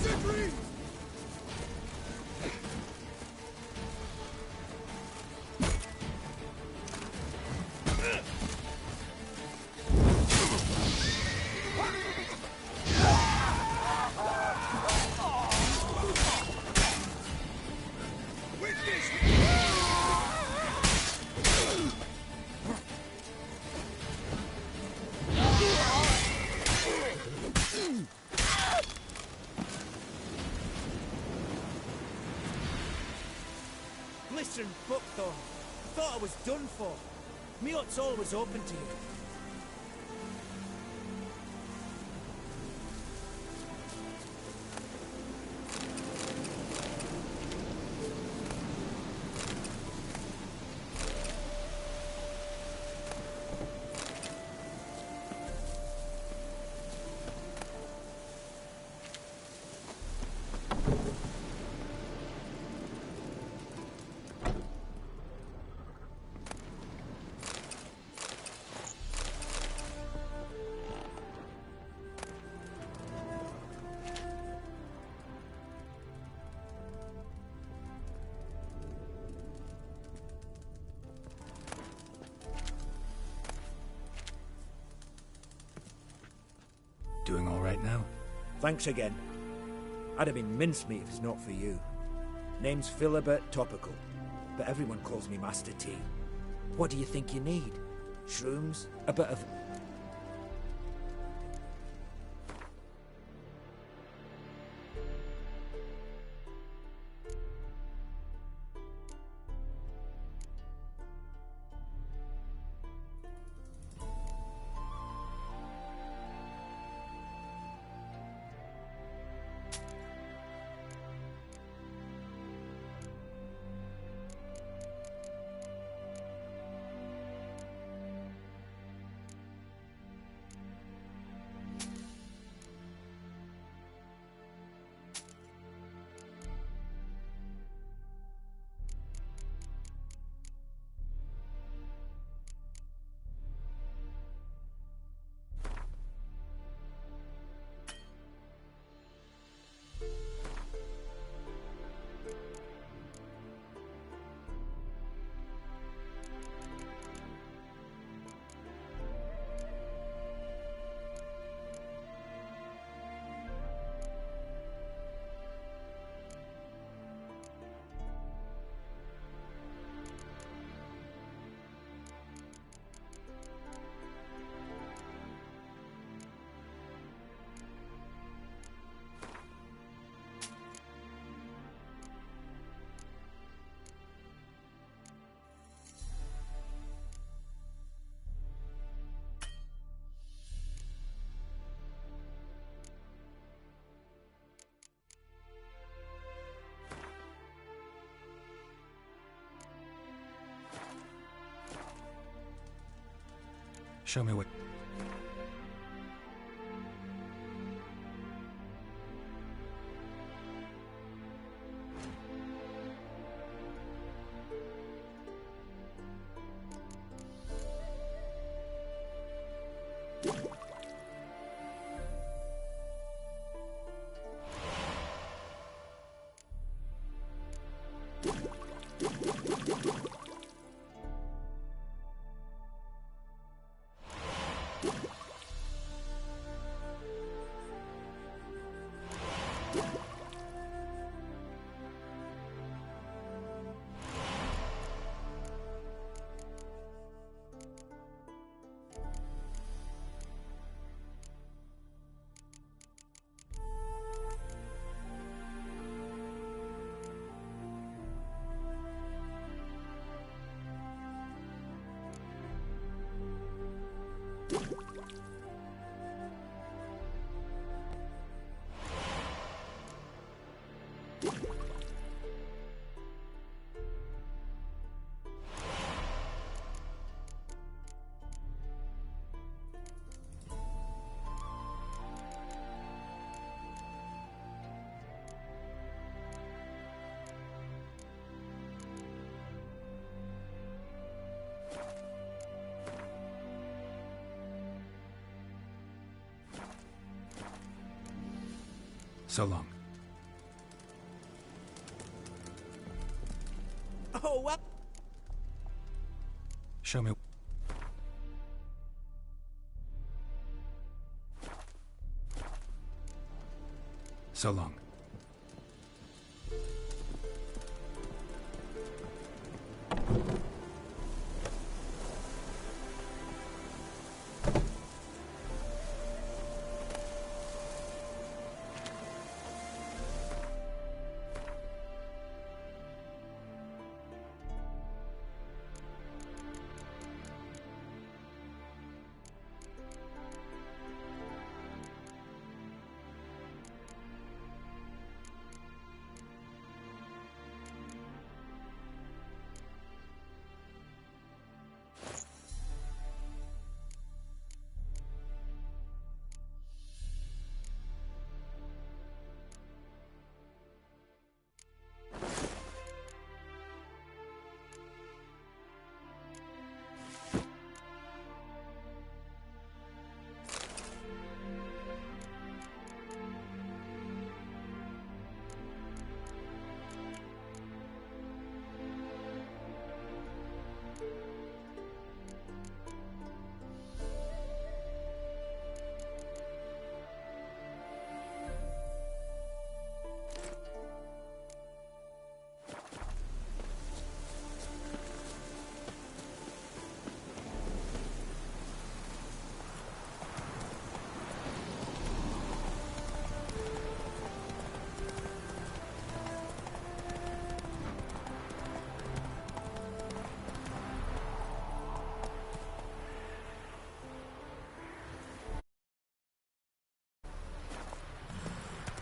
Wizardry! Blistering Buckthorn. Thought I was done for. Me hut's always open to you. Doing all right now? Thanks again. I'd have been mincemeat if it's not for you. Name's Philibert Topical, but everyone calls me Master T. What do you think you need? Shrooms? A bit of... Show me what... So long. Show me. So long.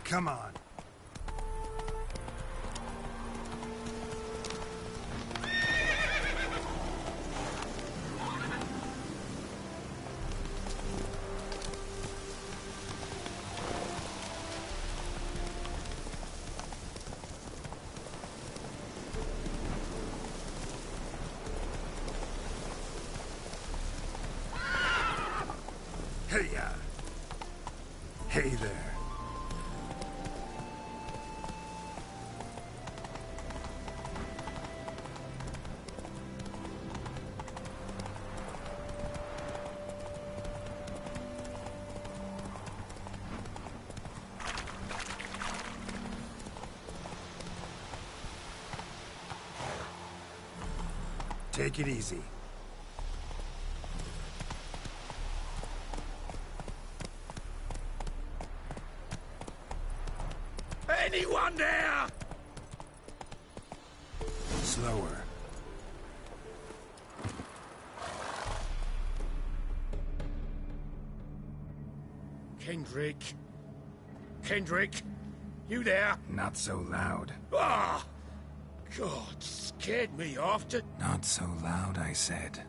Come on. Hey-ya. Hey there. Take it easy. Anyone there? Slower. Kendrick. Kendrick, you there? Not so loud. Ah! God, scared me off to... Not so loud, I said.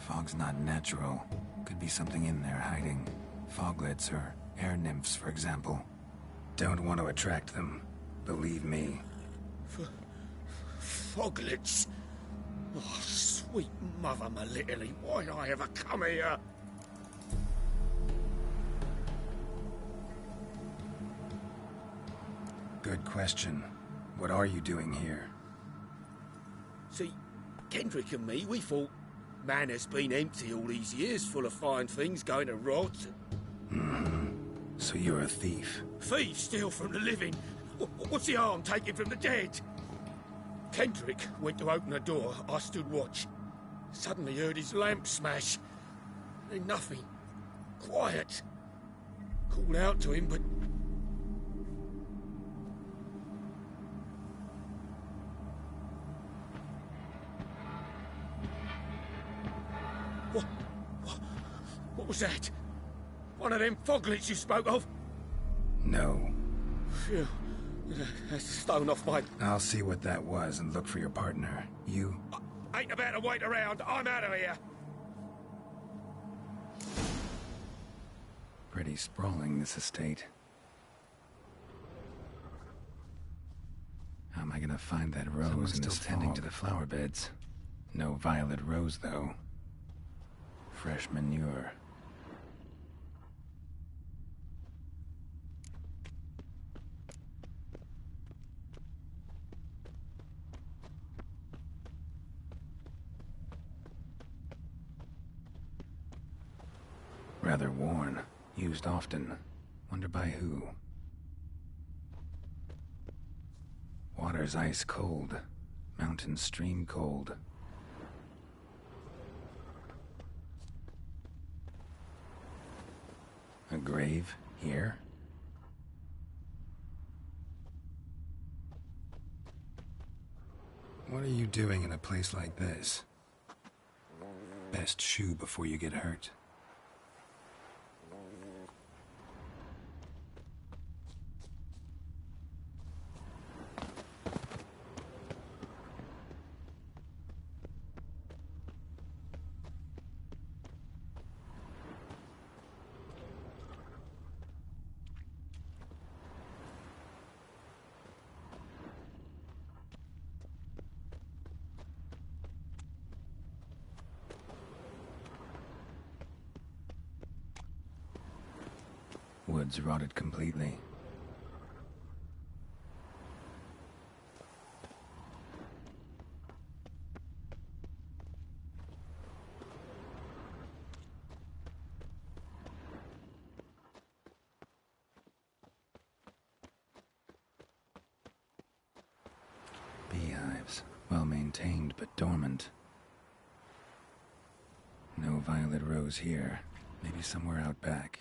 Fog's not natural. Could be something in there hiding. Foglets or air nymphs, for example. Don't want to attract them. Believe me. Foglets? Oh, sweet mother, my little, why'd I ever come here? Good question. What are you doing here? See, Kendrick and me, we thought Manor's been empty all these years, full of fine things going to rot. So you're a thief? Thieves steal from the living. What's the harm taking from the dead? Kendrick went to open the door. I stood watch. Suddenly heard his lamp smash. Then nothing. Quiet. Called out to him, but... What was that? One of them foglets you spoke of? No. Phew. That's thrown off my... I'll see what that was and look for your partner. You? I ain't about to wait around. I'm out of here. Pretty sprawling, this estate. How am I gonna find that rose in this tending to the flower beds? No violet rose, though. Fresh manure. Rather worn. Used often. Wonder by who. Water's ice cold. Mountain stream cold. A grave here? What are you doing in a place like this? Best shoe before you get hurt. Woods rotted completely. Beehives, well maintained but dormant. No violet rose here. Maybe somewhere out back.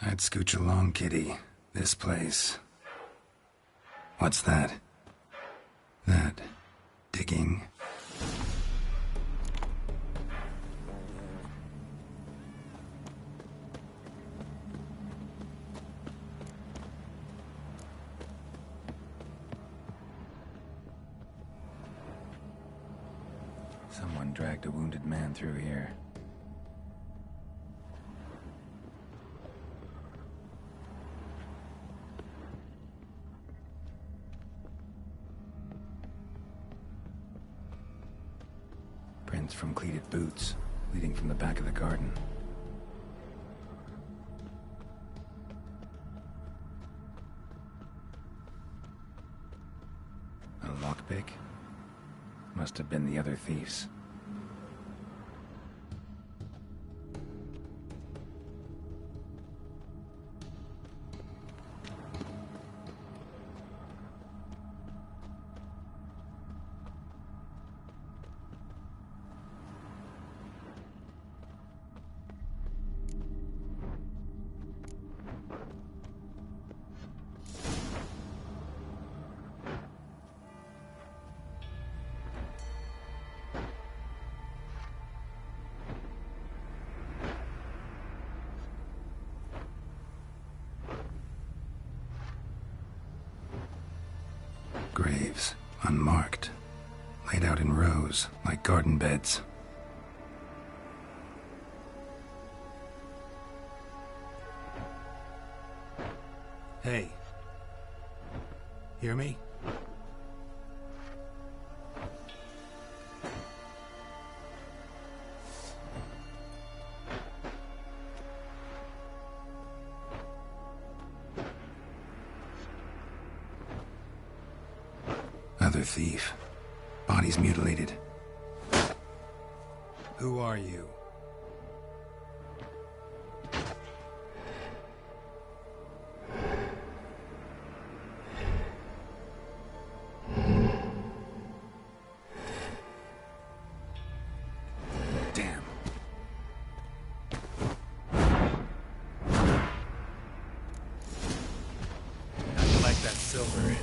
I'd scooch along, kitty. This place. What's that? That... digging? Someone dragged a wounded man through here. Prints from cleated boots, leading from the back of the garden. A lockpick? Must have been the other thieves. Graves, unmarked, laid out in rows, like garden beds. Hey. Hear me? Other thief. Bodies mutilated. Who are you? Damn. How do you like that silver?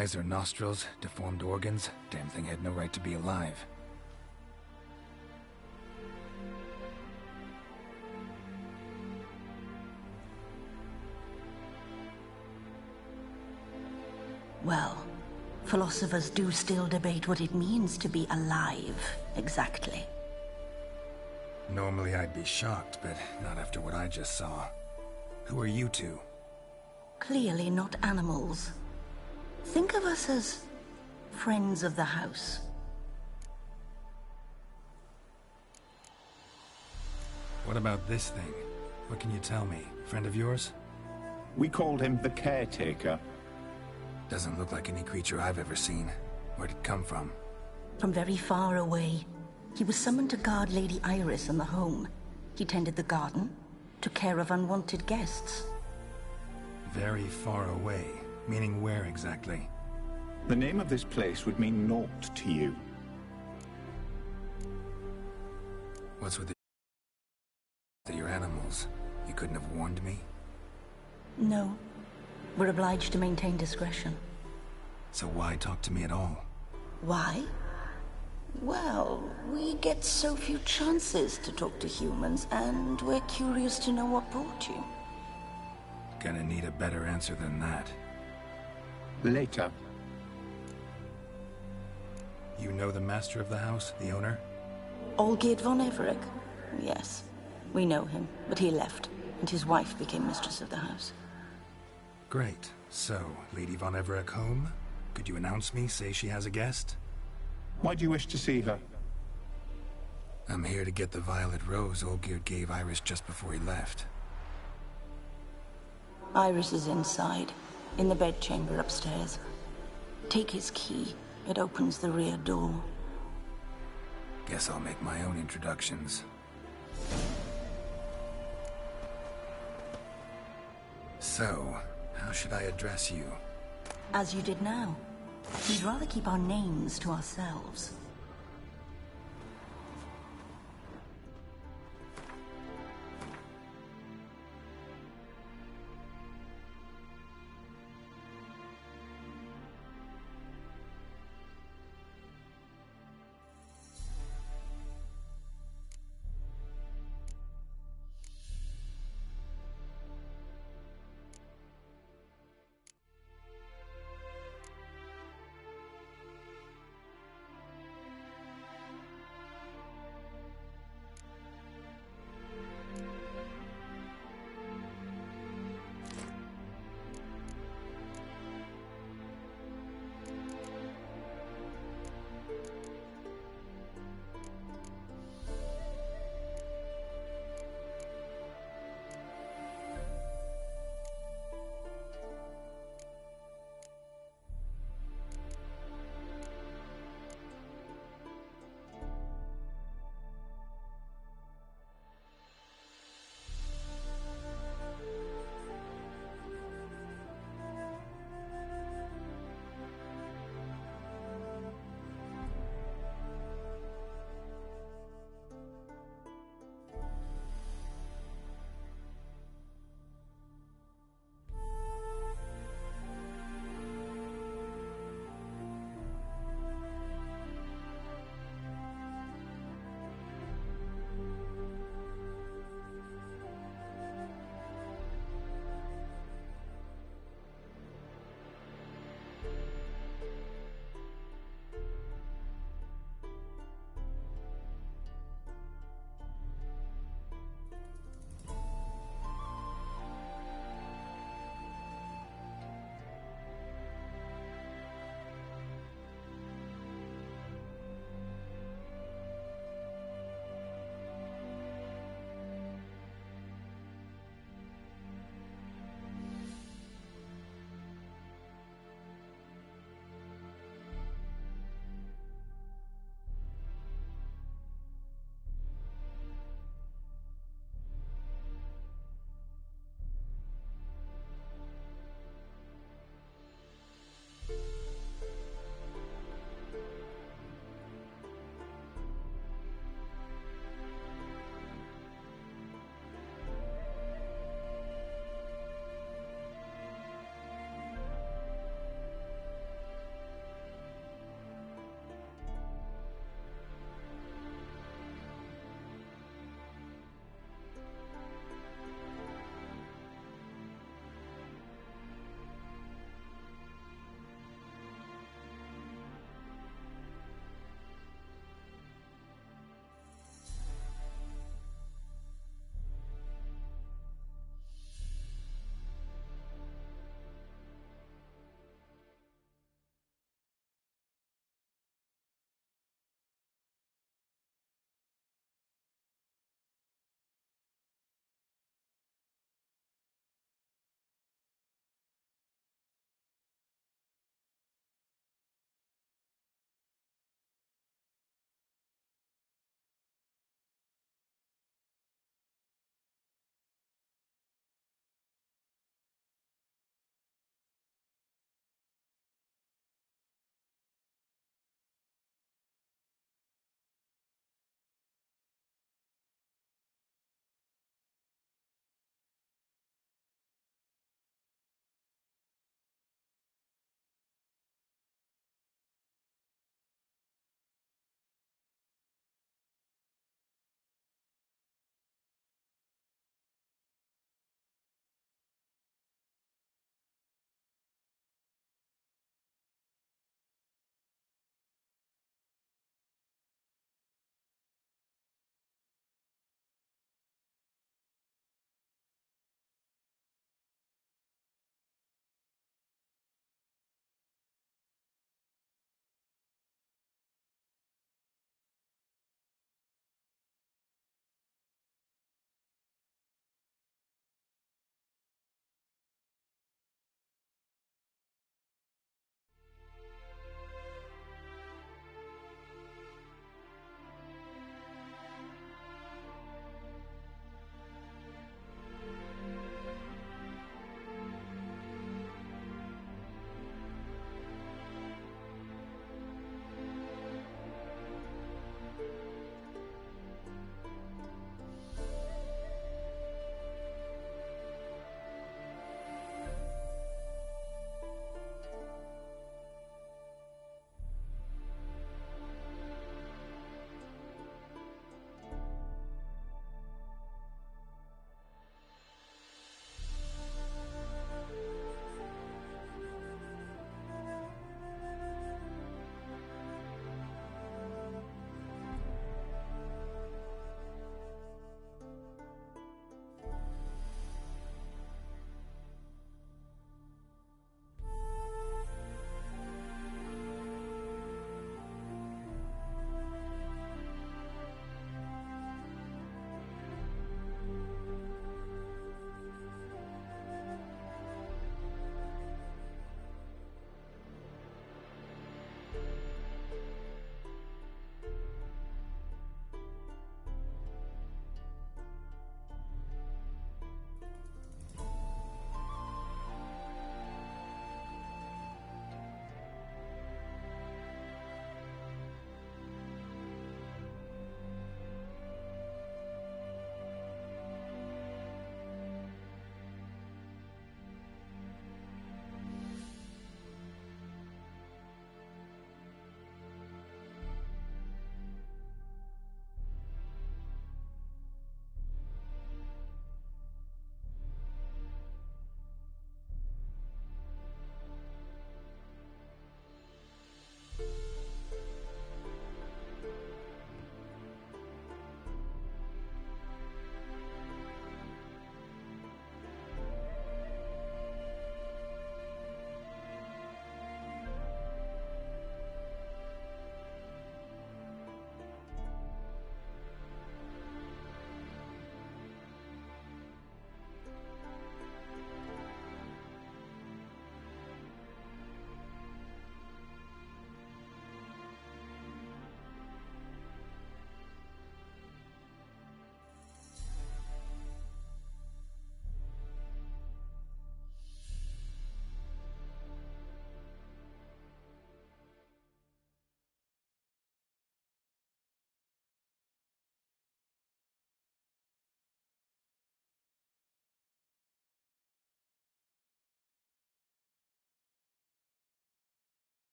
eyes or nostrils, deformed organs. Damn thing had no right to be alive. Well, philosophers do still debate what it means to be alive, exactly. Normally I'd be shocked, but not after what I just saw. Who are you two? Clearly not animals. Think of us as friends of the house. What about this thing? What can you tell me? Friend of yours? We called him the Caretaker. Doesn't look like any creature I've ever seen. Where'd it come from? From very far away. He was summoned to guard Lady Iris and the home. He tended the garden, took care of unwanted guests. Very far away. Meaning where exactly? The name of this place would mean naught to you. What's with your animals? You couldn't have warned me? No. We're obliged to maintain discretion. So why talk to me at all? Why? Well, we get so few chances to talk to humans, and we're curious to know what brought you. Gonna need a better answer than that. Later. You know the master of the house, the owner? Olgierd von Everec? Yes. We know him, but he left, and his wife became mistress of the house. Great. So, Lady von Everec home? Could you announce me, say she has a guest? Why do you wish to see her? I'm here to get the violet rose Olgierd gave Iris just before he left. Iris is inside, in the bedchamber upstairs. Take his key. It opens the rear door. Guess I'll make my own introductions. So, how should I address you? As you did now. We'd rather keep our names to ourselves.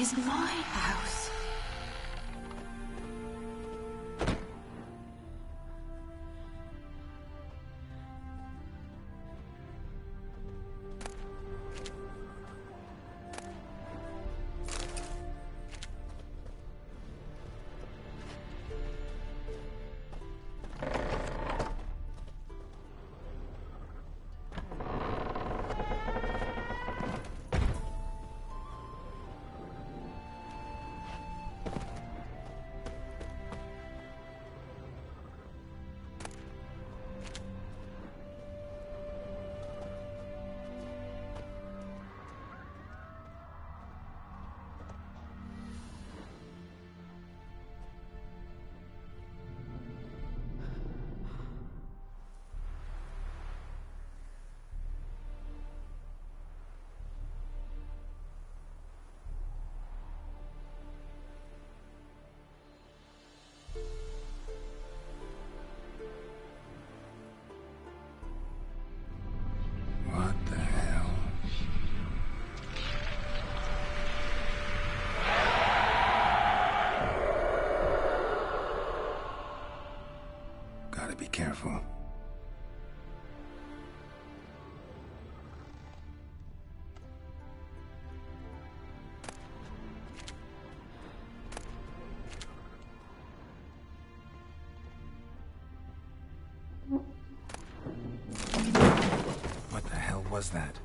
is my house. What the hell? Gotta be careful. What the hell was that?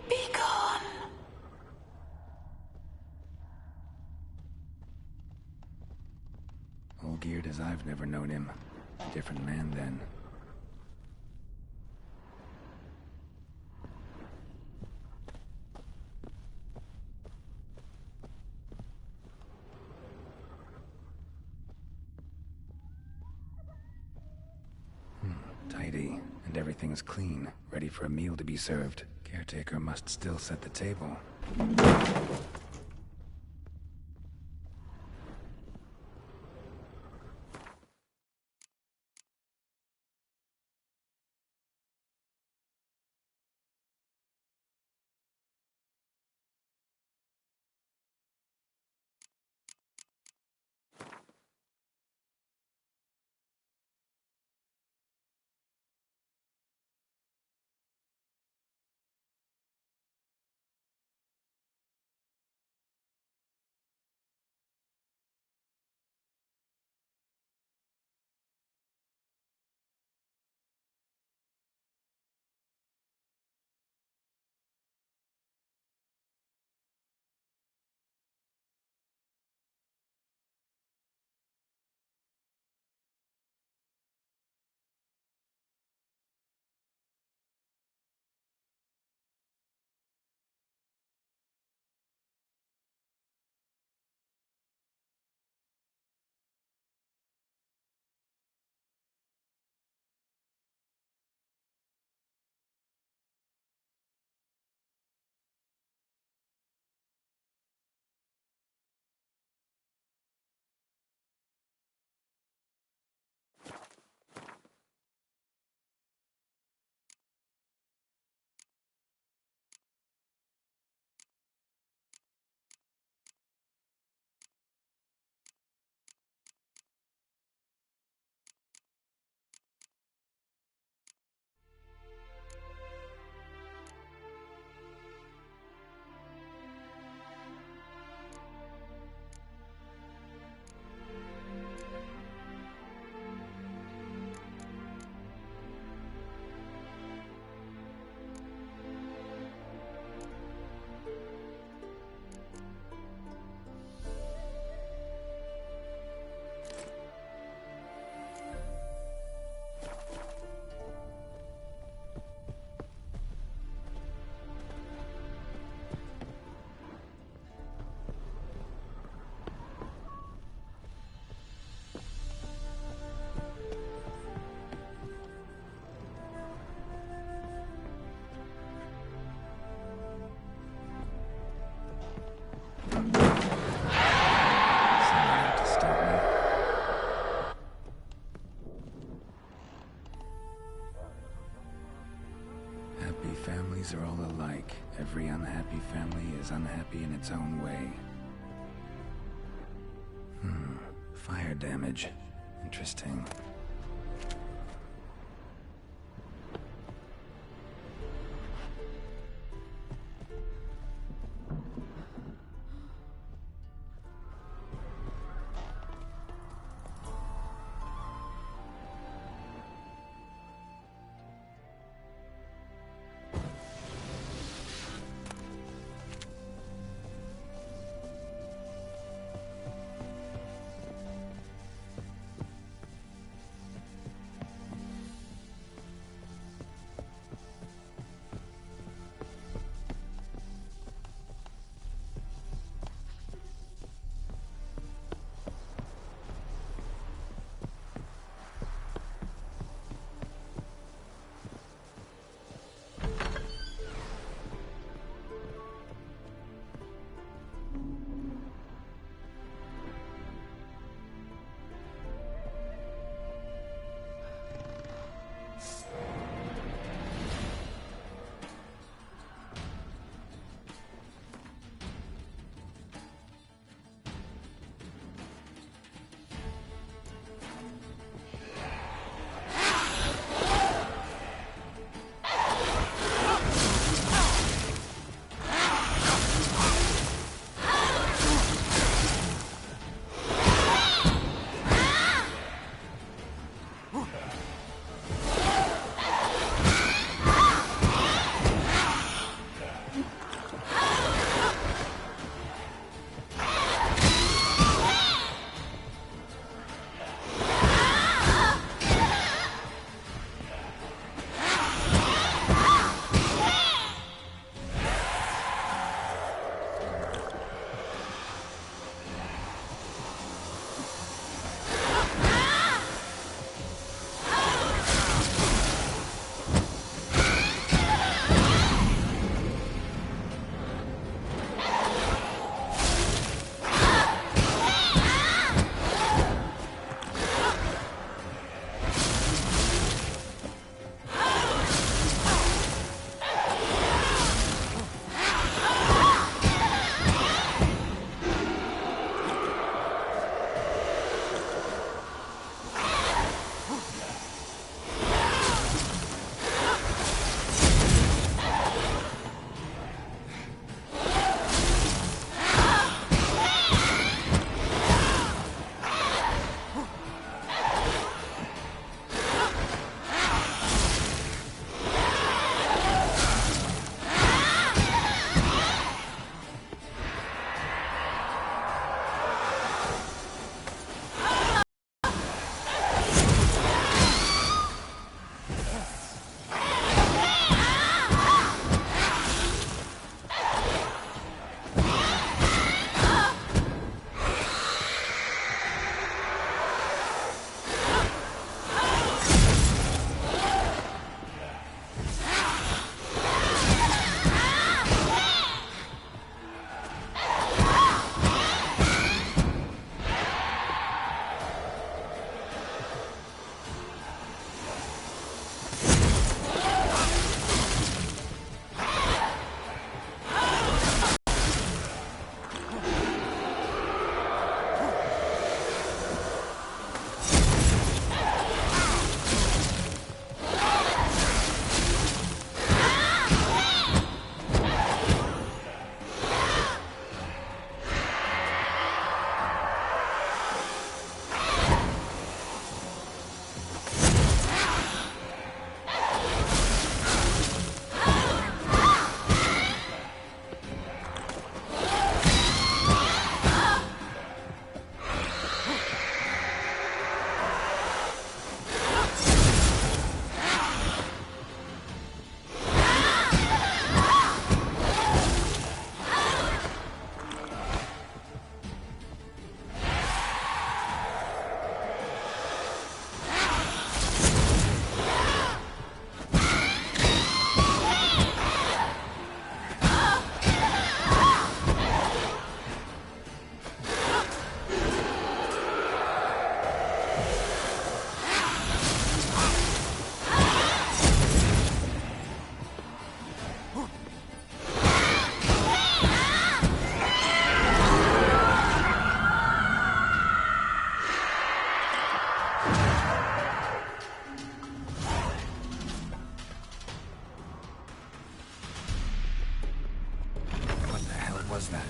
Be gone. All geared as I've never known him. Different man then. Tidy, and everything's clean, ready for a meal to be served. Caretaker must still set the table. families are all alike. Every unhappy family is unhappy in its own way. Fire damage. Interesting. was that?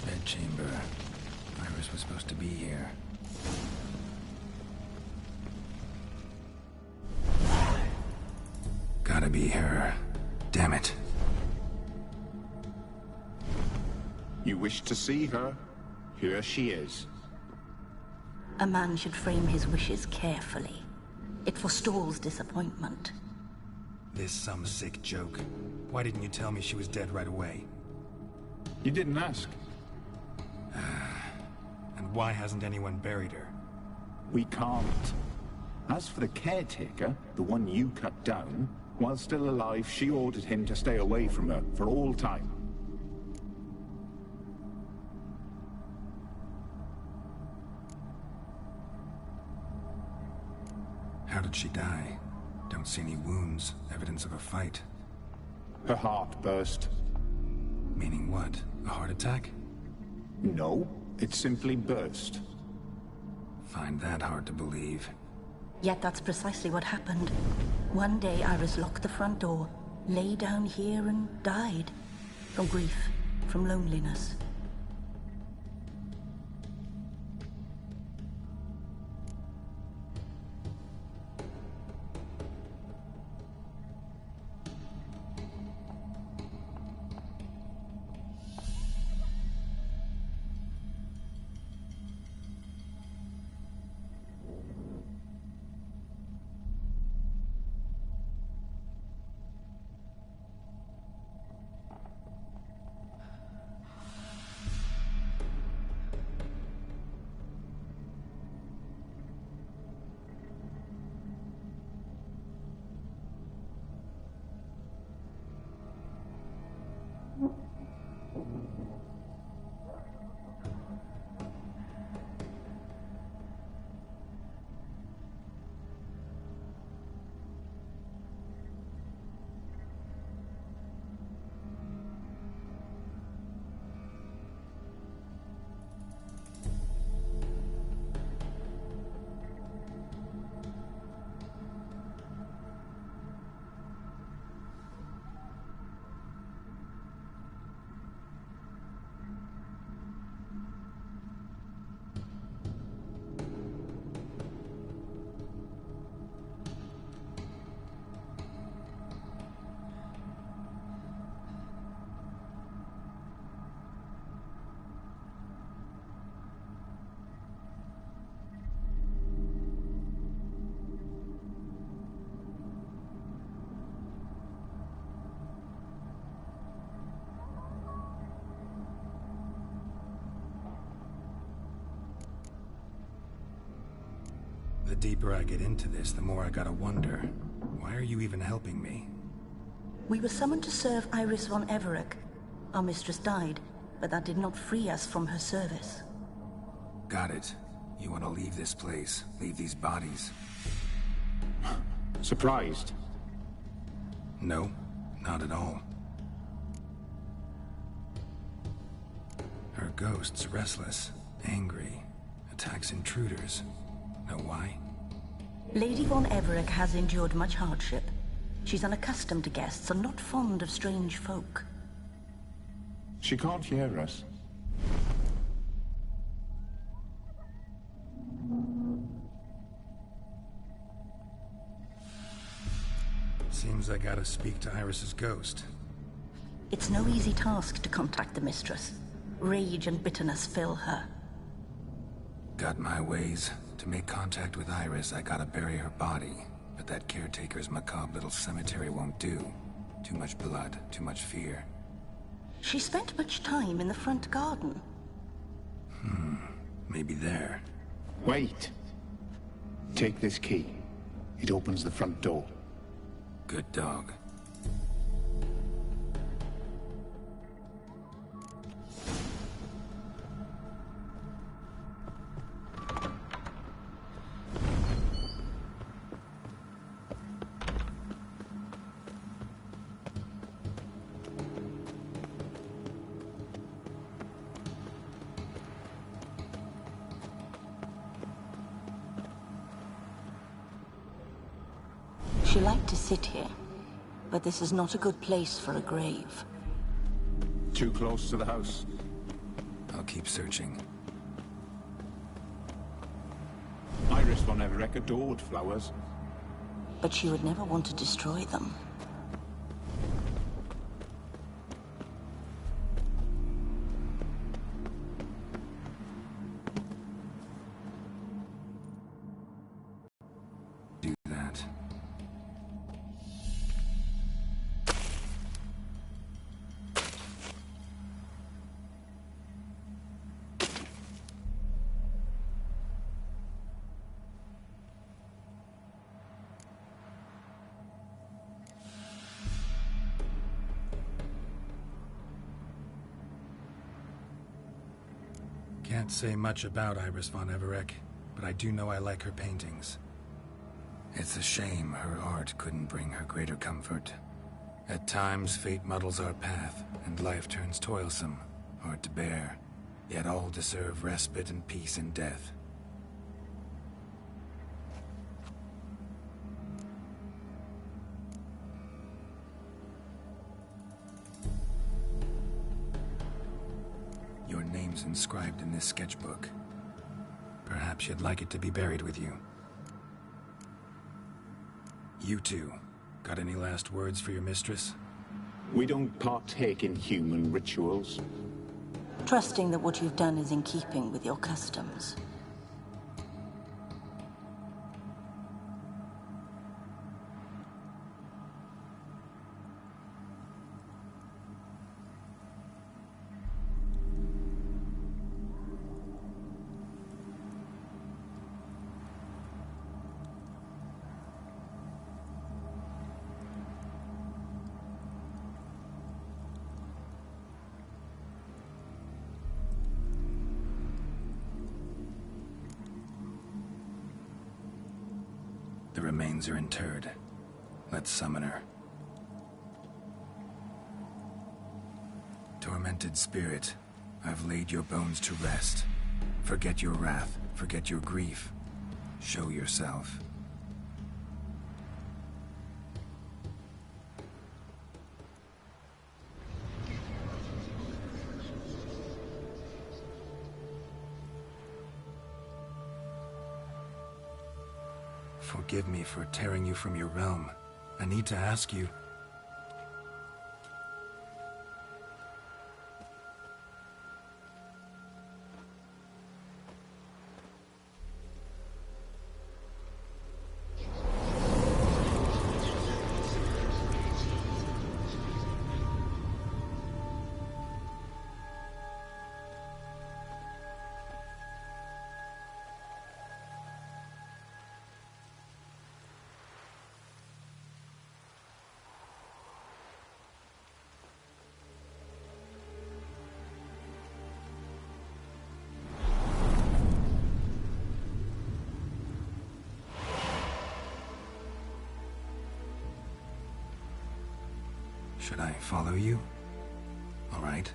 Bedchamber. Iris was supposed to be here. Gotta be her. Damn it. You wish to see her? Here she is. A man should frame his wishes carefully. It forestalls disappointment. This some sick joke. Why didn't you tell me she was dead right away? You didn't ask. And why hasn't anyone buried her? We can't. As for the caretaker, the one you cut down, while still alive, she ordered him to stay away from her for all time. How did she die? Don't see any wounds, evidence of a fight. Her heart burst. Meaning what? A heart attack? No, it simply burst. Find that hard to believe. Yet that's precisely what happened. One day Iris locked the front door, lay down here and died. From grief, from loneliness. The deeper I get into this, the more I gotta wonder. Why are you even helping me? We were summoned to serve Iris von Everec. Our mistress died, but that did not free us from her service. Got it. You want to leave this place, leave these bodies? Surprised? No, not at all. Her ghost's restless, angry, attacks intruders. Know why? Lady von Everec has endured much hardship. She's unaccustomed to guests and not fond of strange folk. She can't hear us. Seems I gotta speak to Iris's ghost. It's no easy task to contact the mistress. Rage and bitterness fill her. Got my ways. To make contact with Iris, I gotta bury her body. But that caretaker's macabre little cemetery won't do. Too much blood, too much fear. She spent much time in the front garden. Maybe there. Wait. Take this key. It opens the front door. Good dog. She liked to sit here, but this is not a good place for a grave. Too close to the house. I'll keep searching. Iris von Everec adored flowers. But she would never want to destroy them. Do that. Can't say much about Iris von Everec, but I do know I like her paintings. It's a shame her art couldn't bring her greater comfort. At times, fate muddles our path, and life turns toilsome, hard to bear. Yet all deserve respite and peace in death. Your name's inscribed in this sketchbook. Perhaps you'd like it to be buried with you. You two, got any last words for your mistress? We don't partake in human rituals. Trusting that what you've done is in keeping with your customs. The remains are interred. Let's summon her. Tormented spirit, I've laid your bones to rest. Forget your wrath, forget your grief. Show yourself. Forgive me for tearing you from your realm. I need to ask you... Should I follow you? All right.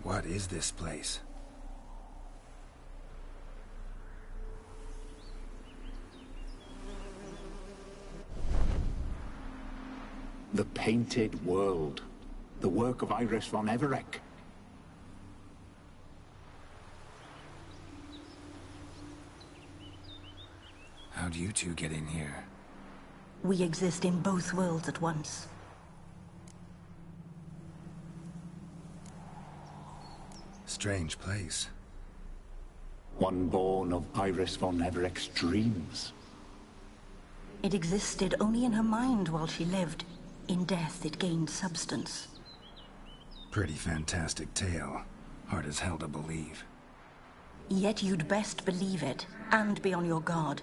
What is this place? The Painted World. The work of Iris von Everec. How'd you two get in here? We exist in both worlds at once. Strange place. One born of Iris von Everec's dreams. It existed only in her mind while she lived. In death, it gained substance. Pretty fantastic tale. Hard as hell to believe. Yet you'd best believe it, and be on your guard.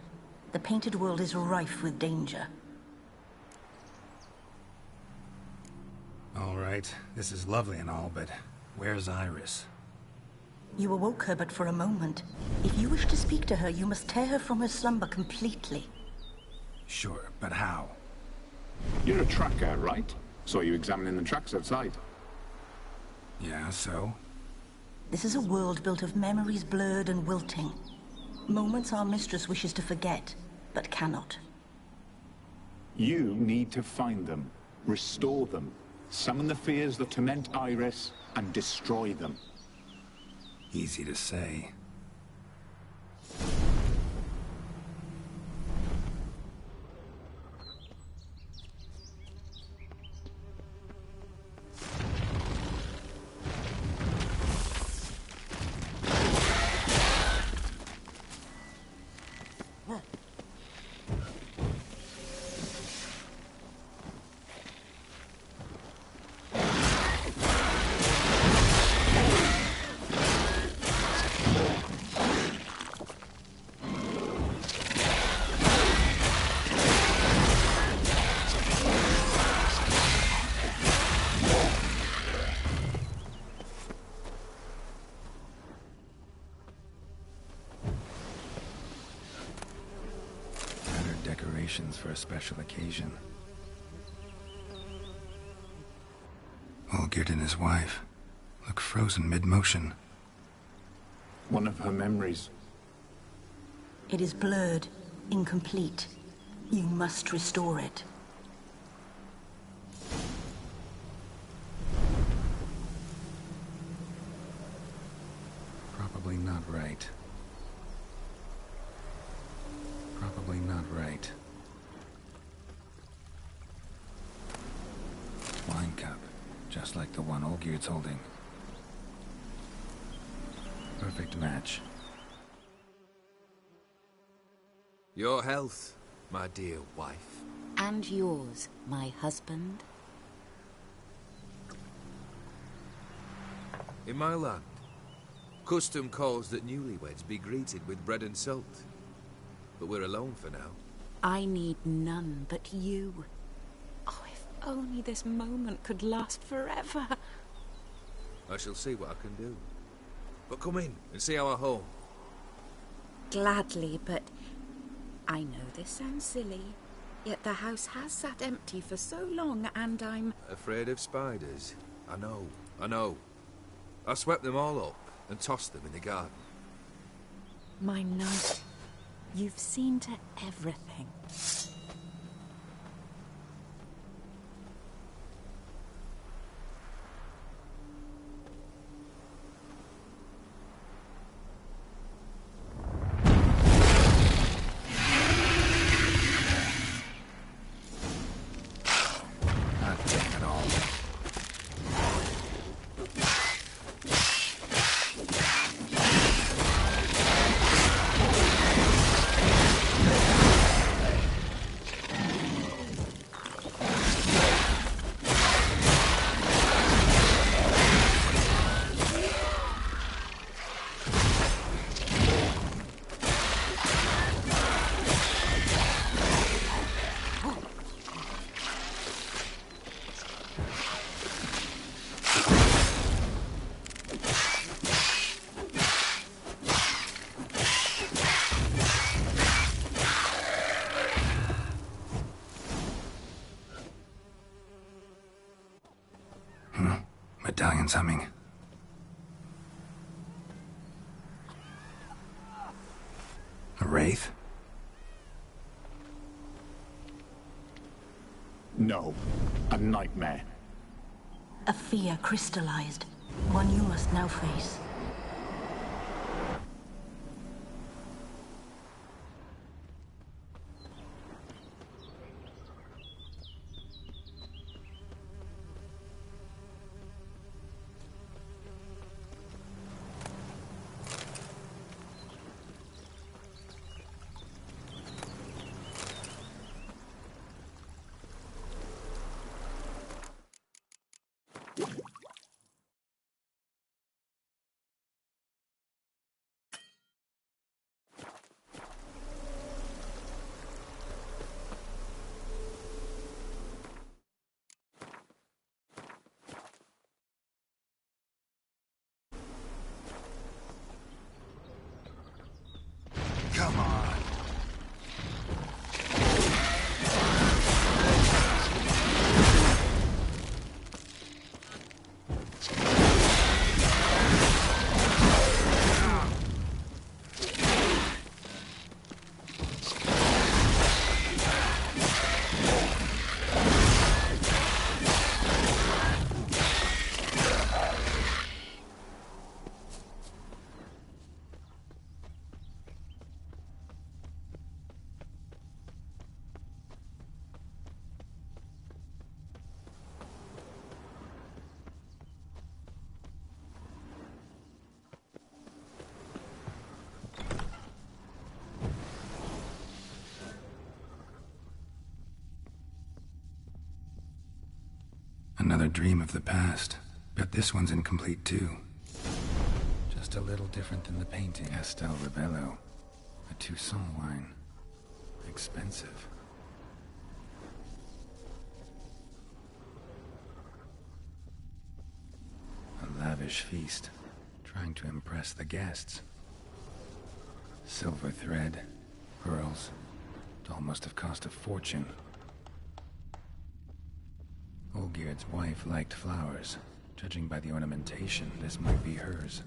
The Painted World is rife with danger. All right, this is lovely and all, but where's Iris? You awoke her but for a moment. If you wish to speak to her, you must tear her from her slumber completely. Sure, but how? You're a tracker, right? Saw you examining the tracks outside. Yeah, so? This is a world built of memories blurred and wilting. Moments our mistress wishes to forget, but cannot. You need to find them, restore them, summon the fears that torment Iris, and destroy them. Easy to say. Decorations for a special occasion. Olgierd and his wife look frozen mid-motion. One of her memories. It is blurred, incomplete. You must restore it. Probably not right. Probably not right. Wine cup, just like the one Olgierd's holding. Perfect match. Your health, my dear wife. And yours, my husband. In my land, custom calls that newlyweds be greeted with bread and salt. But we're alone for now. I need none but you. Oh, if only this moment could last forever. I shall see what I can do. But come in and see our home. Gladly, but I know this sounds silly, yet the house has sat empty for so long, and I'm... Afraid of spiders? I know, I know. I swept them all up and tossed them in the garden. My knight, you've seen to everything. Not dead at all. Medallion's humming. A wraith? No, a nightmare. A fear crystallized, one you must now face. another dream of the past. Bet this one's incomplete too. Just a little different than the painting. Castel Rebello. A Toussaint wine. Expensive. A lavish feast. Trying to impress the guests. Silver thread. Pearls. It all must have cost a fortune. Olgierd's wife liked flowers. Judging by the ornamentation, this might be hers.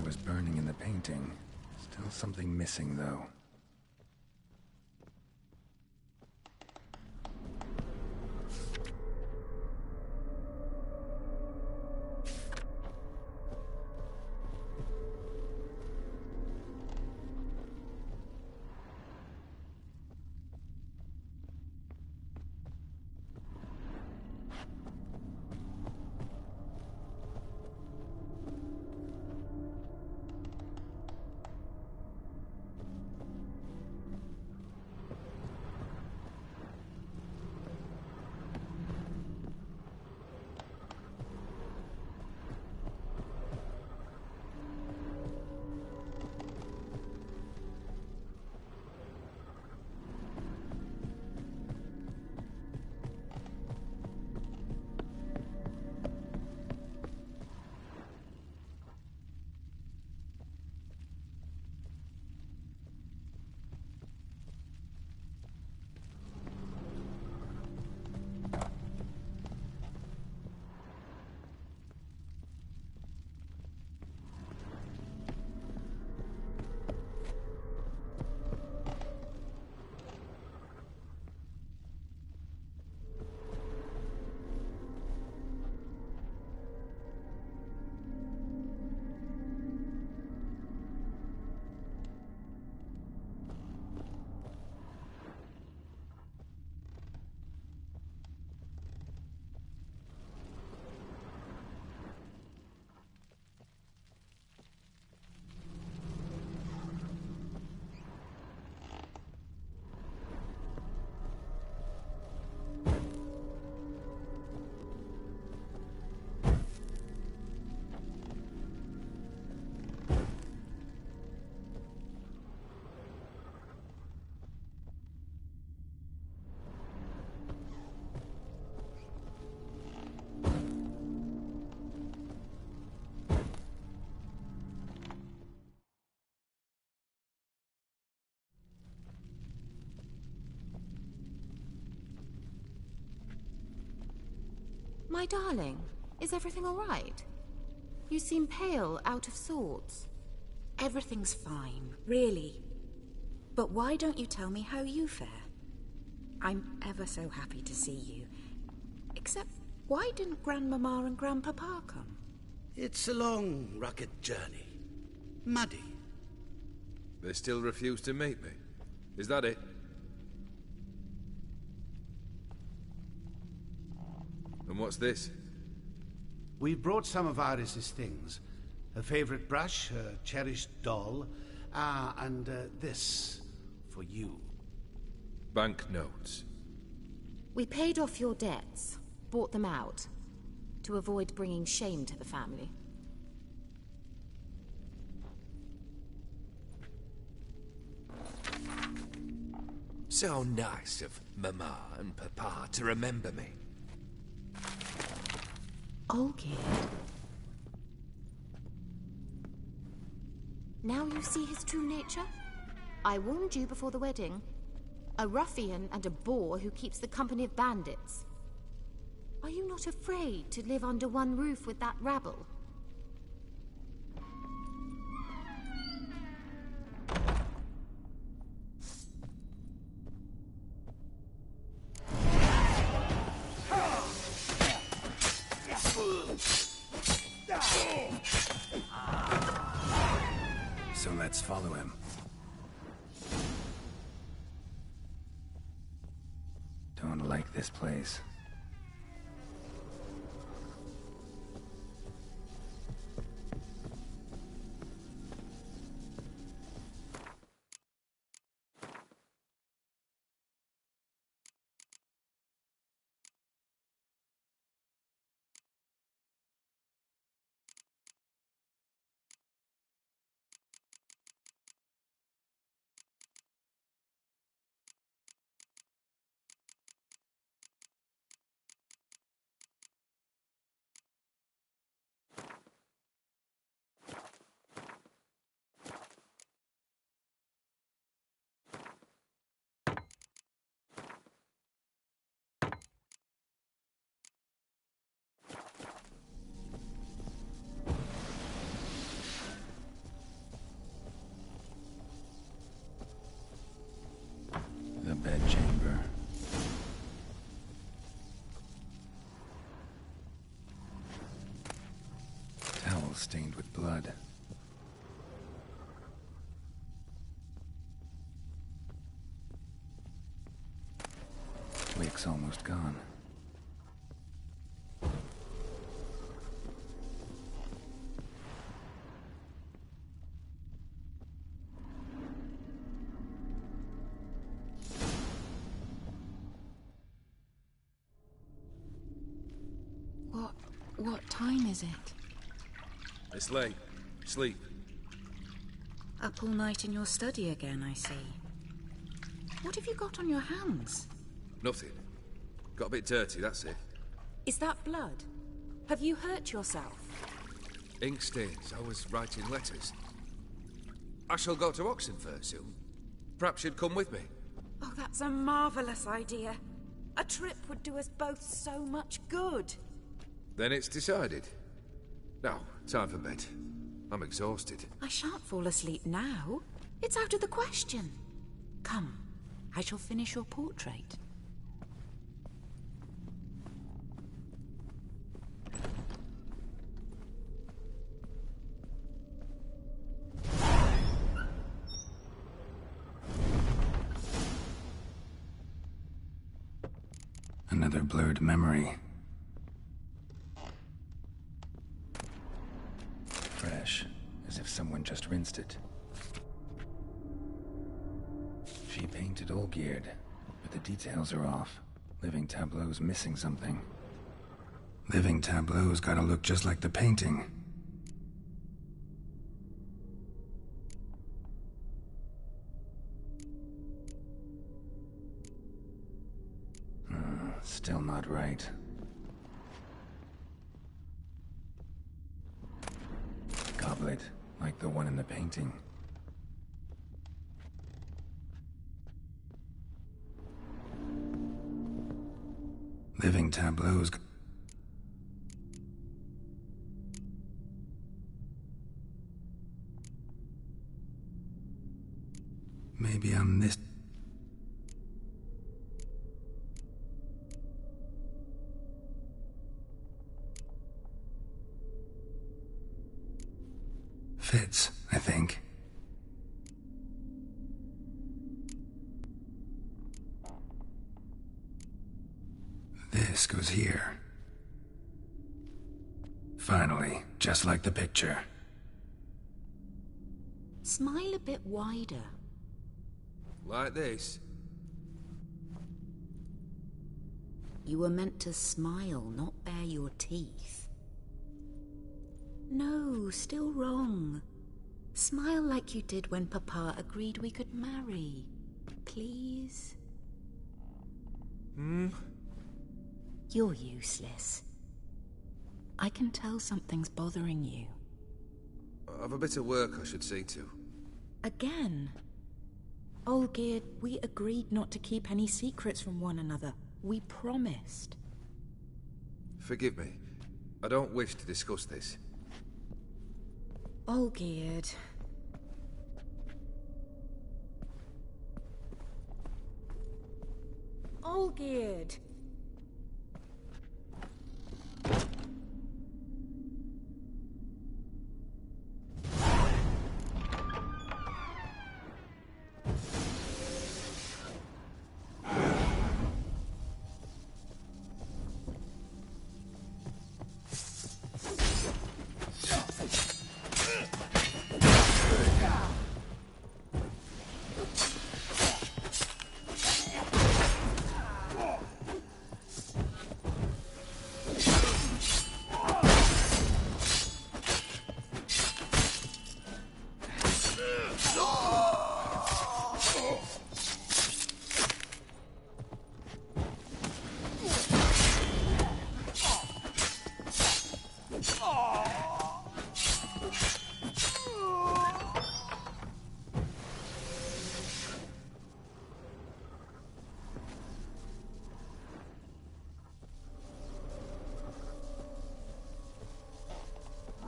Was burning in the painting. Still something missing, though. My darling, is everything all right? You seem pale, out of sorts. Everything's fine, really. But why don't you tell me how you fare? I'm ever so happy to see you. Except, why didn't Grandmama and Grandpapa come? It's a long, rugged journey. Muddy. They still refuse to meet me. Is that it? And what's this? We've brought some of Iris's things. Her favorite brush, her cherished doll, and this for you. Banknotes. We paid off your debts, bought them out, to avoid bringing shame to the family. So nice of Mama and Papa to remember me. Olgierd. Now you see his true nature? I warned you before the wedding. A ruffian and a boor who keeps the company of bandits. Are you not afraid to live under one roof with that rabble? So let's follow him. Don't like this place. The bedchamber. Towel stained with blood. Wick's almost gone. What time is it? It's late. Sleep. Up all night in your study again, I see. What have you got on your hands? Nothing. Got a bit dirty, that's it. Is that blood? Have you hurt yourself? Ink stains. I was writing letters. I shall go to Oxenfurt soon. Perhaps you'd come with me. Oh, that's a marvellous idea. A trip would do us both so much good. Then it's decided. Now, time for bed. I'm exhausted. I shan't fall asleep now. It's out of the question. Come, I shall finish your portrait. Another blurred memory. Fresh, as if someone just rinsed it. She painted Olgierd, but the details are off. Living Tableau's missing something. Living Tableau's gotta look just like the painting. Still not right. Goblet, like the one in the painting. Living Tableau's... Maybe on this... Fits, I think. This goes here. Finally, just like the picture. Smile a bit wider. Like this? You were meant to smile, not bare your teeth. No, still wrong. Smile like you did when Papa agreed we could marry. Please? You're useless. I can tell something's bothering you. I've a bit of work I should see to. Again? Olgierd, we agreed not to keep any secrets from one another. We promised. Forgive me. I don't wish to discuss this. Olgierd. Olgierd.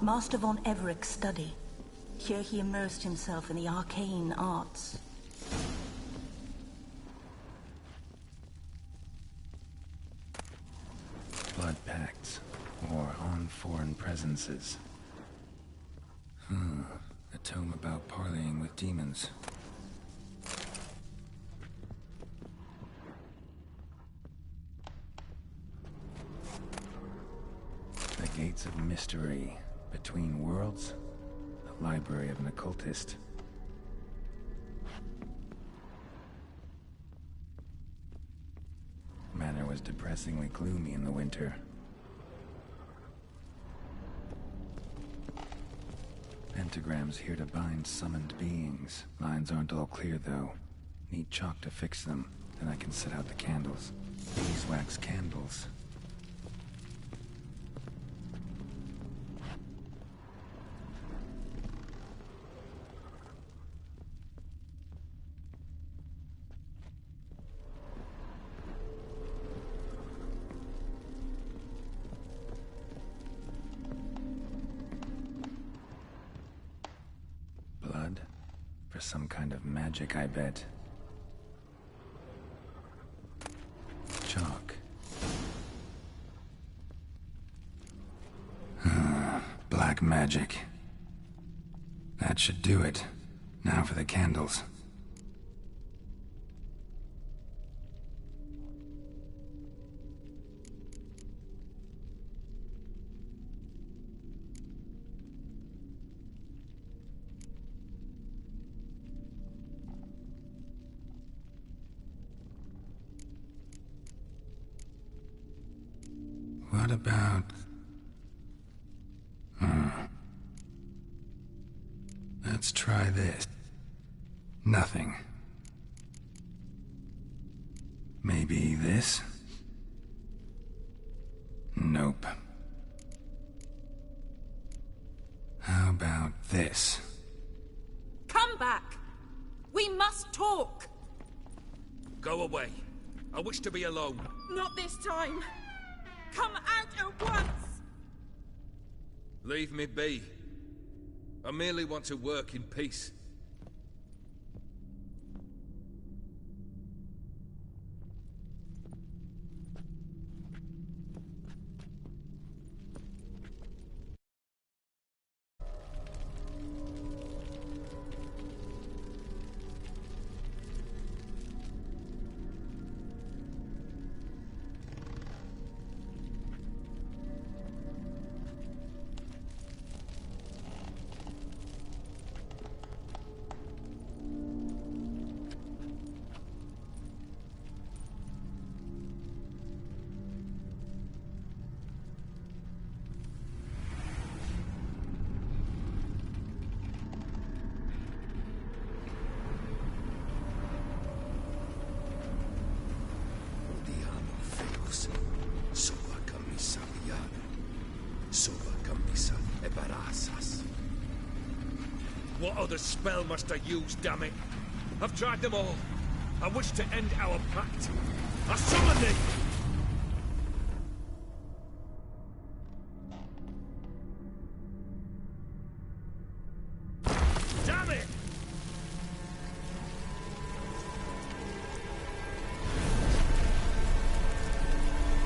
Master von Everek's study. Here he immersed himself in the arcane arts. Blood pacts, or on foreign presences. A tome about parleying with demons. The Gates of Mystery. Between Worlds. The Library of an Occultist. Manor was depressingly gloomy in the winter. Pentagrams here to bind summoned beings. Lines aren't all clear, though. Need chalk to fix them, then I can set out the candles. Beeswax candles. Blood? For some kind of magic, I bet. Chalk. Black magic. That should do it. Now for the candles. What about... Let's try this. Nothing. Maybe this? Nope. How about this? Come back! We must talk! Go away. I wish to be alone. Not this time! Come out at once! Leave me be. I merely want to work in peace. What other spell must I use, damn it? I've tried them all. I wish to end our pact. I summon thee! Damn it!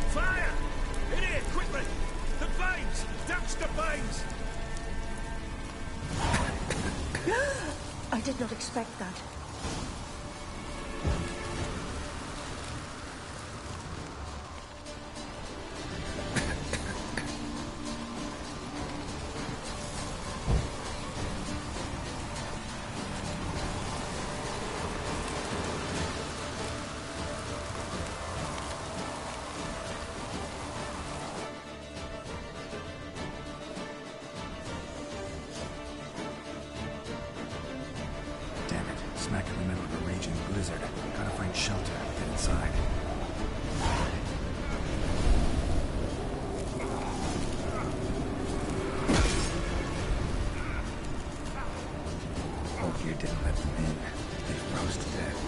Fire! In here, quickly! The veins! Douse the veins! I did not expect that. Smack in the middle of a raging blizzard. Gotta find shelter and get inside. Hope you didn't let them in. They froze to death.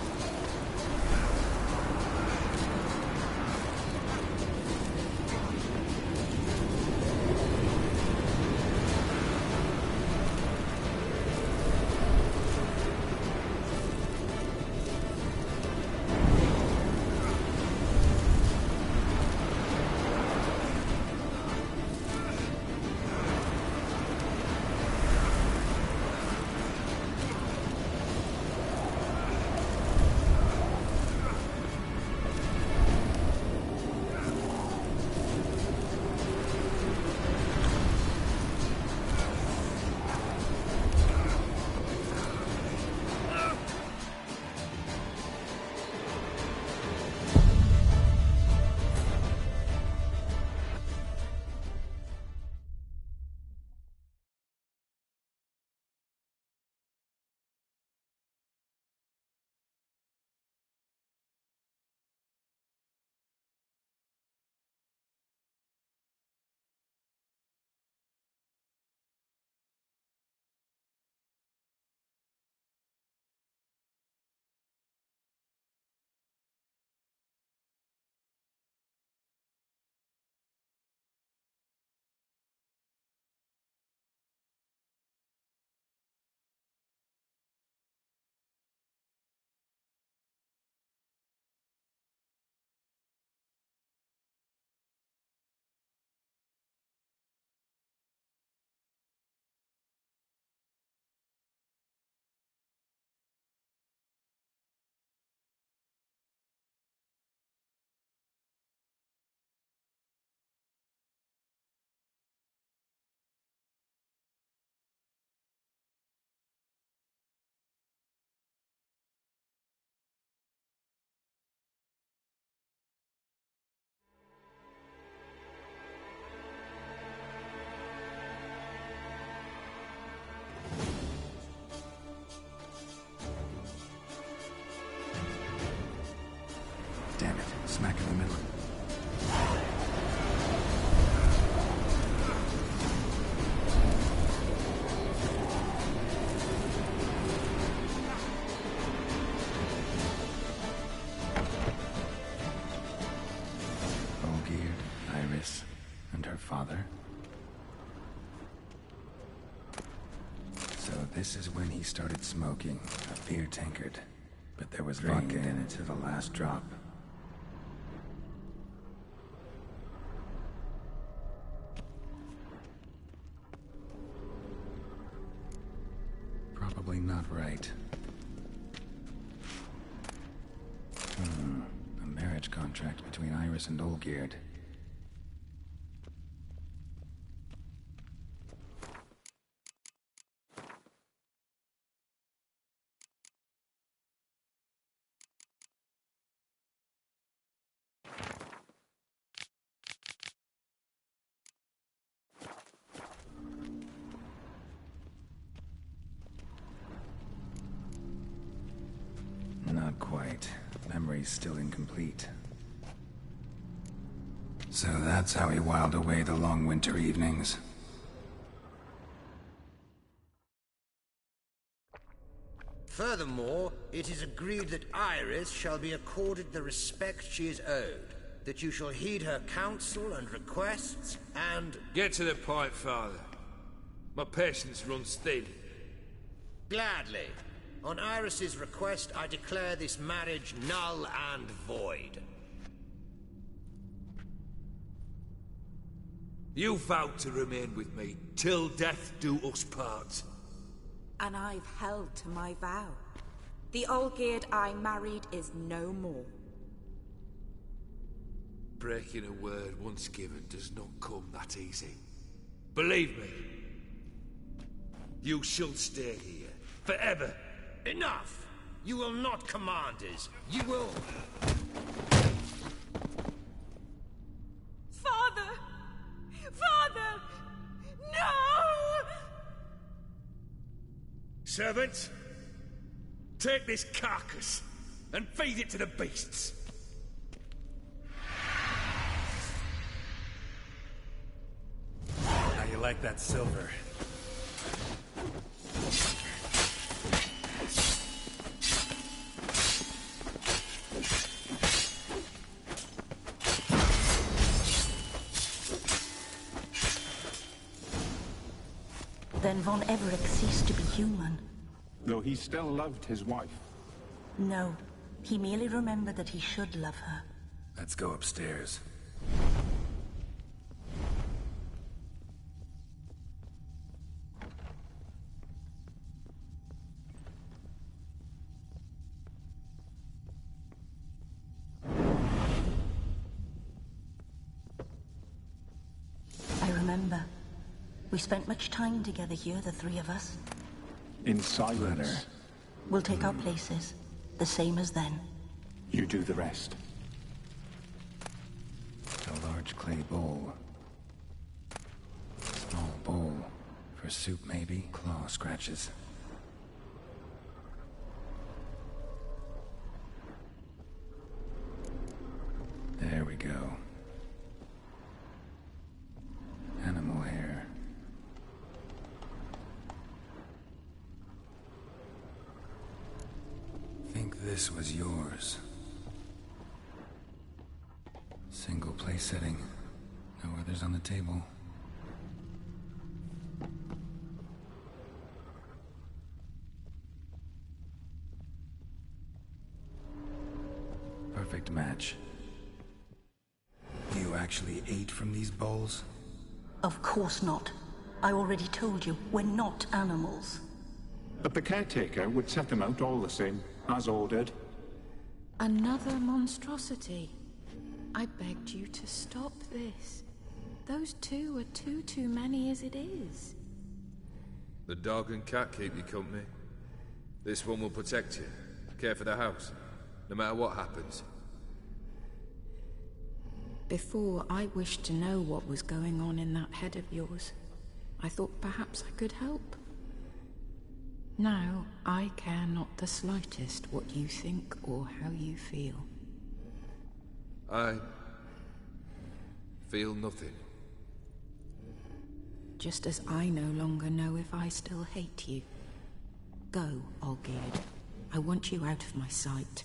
This is when he started smoking a beer tankard, but there was vodka in it to the last drop. Probably not right. A marriage contract between Iris and Olgierd. Not quite. Memory's still incomplete. So that's how he whiled away the long winter evenings. Furthermore, it is agreed that Iris shall be accorded the respect she is owed, that you shall heed her counsel and requests, and... Get to the point, Father. My patience runs thin. Gladly. On Iris's request, I declare this marriage null and void. You vowed to remain with me till death do us part. And I've held to my vow. The Olgierd I married is no more. Breaking a word once given does not come that easy. Believe me. You shall stay here, forever. Enough! You will not command us. You will... Father! Father! No! Servants, take this carcass and feed it to the beasts. How you like that silver? Then Von Everec ceased to be human. Though he still loved his wife. No, he merely remembered that he should love her. Let's go upstairs. I remember. We spent much time together here, the three of us. In silence. We'll take our places, the same as then. You do the rest. A large clay bowl. Small bowl. For soup, maybe? Claw scratches. There we go. Animal hair. Think this was yours. Single place setting. No others on the table. Perfect match. You actually ate from these bowls? Of course not. I already told you, we're not animals. But the caretaker would set them out all the same, as ordered. Another monstrosity. I begged you to stop this. Those two are too many as it is. The dog and cat keep you company. This one will protect you, care for the house, no matter what happens. Before, I wished to know what was going on in that head of yours. I thought perhaps I could help. Now, I care not the slightest what you think or how you feel. I feel nothing. Just as I no longer know if I still hate you. Go, Olgierd. I want you out of my sight.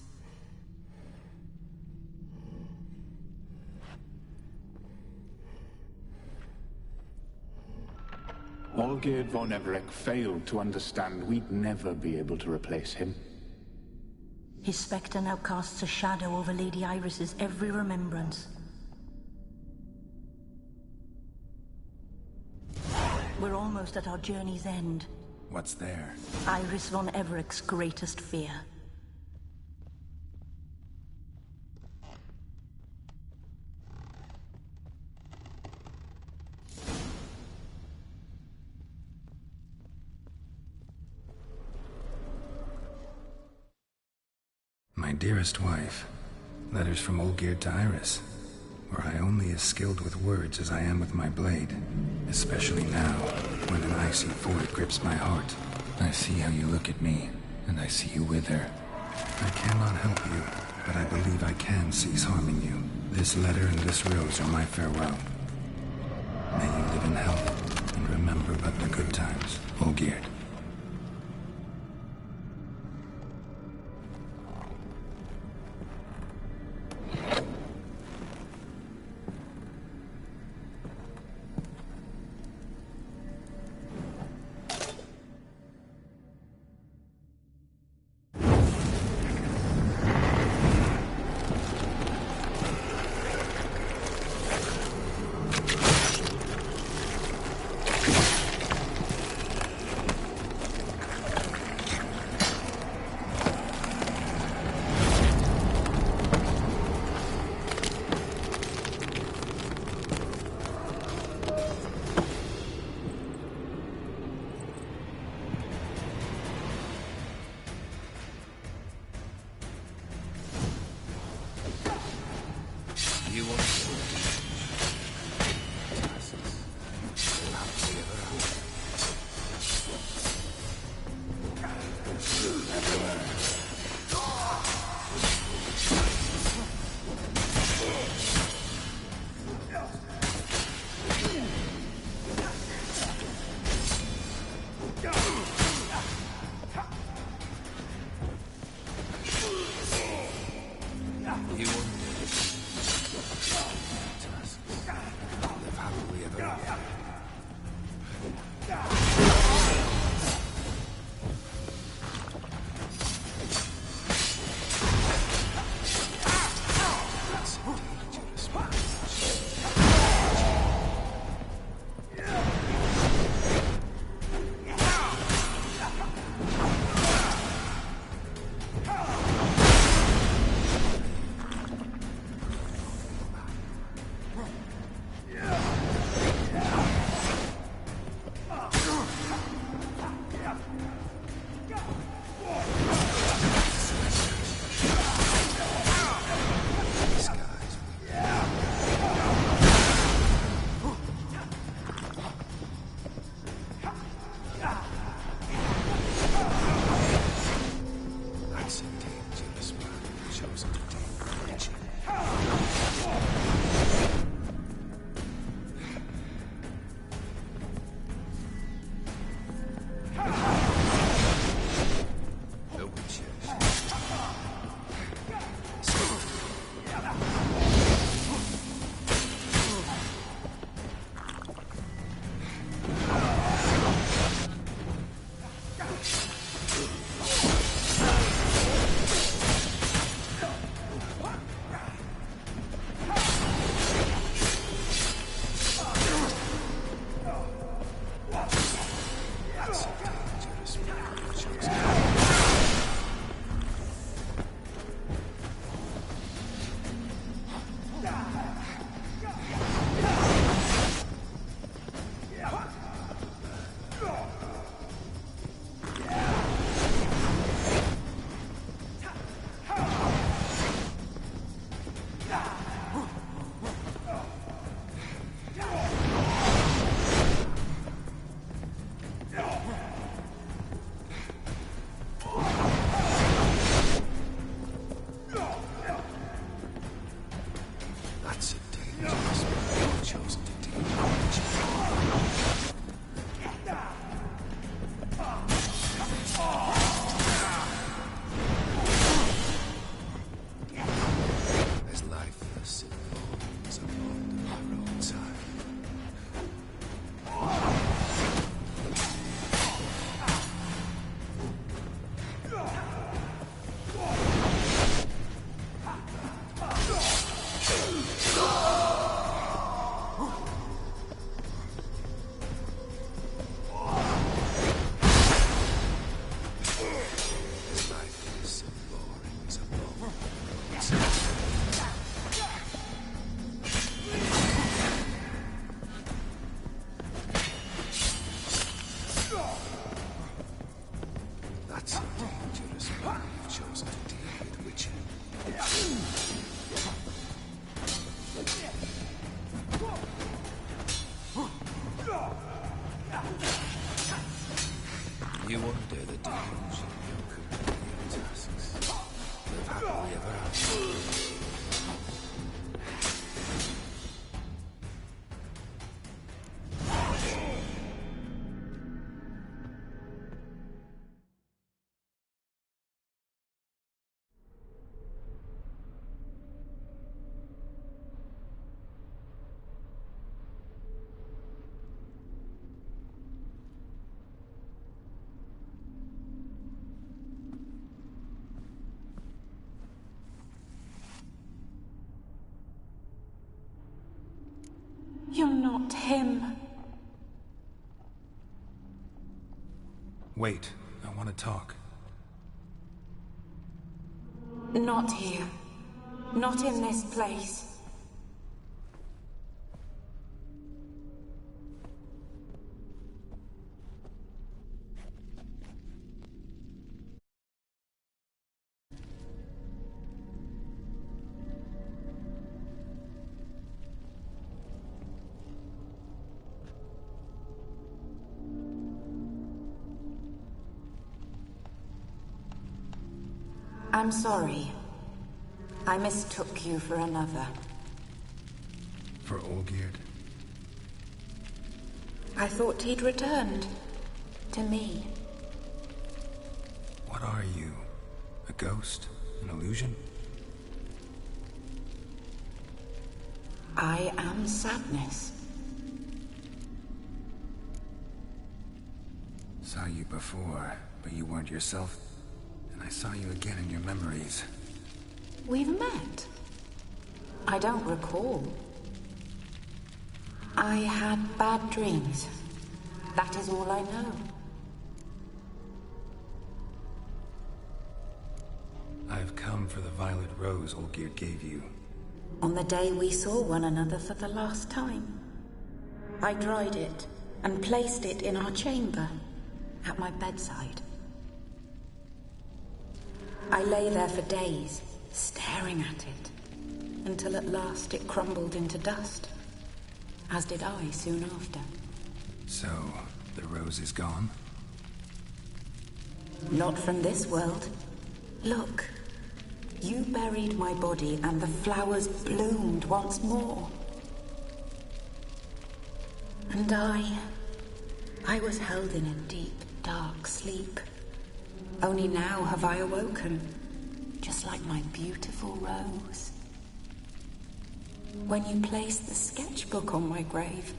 Olgierd von Everec failed to understand we'd never be able to replace him. His spectre now casts a shadow over Lady Iris's every remembrance. We're almost at our journey's end. What's there? Iris von Everec's greatest fear. My dearest wife, letters from Olgierd to Iris. Were I only as skilled with words as I am with my blade, especially now, when an icy void grips my heart. I see how you look at me, and I see you wither. I cannot help you, but I believe I can cease harming you. This letter and this rose are my farewell. May you live in health, and remember but the good times, Olgierd. That's a dangerous man you've chosen to deal with, Witcher. You wonder the delusion you complete your tasks. Live happily ever after. You're not him. Wait, I want to talk. Not here. Not in this place. I'm sorry. I mistook you for another. For Olgierd? I thought he'd returned. To me. What are you? A ghost? An illusion? I am sadness. Saw you before, but you weren't yourself. And I saw you again in your memories. We've met. I don't recall. I had bad dreams. That is all I know. I've come for the violet rose Olgierd gave you. On the day we saw one another for the last time. I dried it and placed it in our chamber, at my bedside. I lay there for days, staring at it, until at last it crumbled into dust, as did I soon after. So, the rose is gone? Not from this world. Look, you buried my body and the flowers bloomed once more. And I was held in a deep, dark sleep. Only now have I awoken, just like my beautiful rose. When you placed the sketchbook on my grave,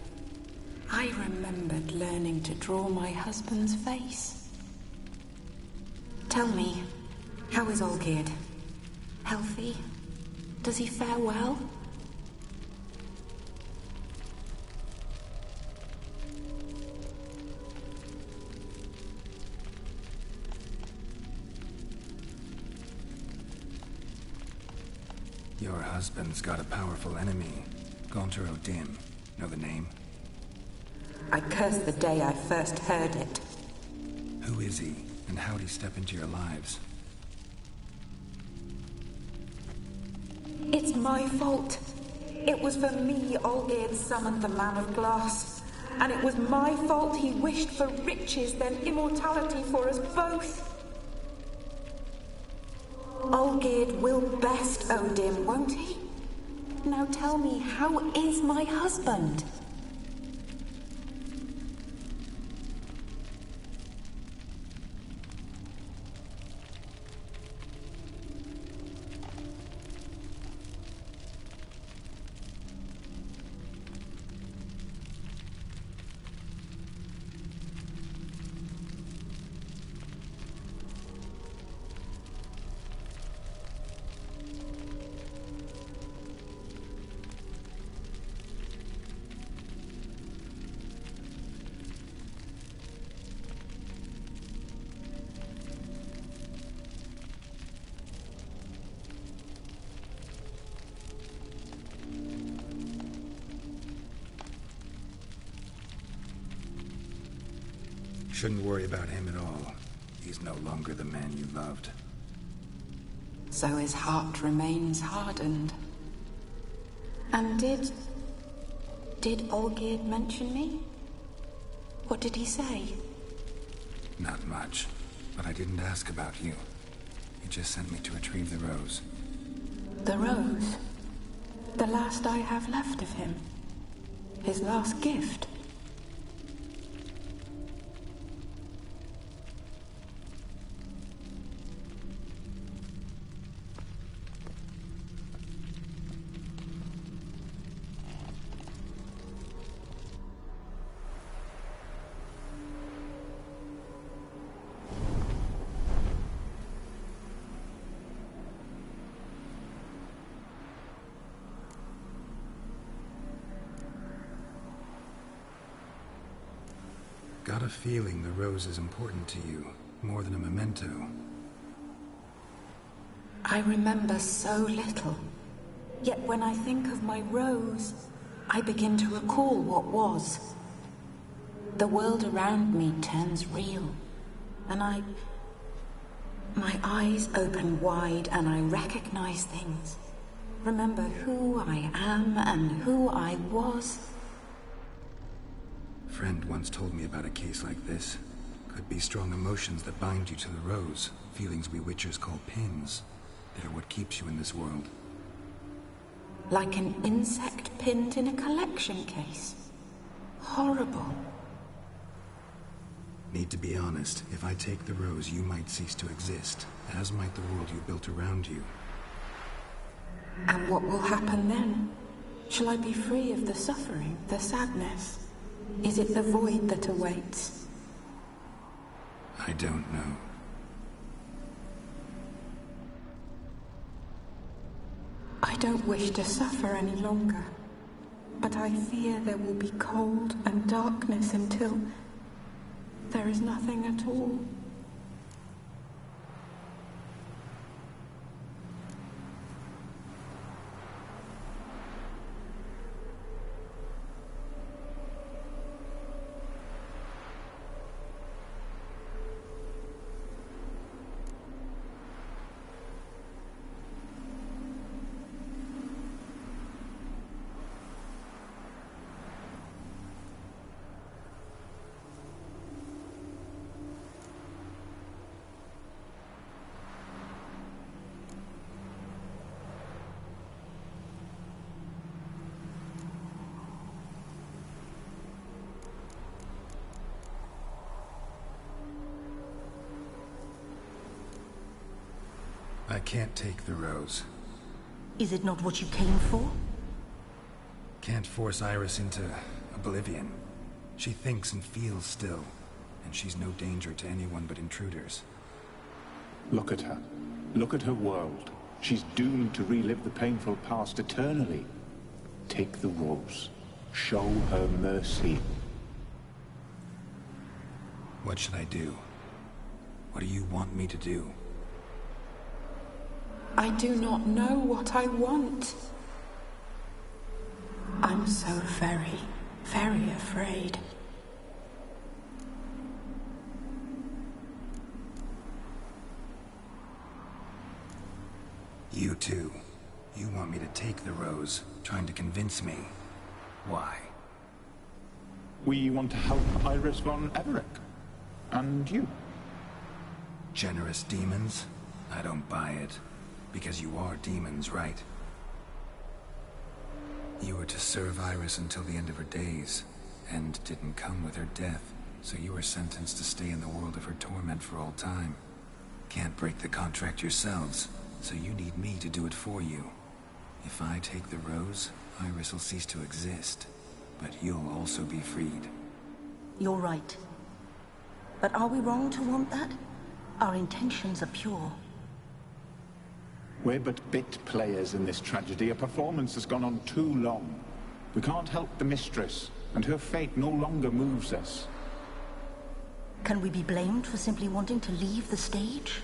I remembered learning to draw my husband's face. Tell me, how is Olgierd? Healthy? Does he fare well? Your husband's got a powerful enemy. Gaunter O'Dim. Know the name? I curse the day I first heard it. Who is he, and how'd he step into your lives? It's my fault. It was for me Olgierd summoned the Man of Glass. And it was my fault he wished for riches, then immortality for us both. Olgierd will best O'Dim, won't he? Now tell me, how is my husband? Shouldn't worry about him at all. He's no longer the man you loved. So his heart remains hardened. And did Olgierd mention me? What did he say? Not much, but I didn't ask about you. He just sent me to retrieve the rose. The rose? The last I have left of him? His last gift? Got a feeling the rose is important to you, more than a memento. I remember so little. Yet when I think of my rose, I begin to recall what was. The world around me turns real, and my eyes open wide and I recognize things. Remember who I am and who I was. Friend once told me about a case like this. Could be strong emotions that bind you to the rose. Feelings we witchers call pins. They're what keeps you in this world. Like an insect pinned in a collection case. Horrible. Need to be honest. If I take the rose, you might cease to exist, as might the world you built around you. And what will happen then? Shall I be free of the suffering, the sadness? Is it the void that awaits? I don't know. I don't wish to suffer any longer, but I fear there will be cold and darkness until there is nothing at all. I can't take the rose. Is it not what you came for? Can't force Iris into oblivion. She thinks and feels still, and she's no danger to anyone but intruders. Look at her. Look at her world. She's doomed to relive the painful past eternally. Take the rose. Show her mercy. What should I do? What do you want me to do? I do not know what I want. I'm so very, very afraid. You too. You want me to take the rose, trying to convince me. Why? We want to help Iris von Everec. And you. Generous demons? I don't buy it. Because you are demons, right? You were to serve Iris until the end of her days. End didn't come with her death, so you were sentenced to stay in the world of her torment for all time. Can't break the contract yourselves, so you need me to do it for you. If I take the rose, Iris will cease to exist, but you'll also be freed. You're right. But are we wrong to want that? Our intentions are pure. We're but bit players in this tragedy. A performance has gone on too long. We can't help the mistress, and her fate no longer moves us. Can we be blamed for simply wanting to leave the stage?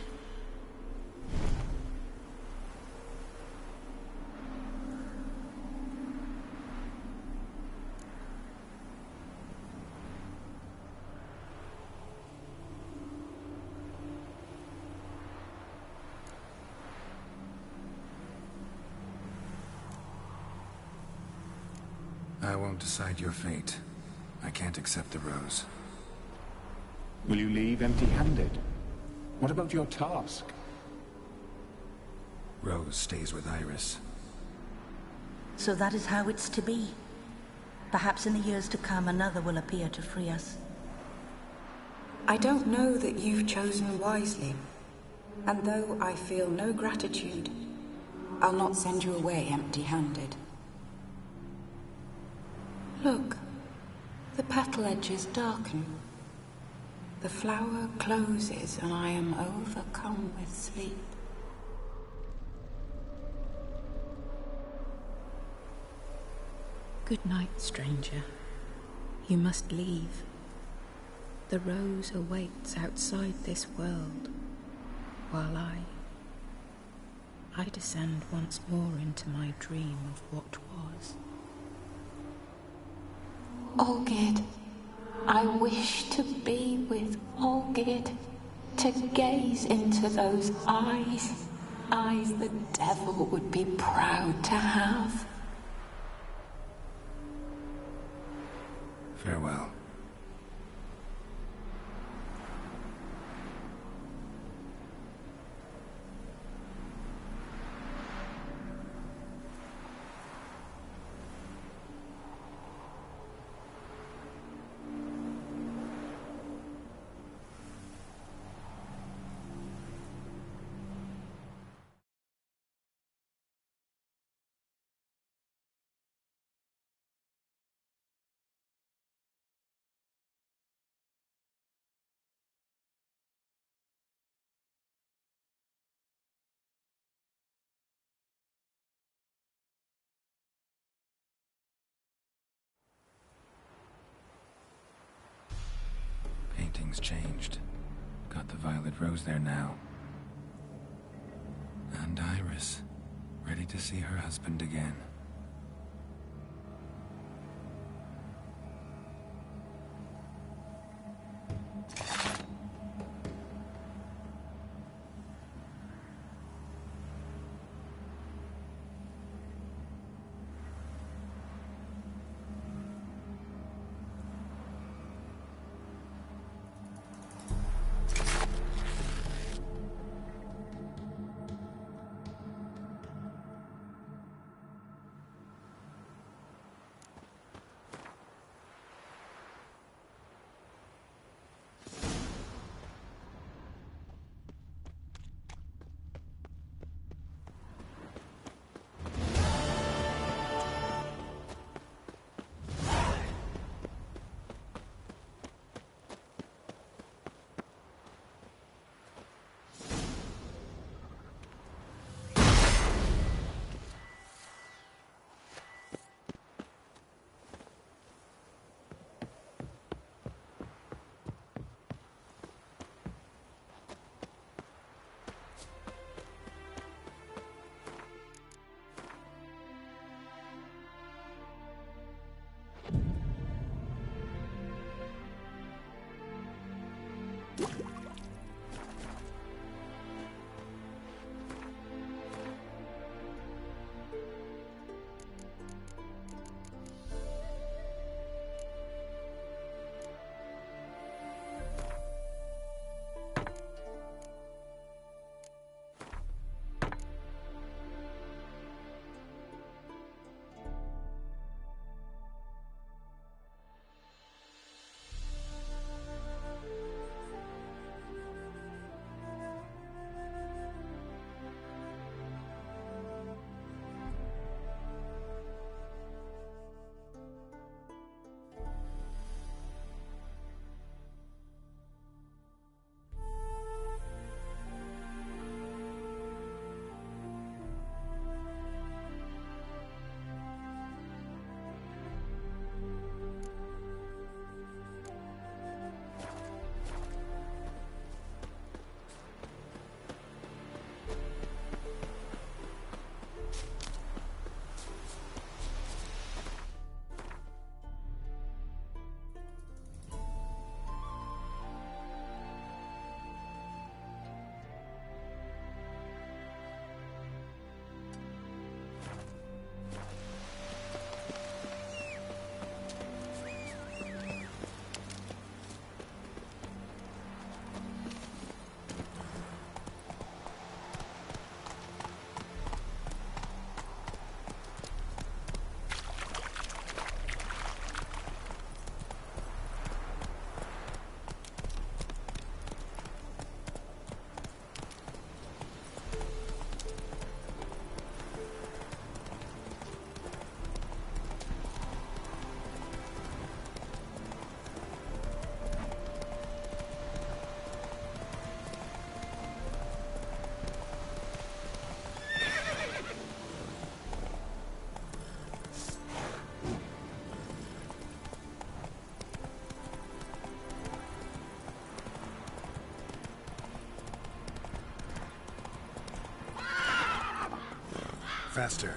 I won't decide your fate. I can't accept the rose. Will you leave empty-handed? What about your task? Rose stays with Iris. So that is how it's to be. Perhaps in the years to come, another will appear to free us. I don't know that you've chosen wisely. And though I feel no gratitude, I'll not send you away empty-handed. Look, the petal edges darken. The flower closes and I am overcome with sleep. Good night, stranger. You must leave. The rose awaits outside this world, while I descend once more into my dream of what was. Olgierd, I wish to be with Olgierd, to gaze into those eyes the devil would be proud to have. Farewell. Painting's changed. Got the violet rose there now. And Iris, ready to see her husband again. faster.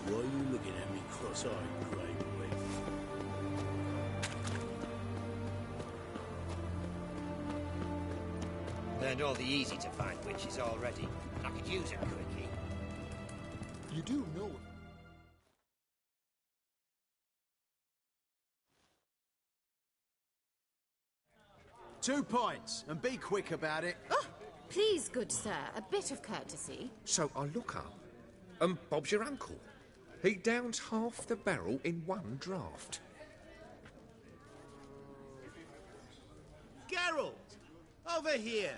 Why are you looking at me cross-eyed, Grey Boy? Learned all the easy-to-find witches already. I could use a quickie. You do know... 2 points, and be quick about it. Oh, please, good sir, a bit of courtesy. So I look up, and Bob's your uncle. He downs half the barrel in one draught. Geralt! Over here!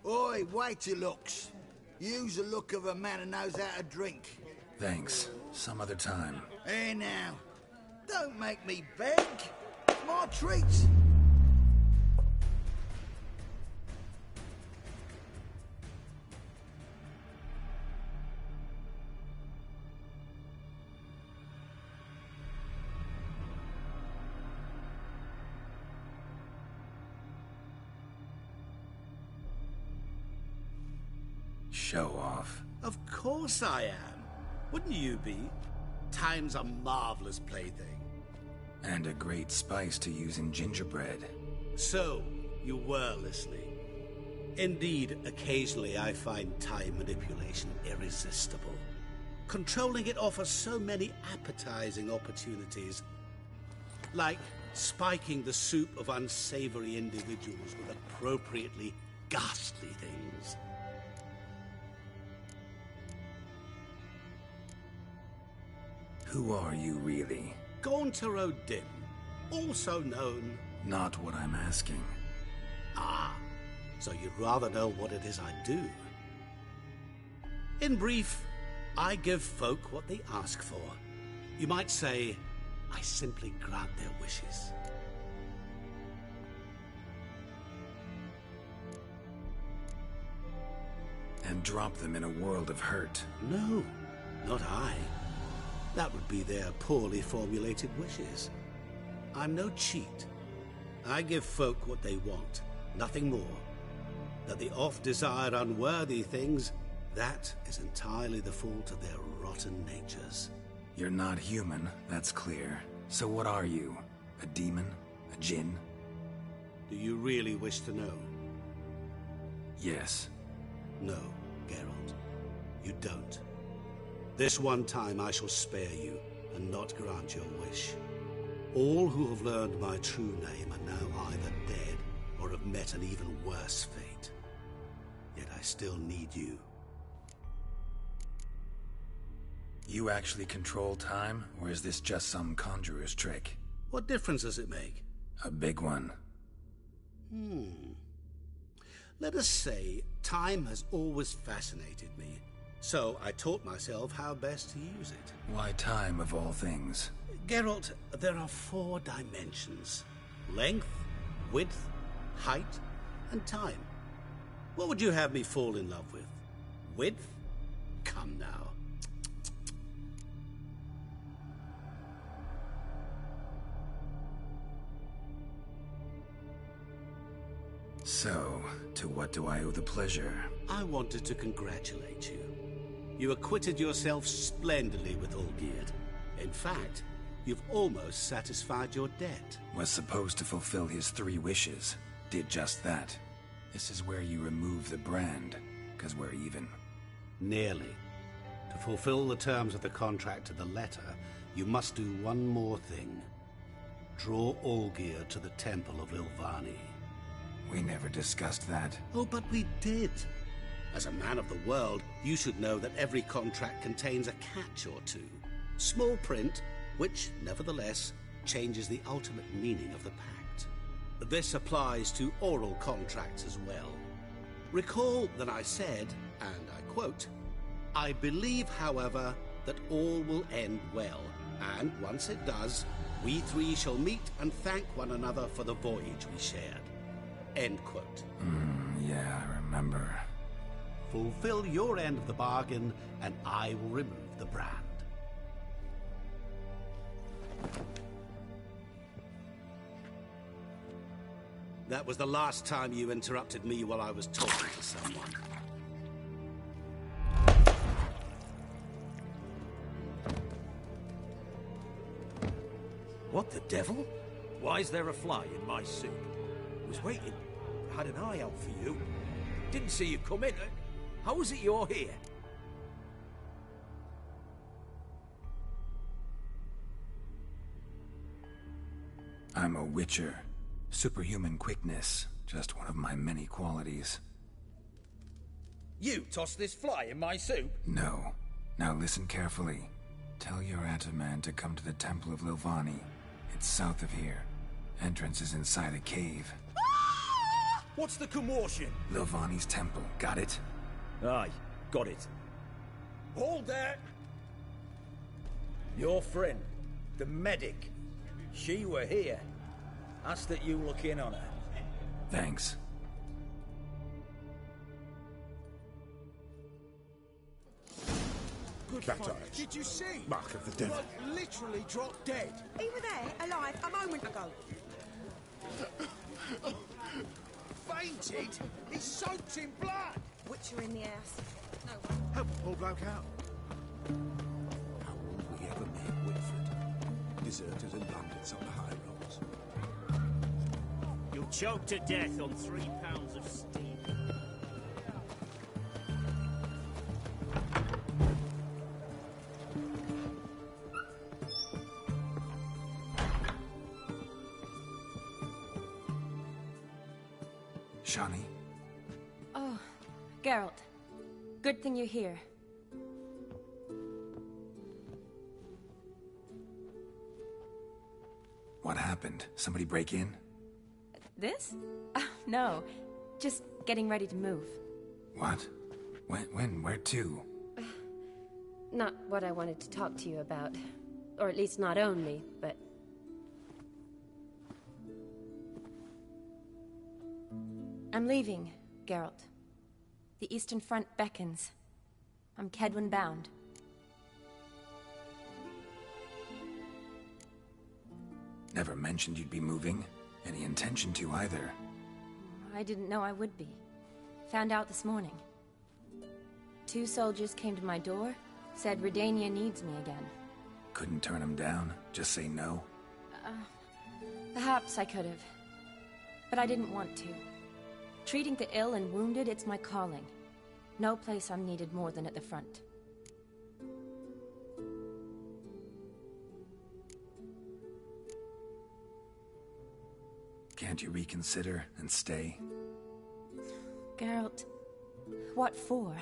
Oi, wait your looks. Use the look of a man who knows how to drink. Thanks. Some other time. Hey now, don't make me beg. My treat. Show off. Of course I am. Wouldn't you be? Time's a marvelous plaything. And a great spice to use in gingerbread. So, you were listening. Indeed, occasionally I find time manipulation irresistible. Controlling it offers so many appetizing opportunities. Like spiking the soup of unsavory individuals with appropriately ghastly things. Who are you, really? Gaunter O'Dim, also known... Not what I'm asking. Ah, so you'd rather know what it is I do. In brief, I give folk what they ask for. You might say, I simply grant their wishes. And drop them in a world of hurt. No, not I. That would be their poorly formulated wishes. I'm no cheat. I give folk what they want, nothing more. That they oft desire unworthy things, that is entirely the fault of their rotten natures. You're not human, that's clear. So what are you? A demon? A djinn? Do you really wish to know? Yes. No, Geralt. You don't. This one time I shall spare you, and not grant your wish. All who have learned my true name are now either dead, or have met an even worse fate. Yet I still need you. You actually control time, or is this just some conjurer's trick? What difference does it make? A big one. Let us say, time has always fascinated me. So I taught myself how best to use it. Why time, of all things? Geralt, there are 4 dimensions. Length, width, height, and time. What would you have me fall in love with? Width? Come now. So, to what do I owe the pleasure? I wanted to congratulate you. You acquitted yourself splendidly with Olgierd. In fact, You've almost satisfied your debt. Was supposed to fulfill his 3 wishes. Did just that. This is where you remove the brand, because we're even. Nearly. To fulfill the terms of the contract to the letter, you must do one more thing. Draw Olgierd to the Temple of Lilvani. We never discussed that. Oh, but we did. As a man of the world, you should know that every contract contains a catch or two. Small print, which, nevertheless, changes the ultimate meaning of the pact. This applies to oral contracts as well. Recall that I said, and I quote, "I believe, however, that all will end well, and once it does, we 3 shall meet and thank one another for the voyage we shared." End quote. Yeah, I remember. Fulfill your end of the bargain, and I will remove the brand. That was the last time you interrupted me while I was talking to someone. What the devil? Why is there a fly in my soup? Was waiting. Had an eye out for you. Didn't see you come in. How is it you're here? I'm a witcher. Superhuman quickness. Just one of my many qualities. You tossed this fly in my soup? No. Now listen carefully. Tell your Ataman to come to the Temple of Lilvani. It's south of here. Entrance is inside a cave. What's the commotion? Lilvani's temple. Got it? Aye, got it. Hold there! Your friend, the medic. She were here. Ask that you look in on her. Thanks. Good Cat fight. eyes. Did you see? Mark of the devil. Bloke literally dropped dead. We were there, alive, a moment ago. Fainted? He's soaked in blood. Witcher in the house. No. Help the poor bloke out. How will we ever make Whitford? Deserters and bandits on the high roads. You'll choke to death on 3 pounds of steam. Shani? Oh, Geralt. Good thing you're here. What happened? Somebody break in? This? No. Just getting ready to move. What? When? Where to? Not what I wanted to talk to you about. Or at least not only, but... I'm leaving, Geralt. The Eastern Front beckons. I'm Kedwen bound. Never mentioned you'd be moving. Any intention to either. I didn't know I would be. Found out this morning. 2 soldiers came to my door, said Redania needs me again. Couldn't turn him down? Just say no? Perhaps I could have. But I didn't want to. Treating the ill and wounded, it's my calling. No place I'm needed more than at the front. Can't you reconsider and stay? Geralt, what for?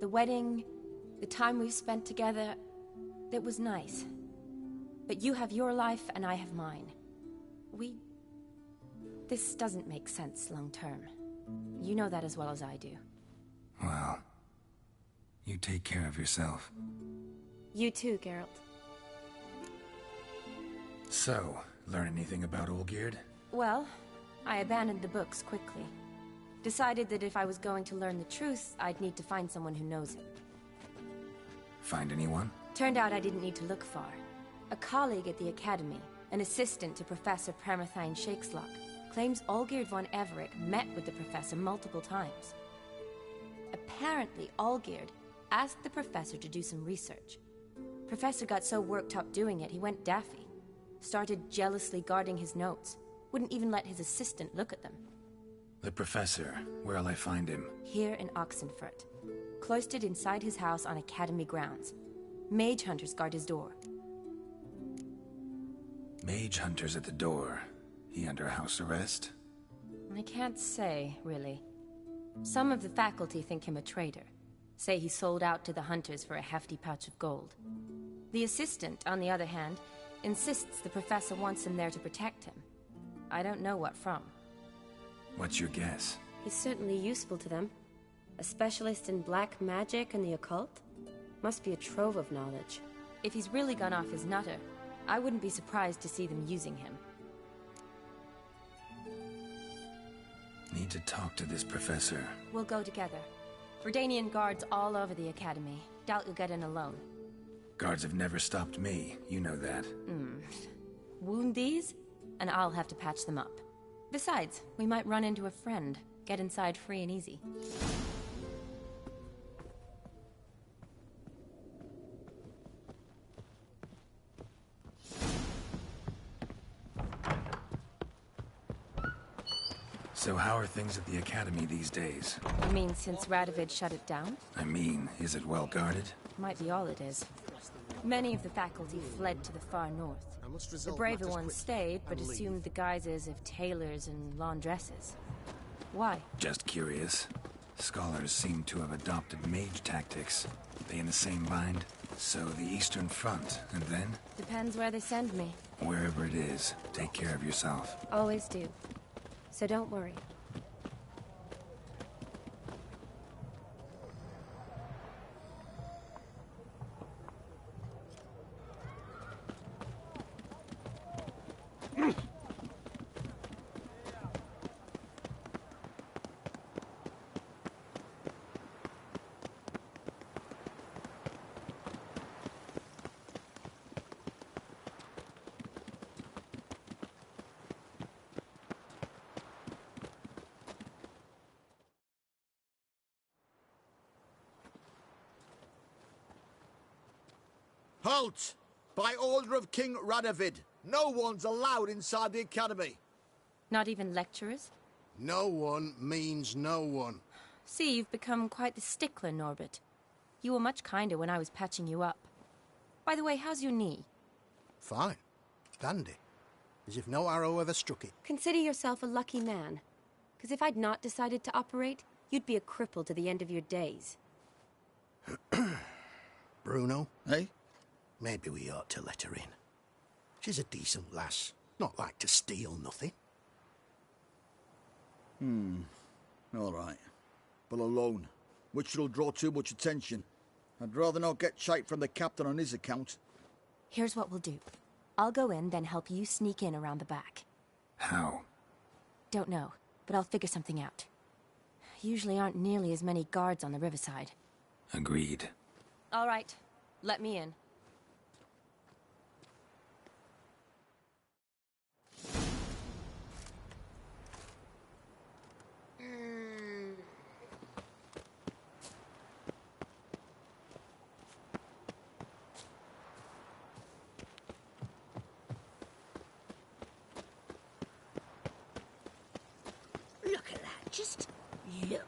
The wedding, the time we've spent together, it was nice. But you have your life and I have mine. This doesn't make sense long term. You know that as well as I do. Well, you take care of yourself. You too, Geralt. So, learn anything about Olgierd? Well, I abandoned the books quickly. Decided that if I was going to learn the truth, I'd need to find someone who knows it. Find anyone? Turned out I didn't need to look far. A colleague at the Academy, an assistant to Professor Permathine Shakeslock, claims Olgierd von Everec met with the professor multiple times. Apparently, Olgierd asked the professor to do some research. Professor got so worked up doing it, he went daffy. Started jealously guarding his notes. Wouldn't even let his assistant look at them. The professor, where'll I find him? Here in Oxenfurt. Cloistered inside his house on Academy grounds. Mage hunters guard his door. Mage hunters at the door. He under house arrest? I can't say, really. Some of the faculty think him a traitor. Say he sold out to the hunters for a hefty pouch of gold. The assistant, on the other hand, insists the professor wants him there to protect him. I don't know what from. What's your guess? He's certainly useful to them. A specialist in black magic and the occult? Must be a trove of knowledge. If he's really gone off his nutter, I wouldn't be surprised to see them using him. Need to talk to this professor. We'll go together. Verdanian guards all over the Academy. Doubt you'll get in alone. Guards have never stopped me, you know that. Wound these, and I'll have to patch them up. Besides, we might run into a friend. Get inside free and easy. So how are things at the Academy these days? You mean since Radovid shut it down? I mean, is it well guarded? Might be all it is. Many of the faculty fled to the far north. The braver ones stayed, but assumed the guises of tailors and laundresses. Why? Just curious. Scholars seem to have adopted mage tactics. They in the same bind? So the Eastern Front, and then? Depends where they send me. Wherever it is, take care of yourself. Always do. So don't worry. Halt! By order of King Radovid, no one's allowed inside the Academy. Not even lecturers? No one means no one. See, you've become quite the stickler, Norbert. You were much kinder when I was patching you up. By the way, how's your knee? Fine. Dandy. As if no arrow ever struck it. Consider yourself a lucky man. Because if I'd not decided to operate, you'd be a cripple to the end of your days. Bruno? Eh? Maybe we ought to let her in. She's a decent lass. Not like to steal nothing. All right. But alone, which will draw too much attention. I'd rather not get shite from the captain on his account. Here's what we'll do. I'll go in, then help you sneak in around the back. How? Don't know, but I'll figure something out. Usually aren't nearly as many guards on the riverside. Agreed. All right. Let me in. Look at that. Just look.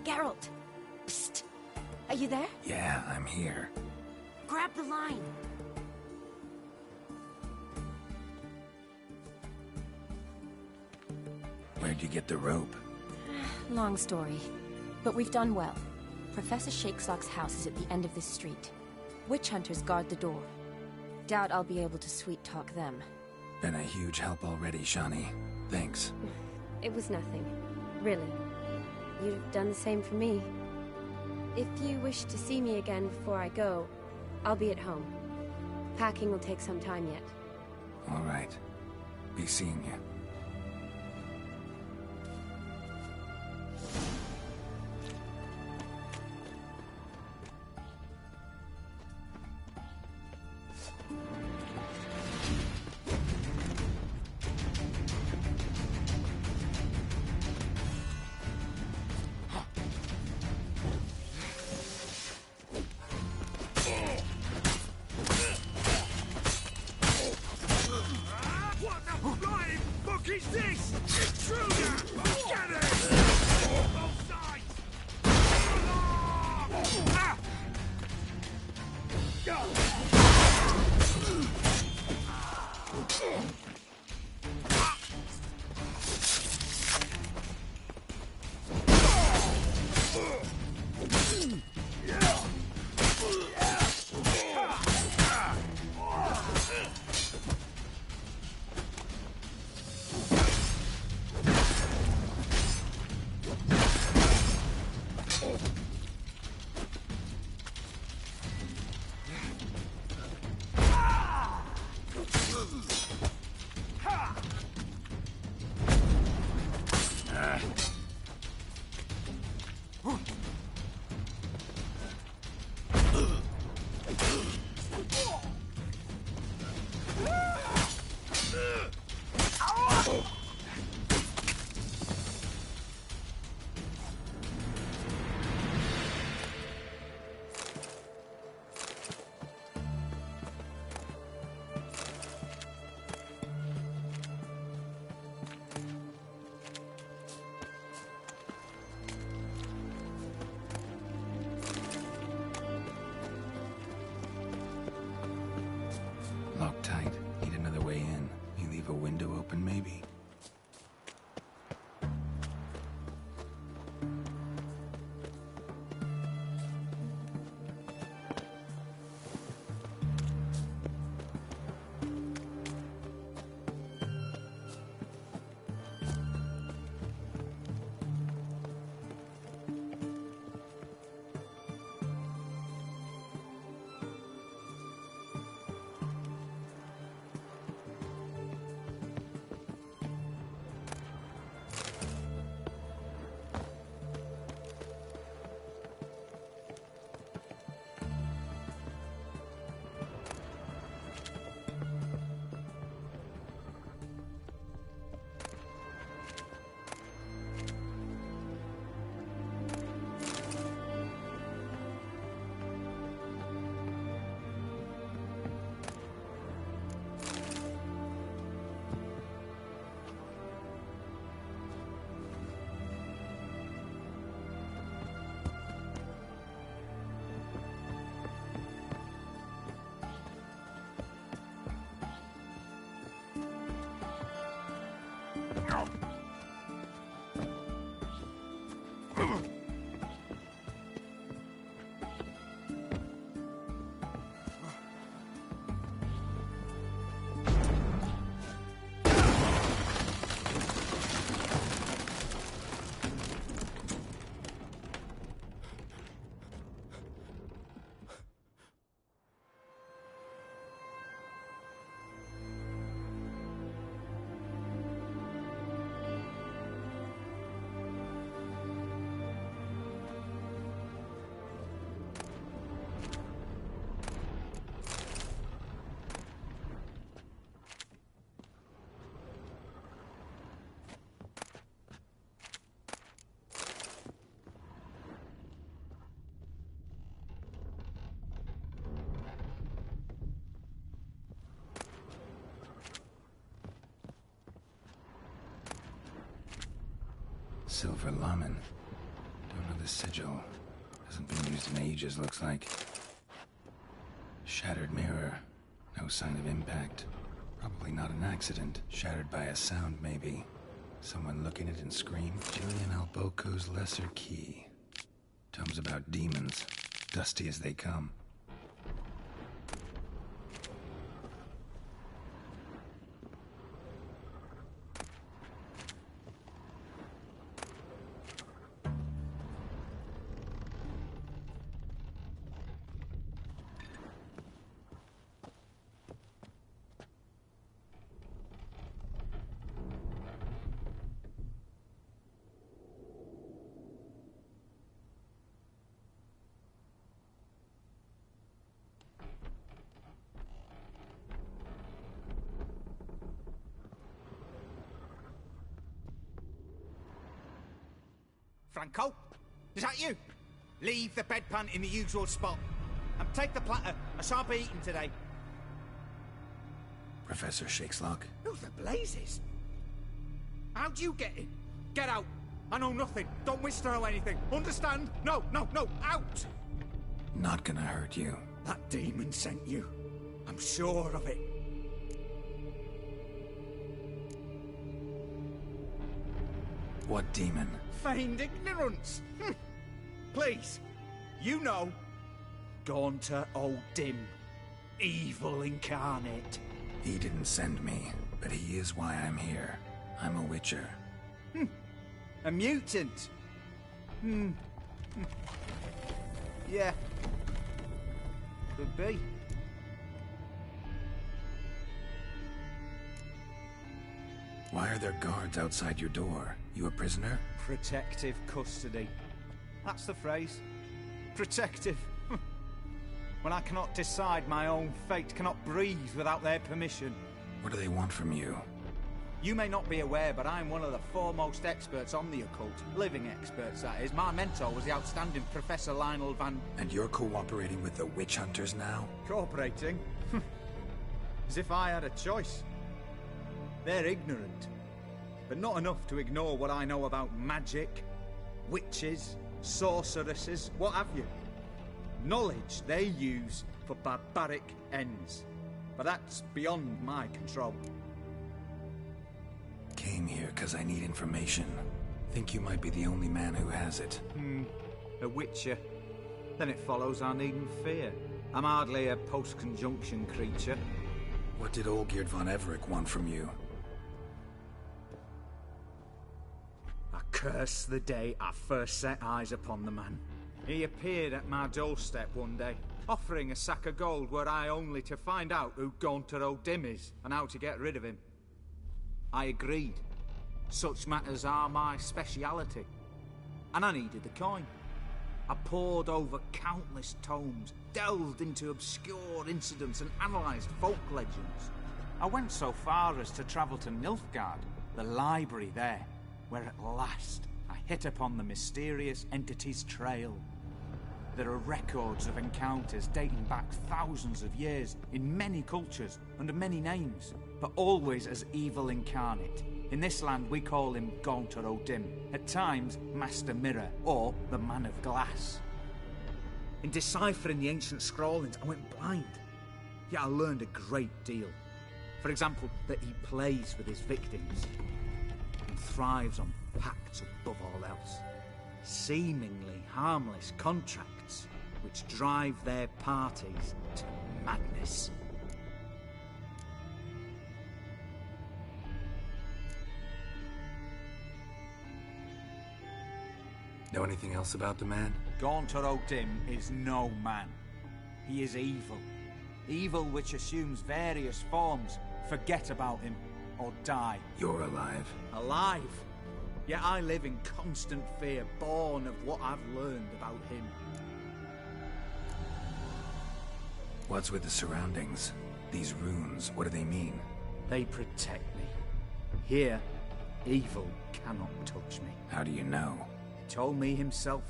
Geralt! Psst! Are you there? Yeah, I'm here. Grab the line! Where'd you get the rope? Long story. But we've done well. Professor Shakesock's house is at the end of this street. Witch hunters guard the door. Doubt I'll be able to sweet-talk them. Been a huge help already, Shani. Thanks. It was nothing. Really. You'd have done the same for me. If you wish to see me again before I go, I'll be at home. Packing will take some time yet. All right. Be seeing you. Loctite. Need another way in. You leave a window open, maybe? Silver Laman. Don't the sigil. Hasn't been used in ages, looks like. Shattered mirror. No sign of impact. Probably not an accident. Shattered by a sound, maybe. Someone look in it and scream. Julian Alboco's Lesser Key. Tomes about demons. Dusty as they come. Franco? Is that you? Leave the bedpan in the usual spot. And take the platter. I shan't be eating today. Professor Shakeslock? Who the blazes? How'd you get in? Get out. I know nothing. Don't wish to know anything. Understand? No, no, no. Out! Not gonna hurt you. That demon sent you. I'm sure of it. What demon? Feigned ignorance. Please, you know. Gaunter O'Dim. Evil incarnate. He didn't send me, but he is why I'm here. I'm a witcher. A mutant. Yeah. Could be. Why are there guards outside your door? You a prisoner? Protective custody. That's the phrase. Protective. When I cannot decide my own fate, cannot breathe without their permission. What do they want from you? You may not be aware, but I'm one of the foremost experts on the occult. Living experts, that is. My mentor was the outstanding Professor Lionel Van... And you're cooperating with the witch hunters now? Cooperating? As if I had a choice. They're ignorant, but not enough to ignore what I know about magic, witches, sorceresses, what have you. Knowledge they use for barbaric ends, but that's beyond my control. Came here because I need information. Think you might be the only man who has it. A witcher. Then it follows I needn't fear. I'm hardly a post-conjunction creature. What did Olgierd von Everec want from you? I curse the day I first set eyes upon the man. He appeared at my doorstep one day, offering a sack of gold were I only to find out who Gaunter O'Dim is and how to get rid of him. I agreed. Such matters are my speciality. And I needed the coin. I pored over countless tomes, delved into obscure incidents and analysed folk legends. I went so far as to travel to Nilfgaard, the library there, where at last I hit upon the mysterious entity's trail. There are records of encounters dating back thousands of years in many cultures under many names, but always as evil incarnate. In this land we call him Gaunter O'Dim, at times Master Mirror or the Man of Glass. In deciphering the ancient scrawlings I went blind, yet I learned a great deal. For example, that he plays with his victims and thrives on pacts above all else. Seemingly harmless contracts which drive their parties to madness. Know anything else about the man? Gaunter O'Dim is no man. He is evil. Evil which assumes various forms. Forget about him, or die. You're alive. Alive? Yet I live in constant fear, born of what I've learned about him. What's with the surroundings? These runes, what do they mean? They protect me. Here, evil cannot touch me. How do you know? He told me himself.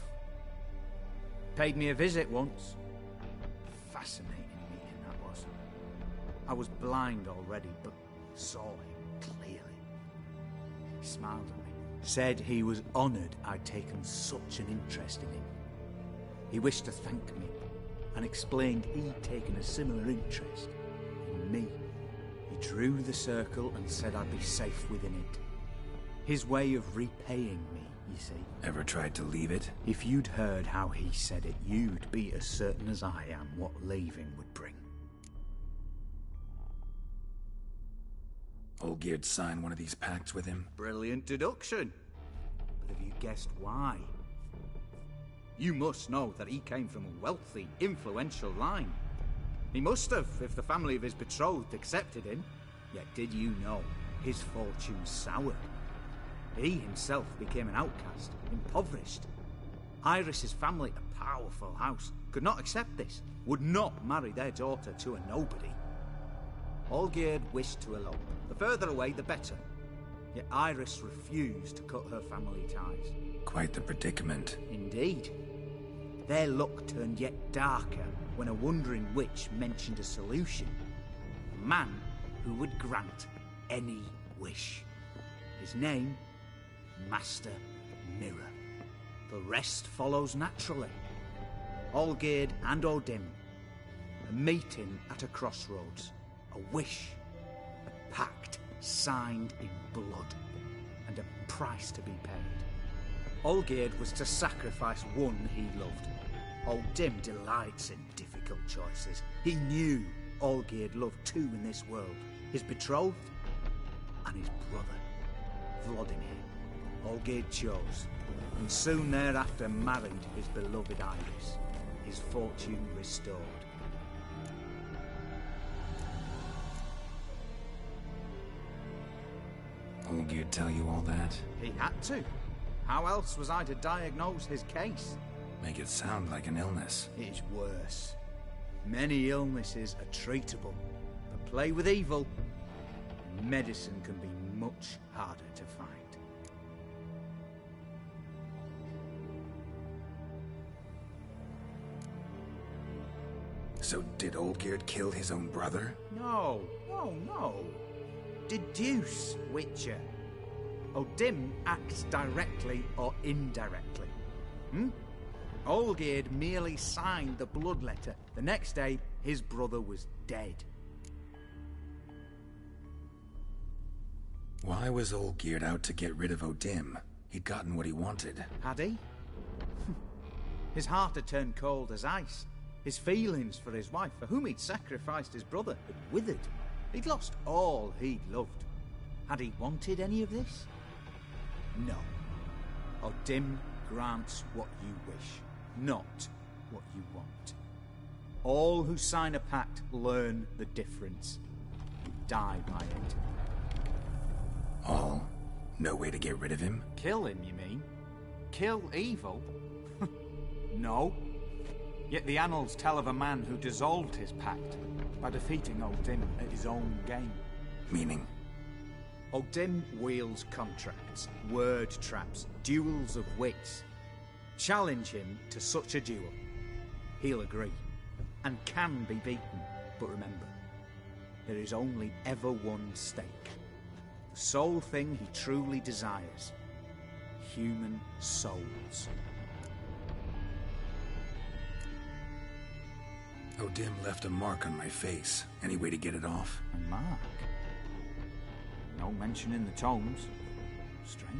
Paid me a visit once. Fascinating meeting that was. I was blind already, but saw him clearly. He smiled at me. Said he was honoured I'd taken such an interest in him. He wished to thank me, and explained he'd taken a similar interest in me. He drew the circle and said I'd be safe within it. His way of repaying me, you see. Ever tried to leave it? If you'd heard how he said it, you'd be as certain as I am what leaving would bring. Olgierd signed one of these pacts with him? Brilliant deduction. But have you guessed why? You must know that he came from a wealthy, influential line. He must have, if the family of his betrothed accepted him. Yet did you know his fortune soured? He himself became an outcast, impoverished. Iris's family, a powerful house, could not accept this, would not marry their daughter to a nobody. Olgierd wished to elope. The further away, the better. Yet Iris refused to cut her family ties. Quite the predicament. Indeed. Their luck turned yet darker when a wandering witch mentioned a solution. A man who would grant any wish. His name, Master Mirror. The rest follows naturally. Olgierd and Odim, a meeting at a crossroads, a wish, a pact signed in blood, and a price to be paid. Olgierd was to sacrifice one he loved. Odim delights in difficult choices. He knew Olgierd loved two in this world, his betrothed and his brother, Vladimir. Olgierd chose, and soon thereafter married his beloved Iris, his fortune restored. Olgierd tell you all that? He had to. How else was I to diagnose his case? Make it sound like an illness. It is worse. Many illnesses are treatable, but play with evil, and medicine can be much harder to find. So did Olgierd kill his own brother? No. Deduce, Witcher. Odim acts directly or indirectly. Olgierd merely signed the blood letter. The next day, his brother was dead. Why was Olgierd out to get rid of Odim? He'd gotten what he wanted. Had he? His heart had turned cold as ice. His feelings for his wife, for whom he'd sacrificed his brother, had withered. He'd lost all he'd loved. Had he wanted any of this? No. Odim grants what you wish, not what you want. All who sign a pact learn the difference. You die by it. All? No way to get rid of him? Kill him, you mean? Kill evil? No. Yet the annals tell of a man who dissolved his pact by defeating Odim at his own game. Meaning? Odim wields contracts, word traps, duels of wits. Challenge him to such a duel. He'll agree, and can be beaten. But remember, there is only ever one stake. The sole thing he truly desires. Human souls. Odim left a mark on my face. Any way to get it off? A mark? No mention in the tomes. Strange.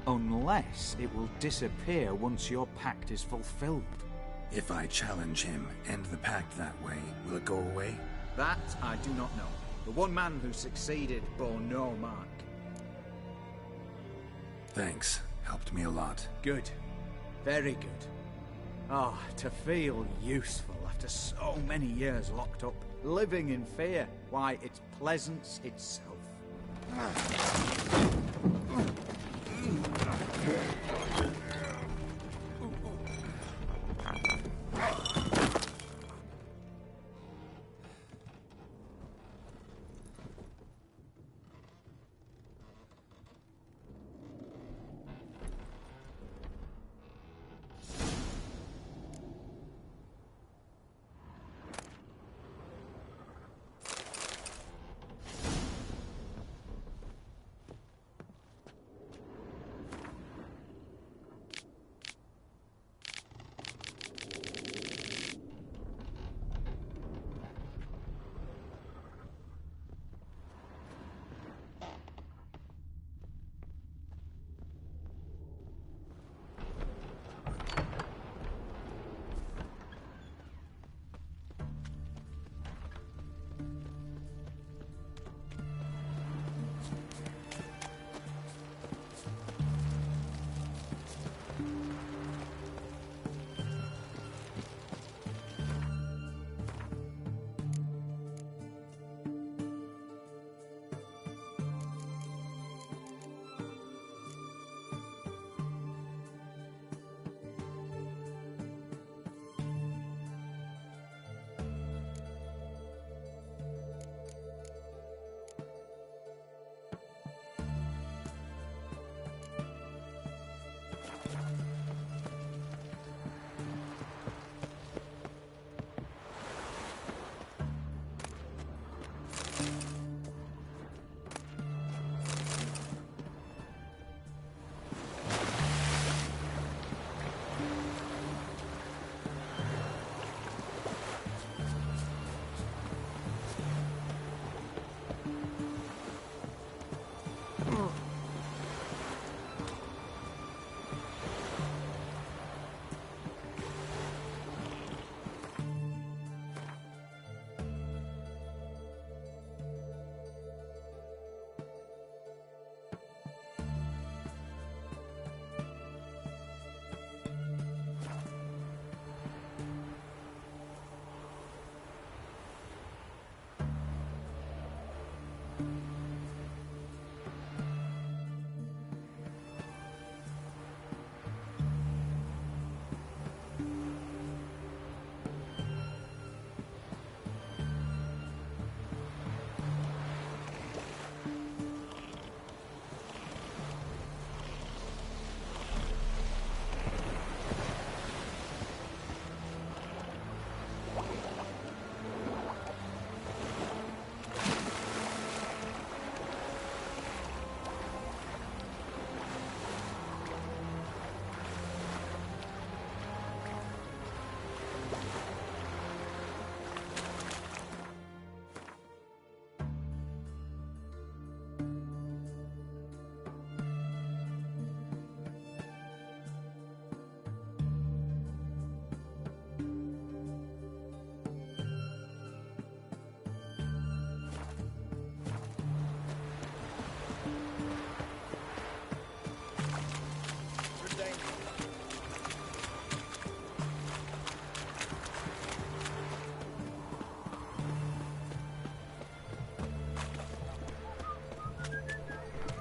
Unless it will disappear once your pact is fulfilled. If I challenge him, end the pact that way, will it go away? That I do not know. The one man who succeeded bore no mark. Thanks. Helped me a lot. Good. Very good. Ah, to feel useful after so many years locked up, living in fear. Why, it's pleasance itself.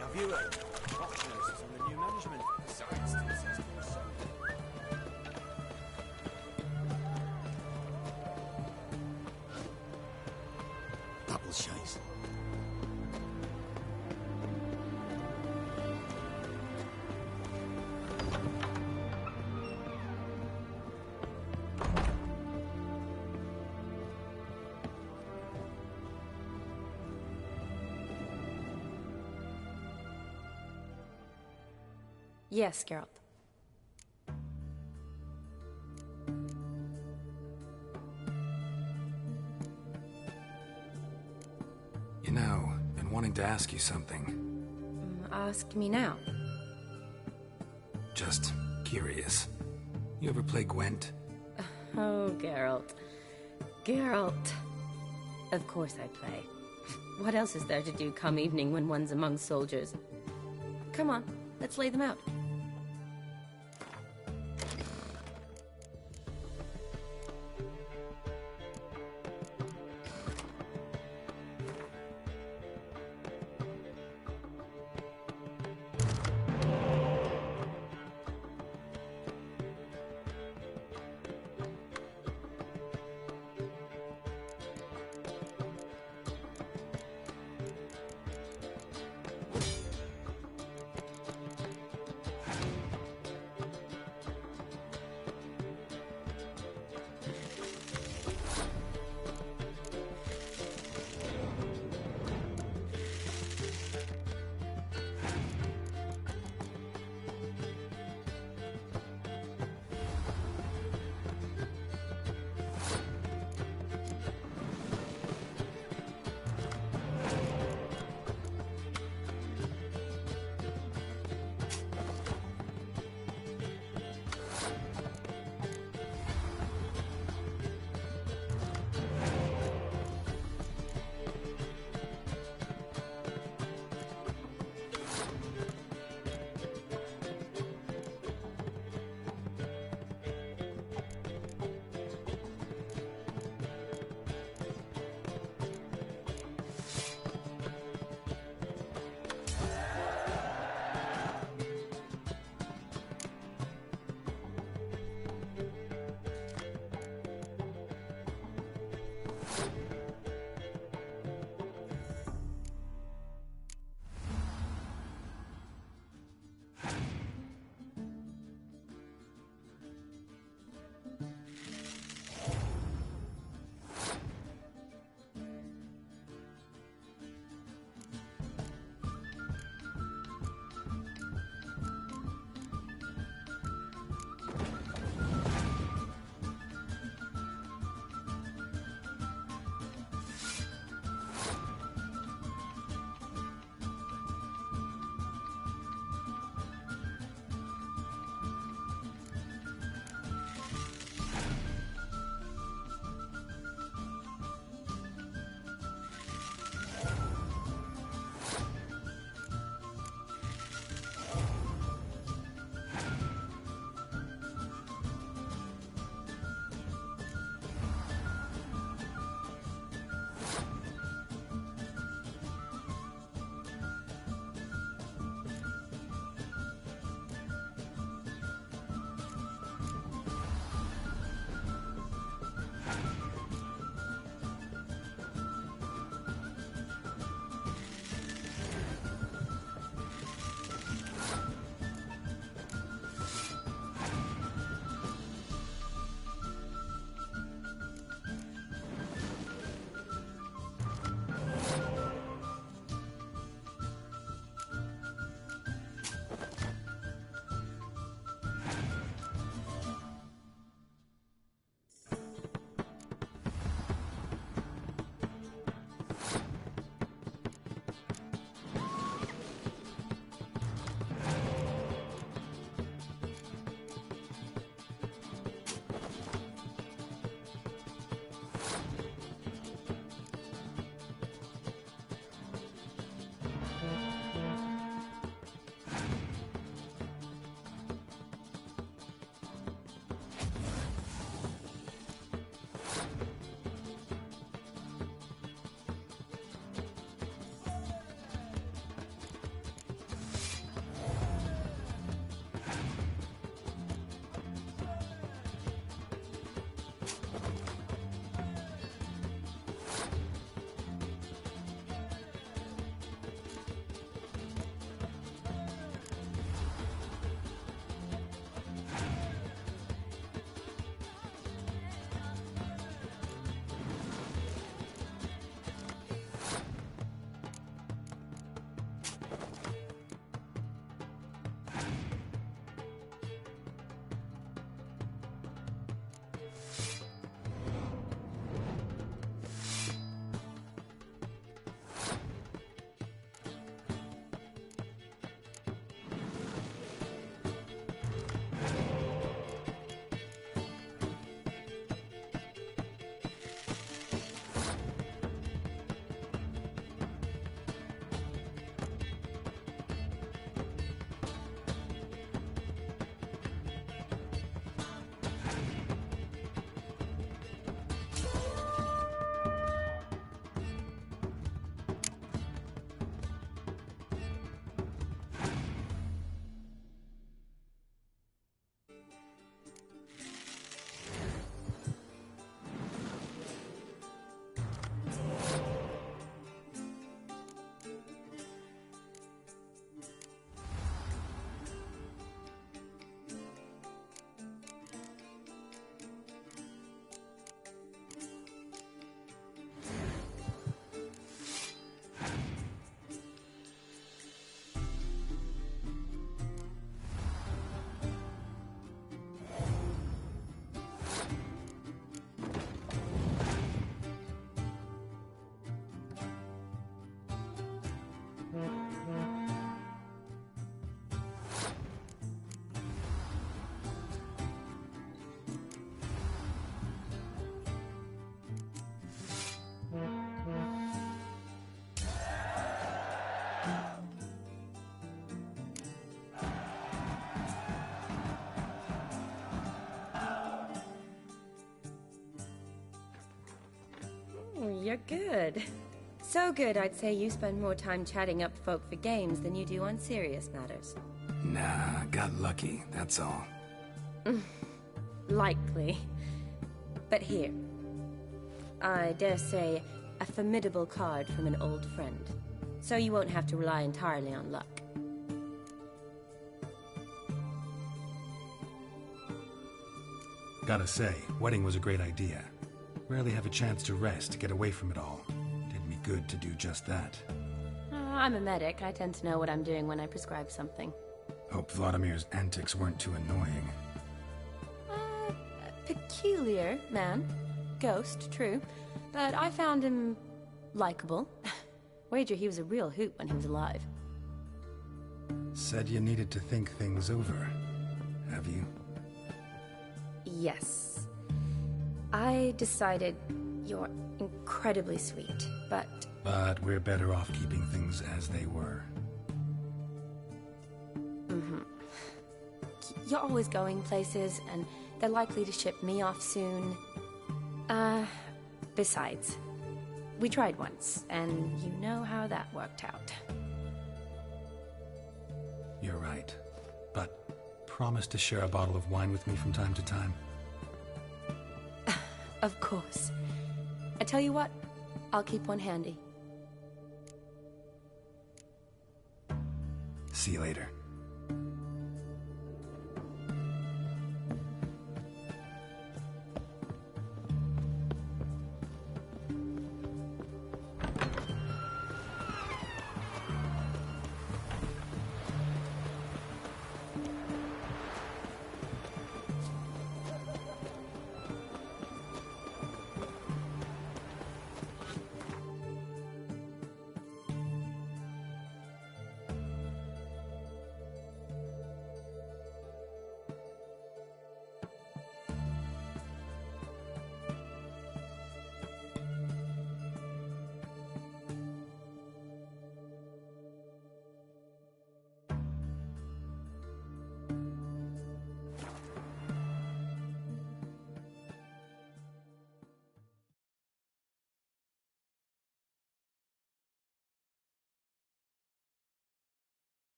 Have you heard? Watch nurses on the new management. Besides, this is Double chase. Yes, Geralt. You know, been wanting to ask you something. Ask me now. Just curious. You ever play Gwent? Oh, Geralt. Geralt. Of course I play. What else is there to do come evening when one's among soldiers? Come on, let's lay them out. You're good. So good, I'd say you spend more time chatting up folk for games than you do on serious matters. Nah, got lucky, that's all. Likely. But here. I dare say, a formidable card from an old friend. So you won't have to rely entirely on luck. Gotta say, wedding was a great idea. Rarely have a chance to rest, get away from it all. Did me good to do just that. I'm a medic. I tend to know what I'm doing when I prescribe something. Hope Vladimir's antics weren't too annoying. Peculiar man. Ghost, true. But I found him likable. Wager he was a real hoot when he was alive. Said you needed to think things over. Have you? Yes. I decided you're incredibly sweet, but... But we're better off keeping things as they were. Mm-hmm. You're always going places, and they're likely to ship me off soon. Besides, we tried once, and you know how that worked out. You're right. But promise to share a bottle of wine with me from time to time. Of course. I tell you what, I'll keep one handy. See you later.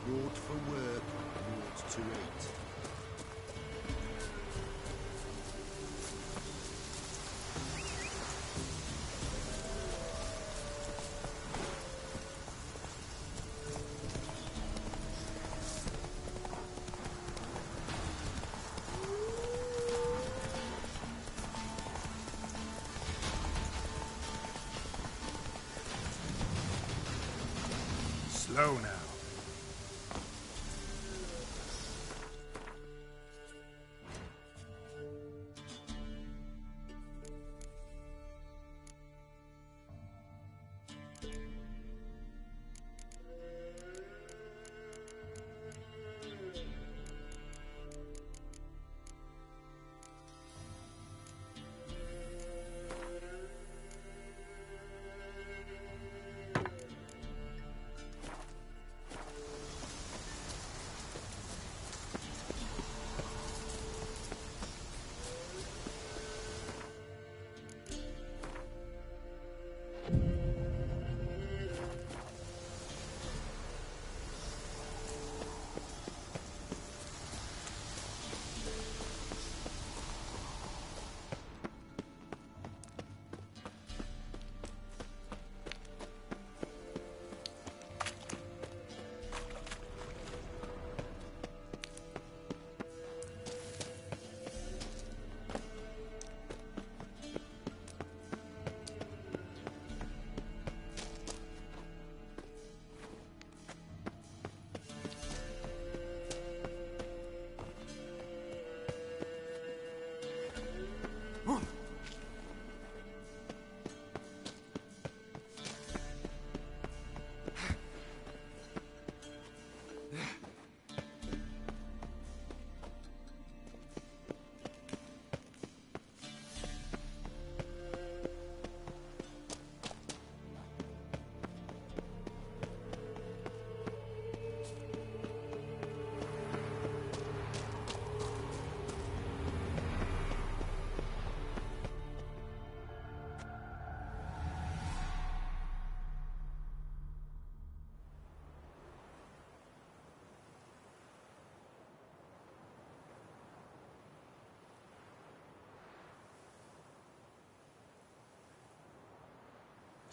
Naught for work, naught to eat. Slow now.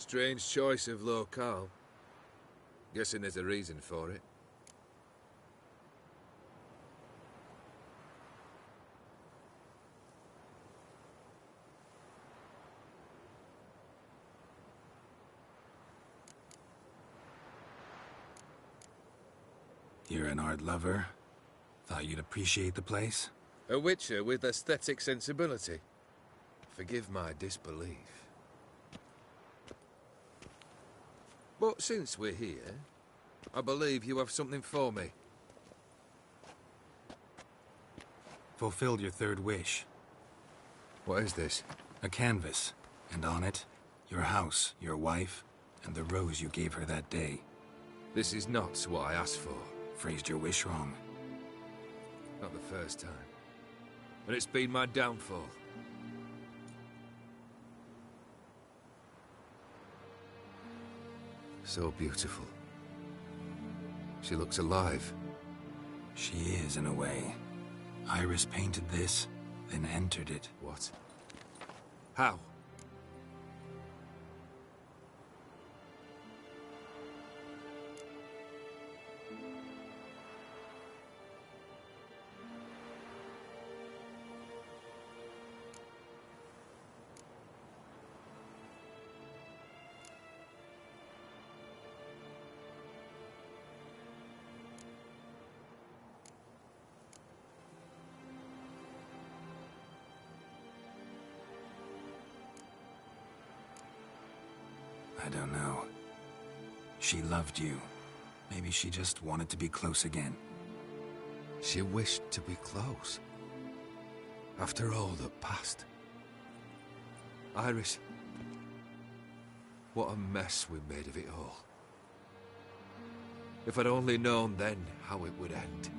Strange choice of locale. Guessing there's a reason for it. You're an art lover. Thought you'd appreciate the place? A witcher with aesthetic sensibility. Forgive my disbelief. But since we're here, I believe you have something for me. Fulfilled your third wish. What is this? A canvas, and on it, your house, your wife, and the rose you gave her that day. This is not what I asked for. Phrased your wish wrong. Not the first time. And it's been my downfall. So beautiful. She looks alive. She is, in a way. Iris painted this, then entered it. What? How? I don't know. She loved you. Maybe she just wanted to be close again. She wished to be close. After all that passed. Iris. What a mess we made of it all. If I'd only known then how it would end.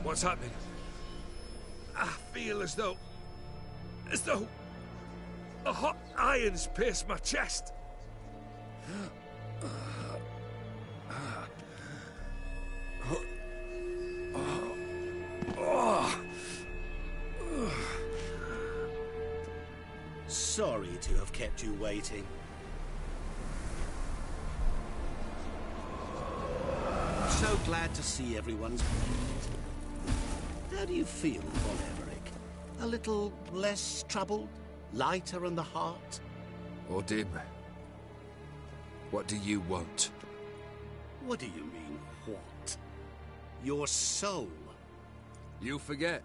What's happening? I feel as though a hot iron's pierced my chest. Sorry to have kept you waiting. So glad to see everyone's pleased. How do you feel, Von Everett? A little less troubled? Lighter in the heart? Or dim? What do you want? What do you mean, what? Your soul. You forget.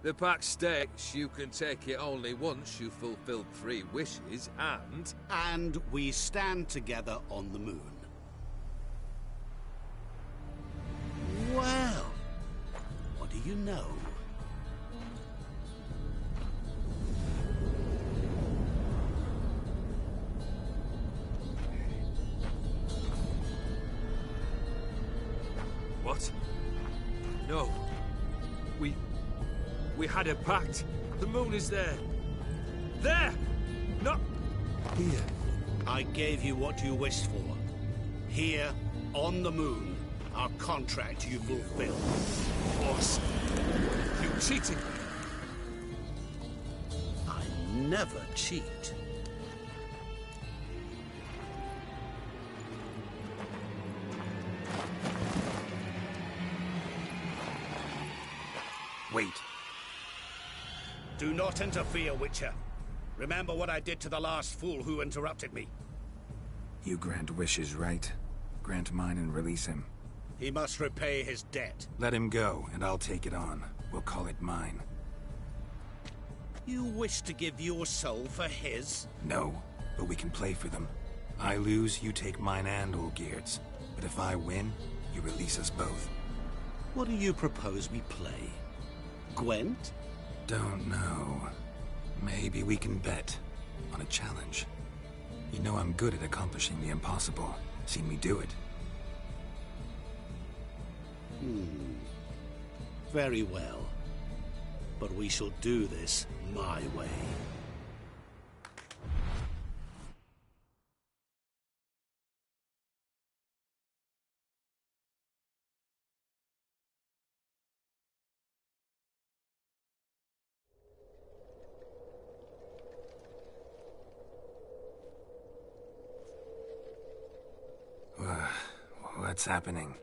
The pact states you can take it only once you've fulfilled 3 wishes, and... And we stand together on the moon. Well, what do you know? What? No. We had a pact. The moon is there. There! Not here. I gave you what you wished for. Here, on the moon, our contract you fulfilled. Boss, you cheated. I never cheat. Wait. Do not interfere, Witcher. Remember what I did to the last fool who interrupted me. You grant wishes, right? Grant mine and release him. He must repay his debt. Let him go, and I'll take it on. We'll call it mine. You wish to give your soul for his? No, but we can play for them. I lose, you take mine and Olgierd's. But if I win, you release us both. What do you propose we play? Gwent? Don't know. Maybe we can bet on a challenge. You know I'm good at accomplishing the impossible. Seen me do it. Very well. But we shall do this my way. What's happening?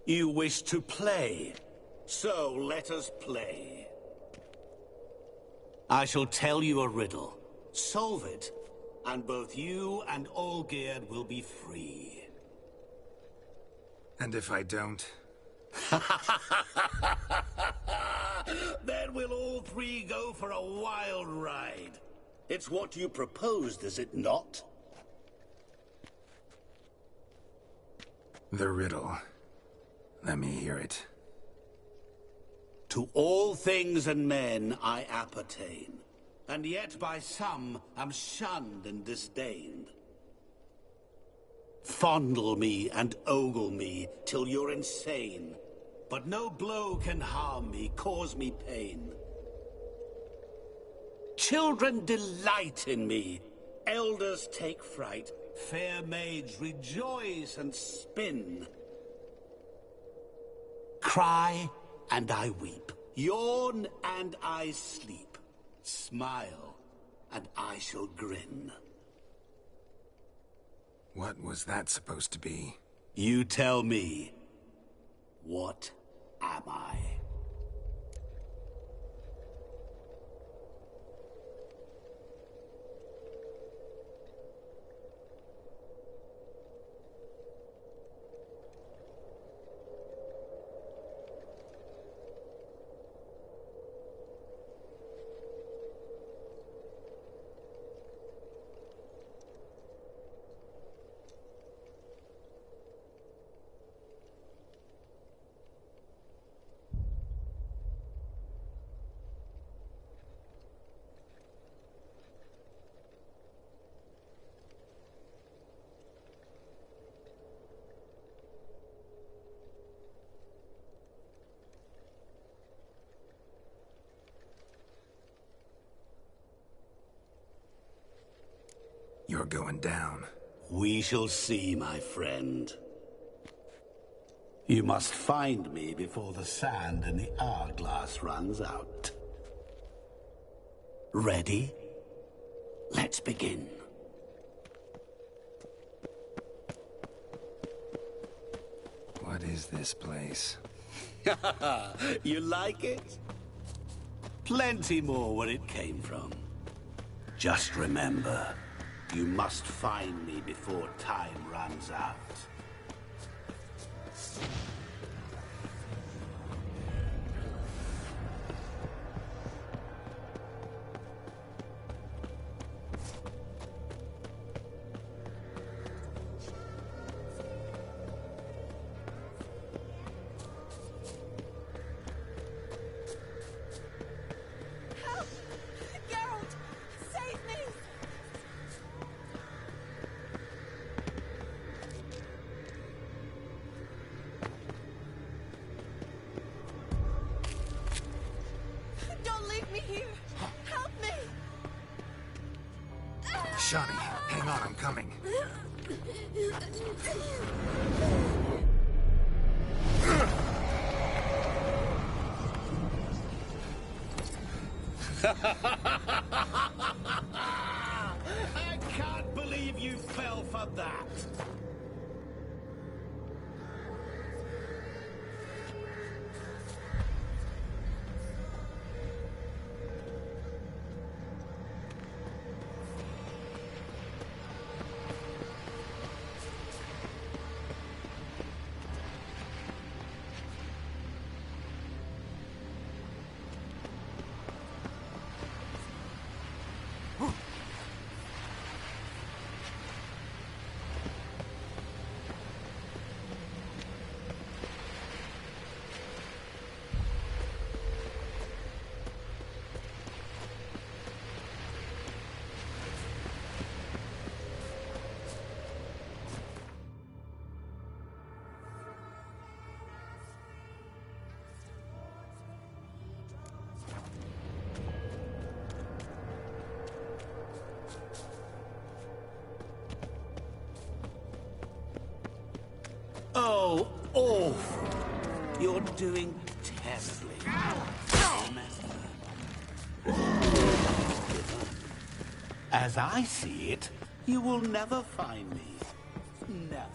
You wish to play, so let us play. I shall tell you a riddle. Solve it, and both you and Olgierd will be free. And if I don't? Then we'll all three go for a wild ride. It's what you proposed, is it not? The riddle. Let me hear it. To all things and men I appertain, and yet by some am shunned and disdained. Fondle me and ogle me till you're insane, but no blow can harm me, cause me pain. Children delight in me, elders take fright, fair maids rejoice and spin. Cry and I weep, yawn and I sleep, smile and I shall grin. What was that supposed to be? You tell me. What am I? You're going down. We shall see, my friend. You must find me before the sand in the hourglass runs out. Ready? Let's begin. What is this place? You like it? Plenty more where it came from. Just remember, you must find me before time runs out. Shani, hang on, I'm coming. I can't believe you fell for that. Oh, awful. You're doing terribly. Remember. As I see it, you will never find me. Never.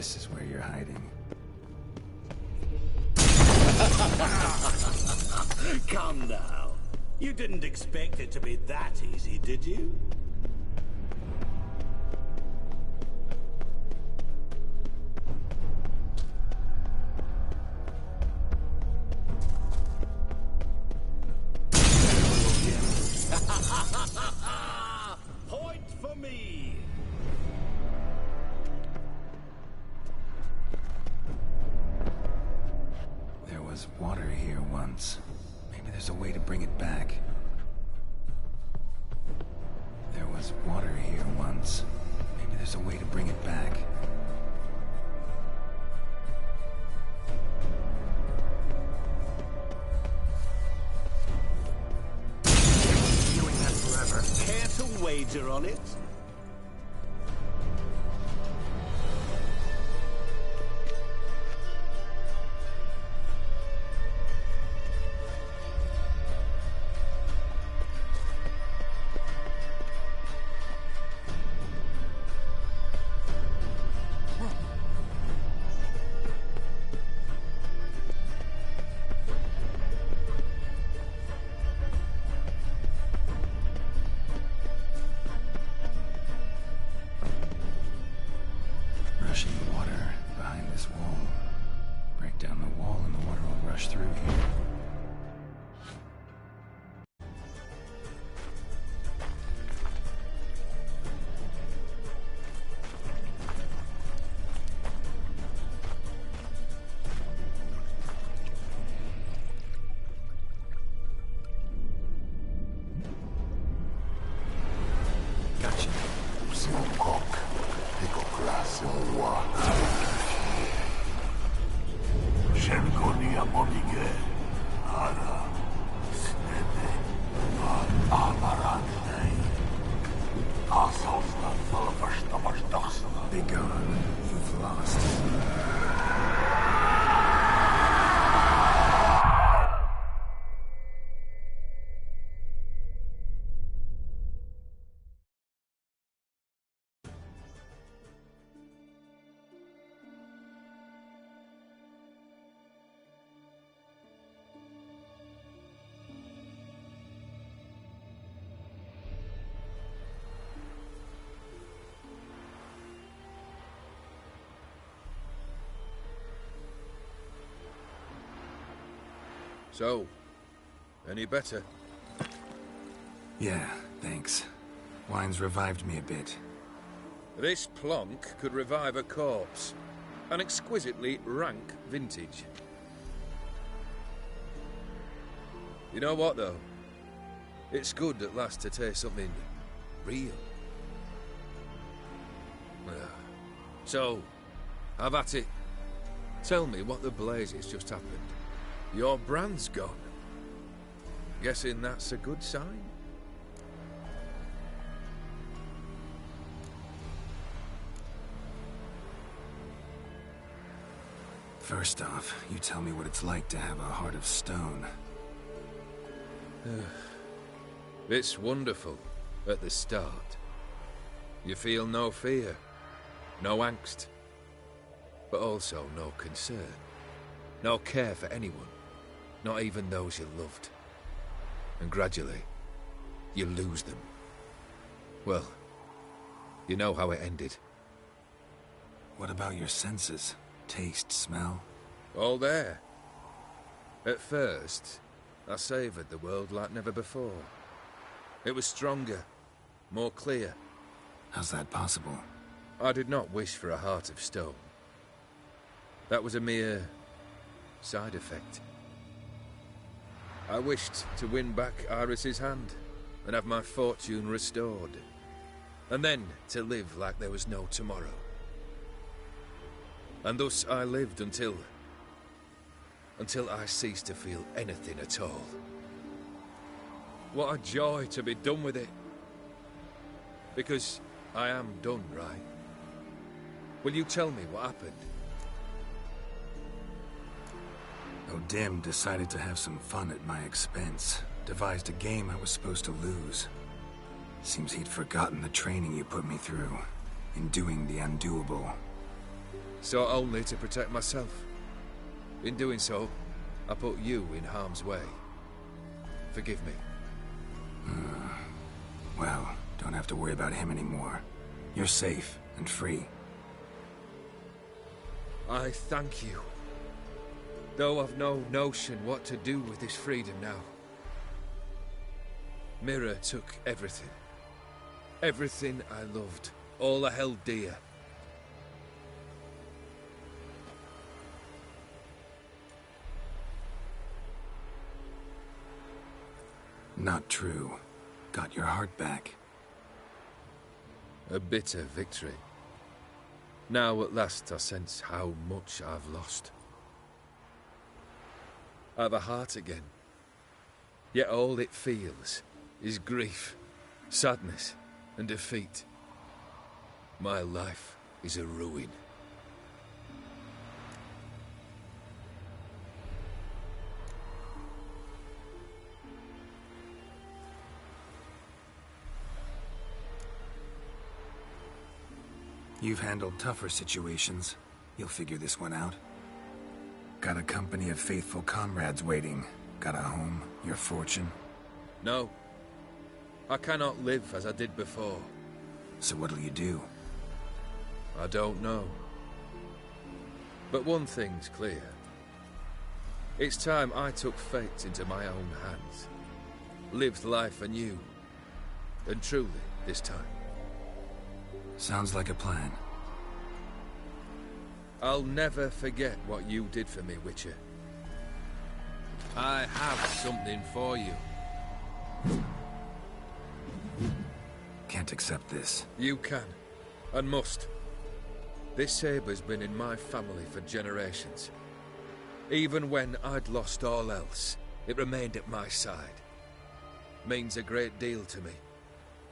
this is where you're hiding. Come now. You didn't expect it to be that easy, did you? Point for me! There was water here once. Maybe there's a way to bring it back. There was water here once. Maybe there's a way to bring it back. Doing that forever. Care to wager on it? Rushing water behind this wall. Break down the wall and the water will rush through here. Gotcha. Be gone. You've lost. So, any better? Yeah, thanks. Wine's revived me a bit. This plonk could revive a corpse. An exquisitely rank vintage. You know what, though? It's good at last to taste something real. So, have at it. Tell me what the blazes just happened. Your brand's gone. Guessing that's a good sign? First off, you tell me what it's like to have a heart of stone. It's wonderful at the start. You feel no fear, no angst, but also no concern, no care for anyone, not even those you loved. And gradually, you lose them. Well, you know how it ended. What about your senses? Taste, smell? All there. At first, I savoured the world like never before. It was stronger, more clear. How's that possible? I did not wish for a heart of stone. That was a mere side effect. I wished to win back Iris's hand and have my fortune restored. And then to live like there was no tomorrow. And thus I lived until I ceased to feel anything at all. What a joy to be done with it. Because I am done, right? Will you tell me what happened? O'Dim decided to have some fun at my expense. Devised a game I was supposed to lose. Seems he'd forgotten the training you put me through in doing the undoable. sought only to protect myself. In doing so, I put you in harm's way. Forgive me. Well, don't have to worry about him anymore. You're safe and free. I thank you. Though I've no notion what to do with this freedom now. Mira took everything. Everything I loved. All I held dear. Not true. Got your heart back. A bitter victory. Now at last I sense how much I've lost. I've a heart again. Yet all it feels is grief, sadness, and defeat. My life is a ruin. You've handled tougher situations. You'll figure this one out. Got a company of faithful comrades waiting. Got a home, your fortune. No. I cannot live as I did before. So what'll you do? I don't know. But one thing's clear. It's time I took fate into my own hands. Lived life anew. And truly, this time. Sounds like a plan. I'll never forget what you did for me, Witcher. I have something for you. Can't accept this. You can, and must. This sabre's been in my family for generations. Even when I'd lost all else, it remained at my side. Means a great deal to me.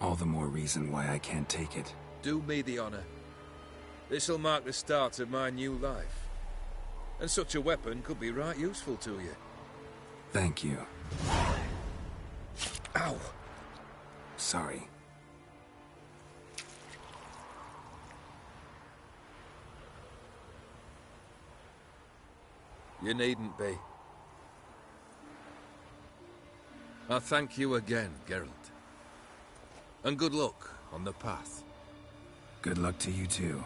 All the more reason why I can't take it. Do me the honor. This'll mark the start of my new life. And such a weapon could be right useful to you. Thank you. Ow! Sorry. You needn't be. I thank you again, Geralt. And good luck on the path. Good luck to you too.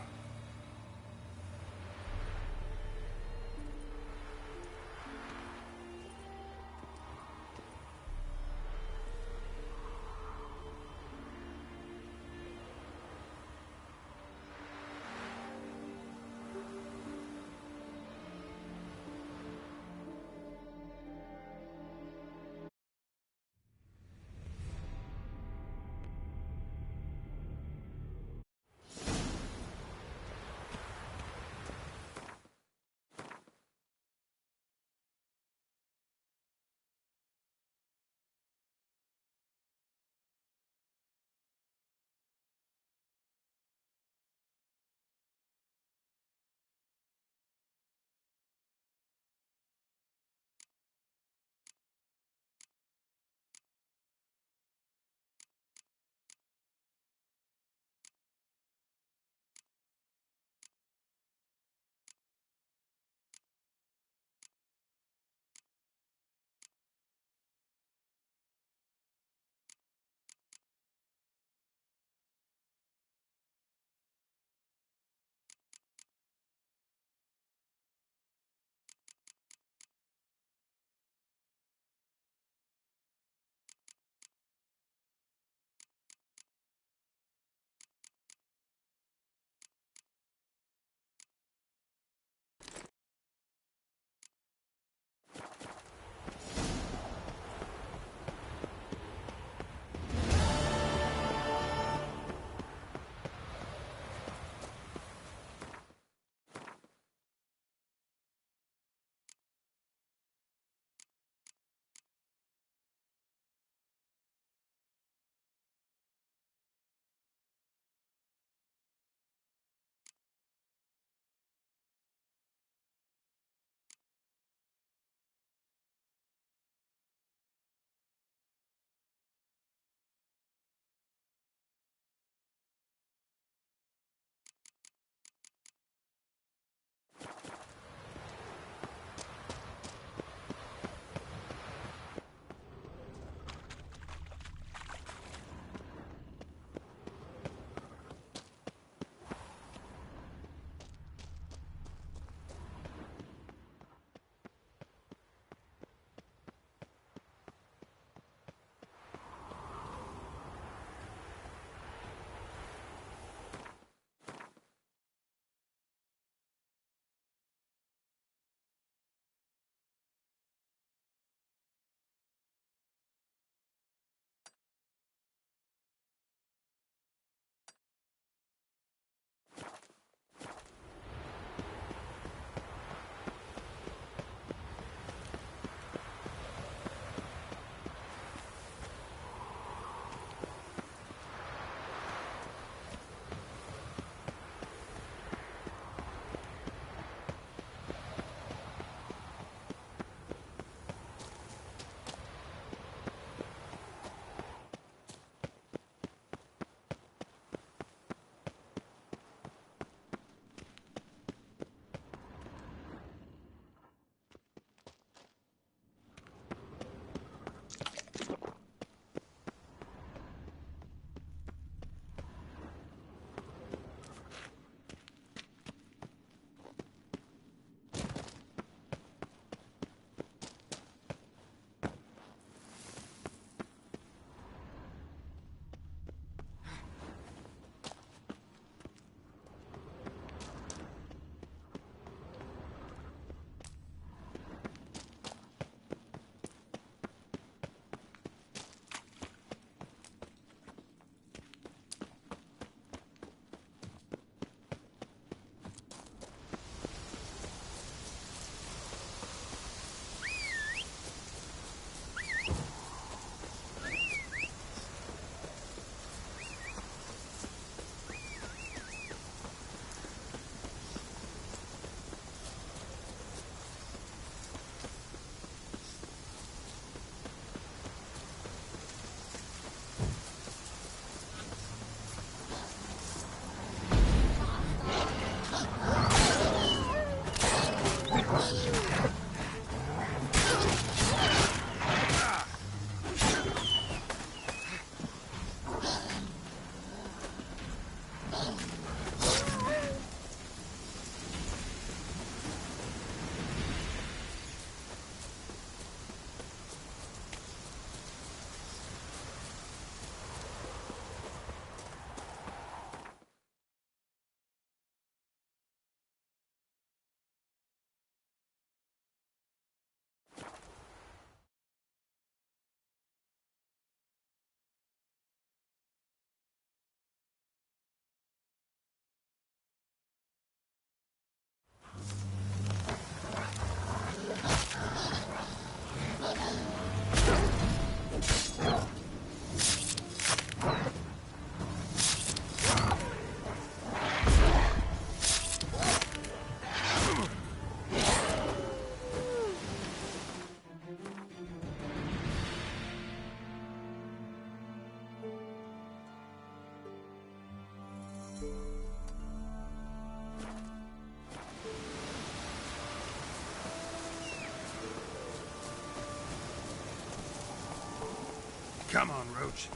Come on, Roach.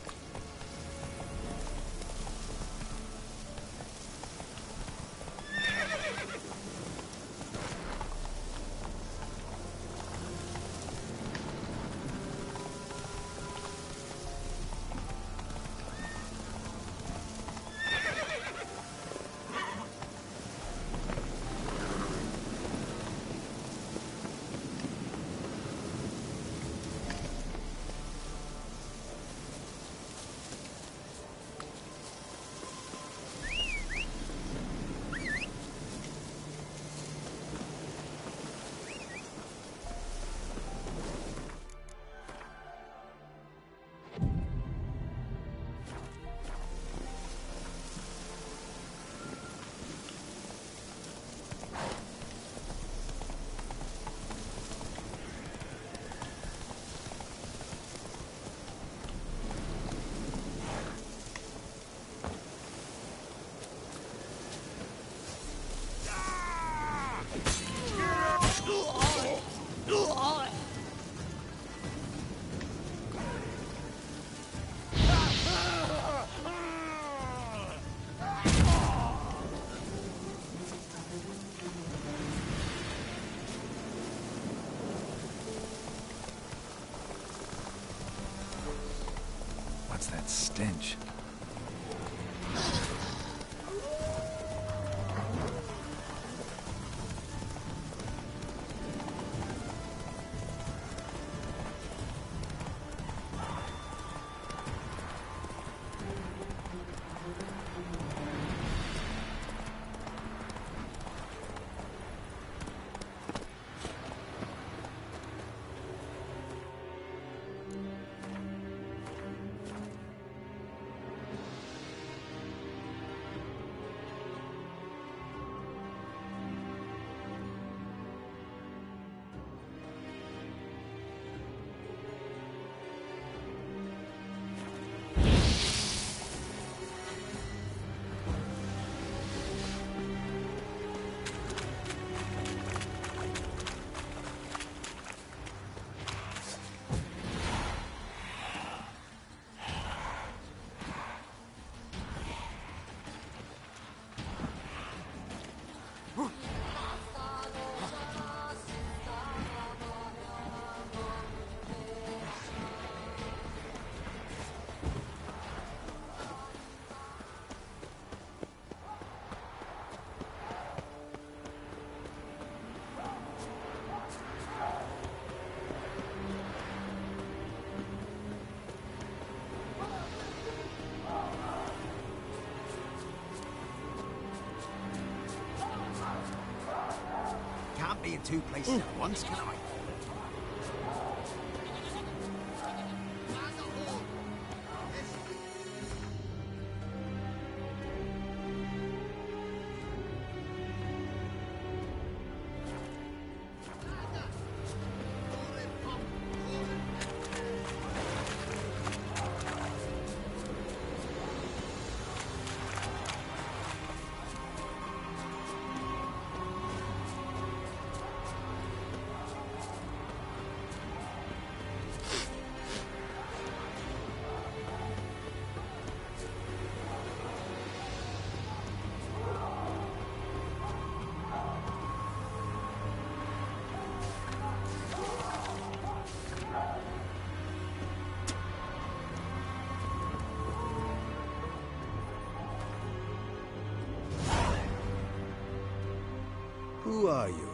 What's that stench? Can't be in two places at once, can I? are you?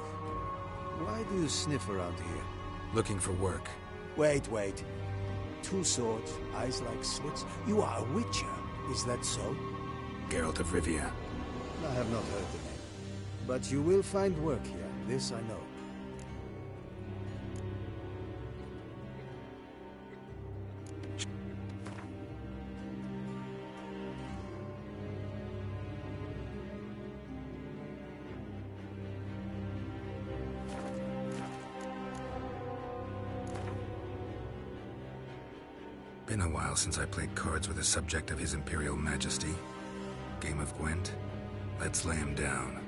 Why do you sniff around here? Looking for work. Wait. 2 swords, eyes like slits. You are a witcher, is that so? Geralt of Rivia. I have not heard the name. But you will find work here, this I know. Been a while since I played cards with a subject of His Imperial Majesty. Game of Gwent. Let's lay him down.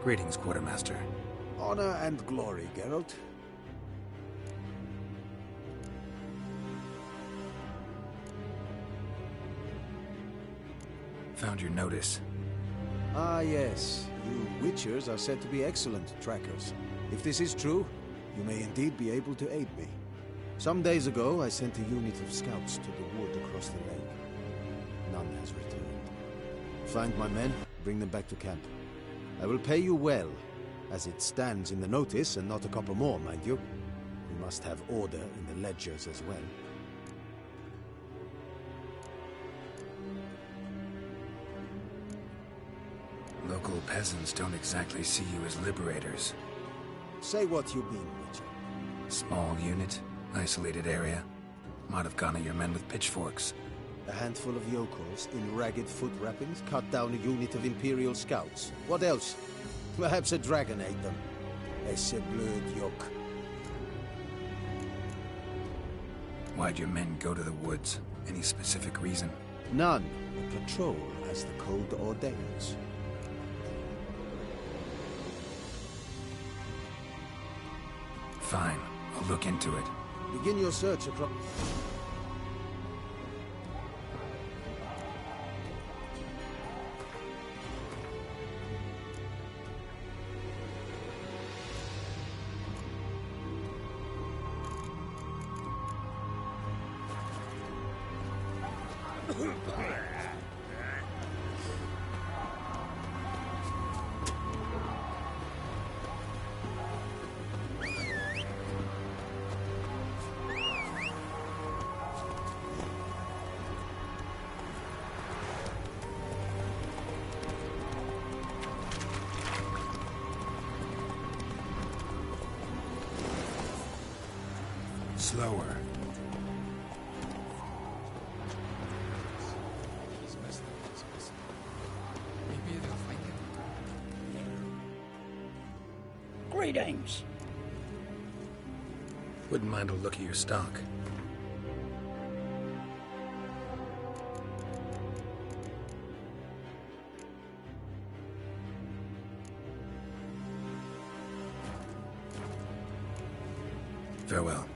Greetings, Quartermaster. Honor and glory, Geralt. Found your notice. Ah, yes. You Witchers are said to be excellent trackers. If this is true, you may indeed be able to aid me. Some days ago, I sent a unit of scouts to the wood across the lake. None has returned. Find my men, bring them back to camp. I will pay you well, as it stands in the notice, and not a couple more, mind you. We must have order in the ledgers as well. Local peasants don't exactly see you as liberators. Say what you mean, Witcher. Small unit, isolated area. Might have gone at your men with pitchforks. A handful of yokels in ragged foot wrappings cut down a unit of Imperial scouts. What else? Perhaps a dragon ate them. Esse blöd yoke. Why'd your men go to the woods? Any specific reason? None. A patrol, as the code ordains. Fine. I'll look into it. Begin your search across... Slower. Greetings. Wouldn't mind a look at your stock. Farewell.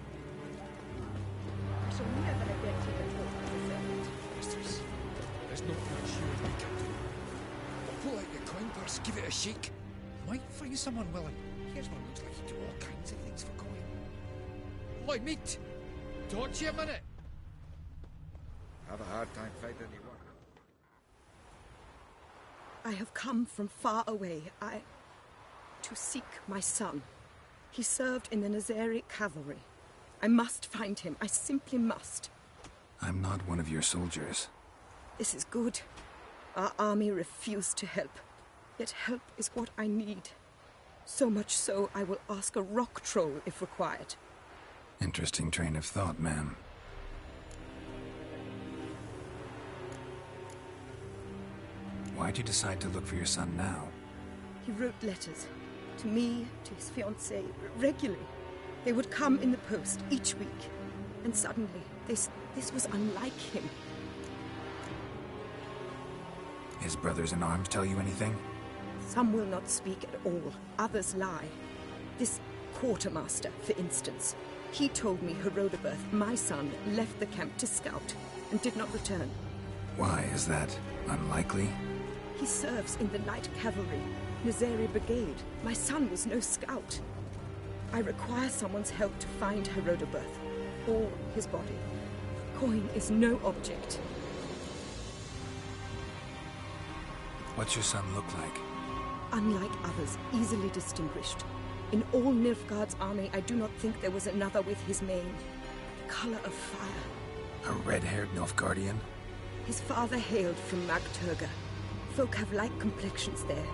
There's not much you and me can do. Pull out your coin purse, give it a shake. Might find someone willing. Here's one looks like he'd do all kinds of things for coin. Oi, mate! Talk to you a minute. Have a hard time finding anyone. I have come from far away. To seek my son. He served in the Nazari cavalry. I must find him. I simply must. I'm not one of your soldiers. This is good. Our army refused to help. Yet help is what I need. So much so, I will ask a rock troll if required. Interesting train of thought, ma'am. Why'd you decide to look for your son now? He wrote letters. To me, to his fiancée, regularly. They would come in the post each week. And suddenly, this was unlike him. His brothers in arms tell you anything? Some will not speak at all. Others lie. This quartermaster, for instance. He told me Herodoberth, my son, left the camp to scout and did not return. Why is that unlikely? He serves in the light cavalry, Nazari Brigade. My son was no scout. I require someone's help to find Herodoberth, or his body. Coin is no object. What's your son look like? Unlike others, easily distinguished. In all Nilfgaard's army, I do not think there was another with his mane. The color of fire. A red-haired Nilfgaardian? His father hailed from Magturga. Folk have like complexions there.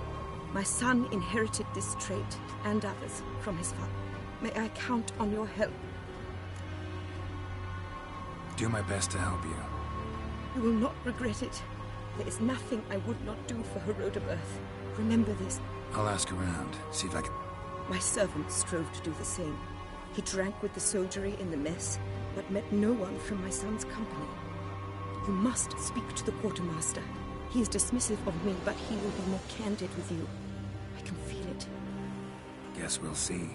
My son inherited this trait, and others, from his father. May I count on your help? Do my best to help you. You will not regret it. There is nothing I would not do for Herodoberth. Remember this. I'll ask around, see if I can... My servant strove to do the same. He drank with the soldiery in the mess, but met no one from my son's company. You must speak to the quartermaster. He is dismissive of me, but he will be more candid with you. I can feel Guess we'll see.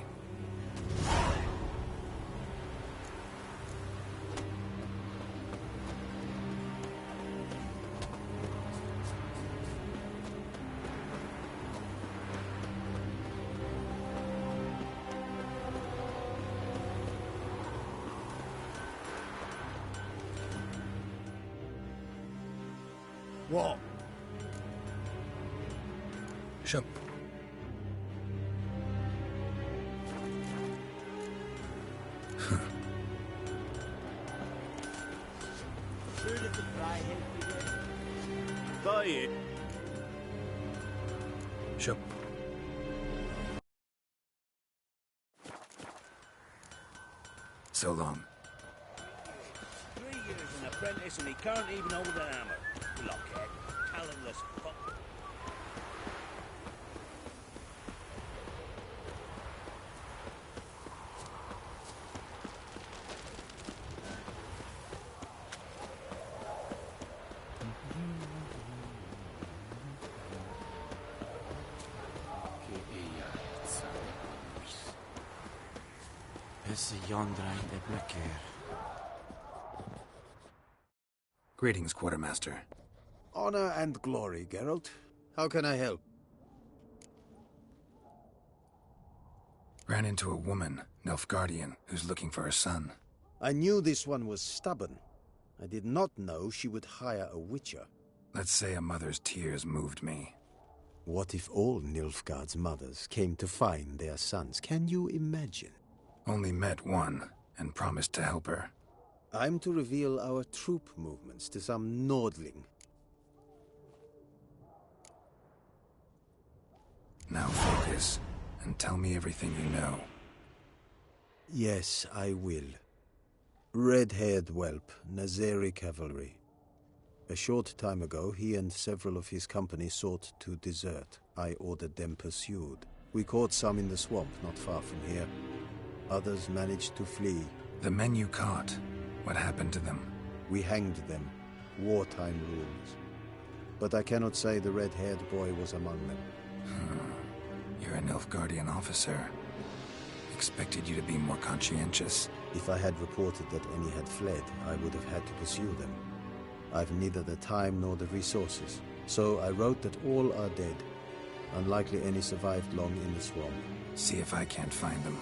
What? Shut. Shut. So long. 3 years an apprentice and he can't even hold an hammer. Blockhead. Talentless fuck. Greetings, Quartermaster. Honor and glory, Geralt. How can I help? Ran into a woman, Nilfgaardian, who's looking for her son. I knew this one was stubborn. I did not know she would hire a witcher. Let's say a mother's tears moved me. What if all Nilfgaard's mothers came to find their sons? Can you imagine? Only met one, and promised to help her. I'm to reveal our troop movements to some Nordling. Now focus, and tell me everything you know. Yes, I will. Red-haired whelp, Nazeri cavalry. A short time ago, he and several of his company sought to desert. I ordered them pursued. We caught some in the swamp not far from here. Others managed to flee. The men you caught, what happened to them? We hanged them. Wartime rules. But I cannot say the red-haired boy was among them. You're a Nilfgaardian officer. Expected you to be more conscientious. If I had reported that any had fled, I would have had to pursue them. I've neither the time nor the resources. So I wrote that all are dead. Unlikely any survived long in the swamp. See if I can't find them.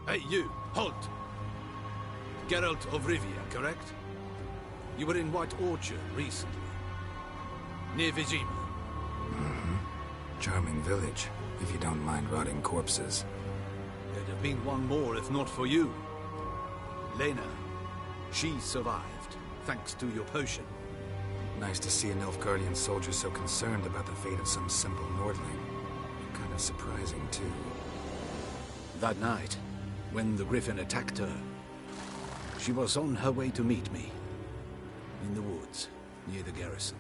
Hey, you! Halt! Geralt of Rivia, correct? You were in White Orchard recently. Near Vizima. Charming village, if you don't mind rotting corpses. There'd have been one more if not for you. Lena. She survived, thanks to your potion. Nice to see a Nilfgaardian soldier so concerned about the fate of some simple Nordling. Kind of surprising, too. That night, when the Griffin attacked her, she was on her way to meet me. In the woods, near the garrison.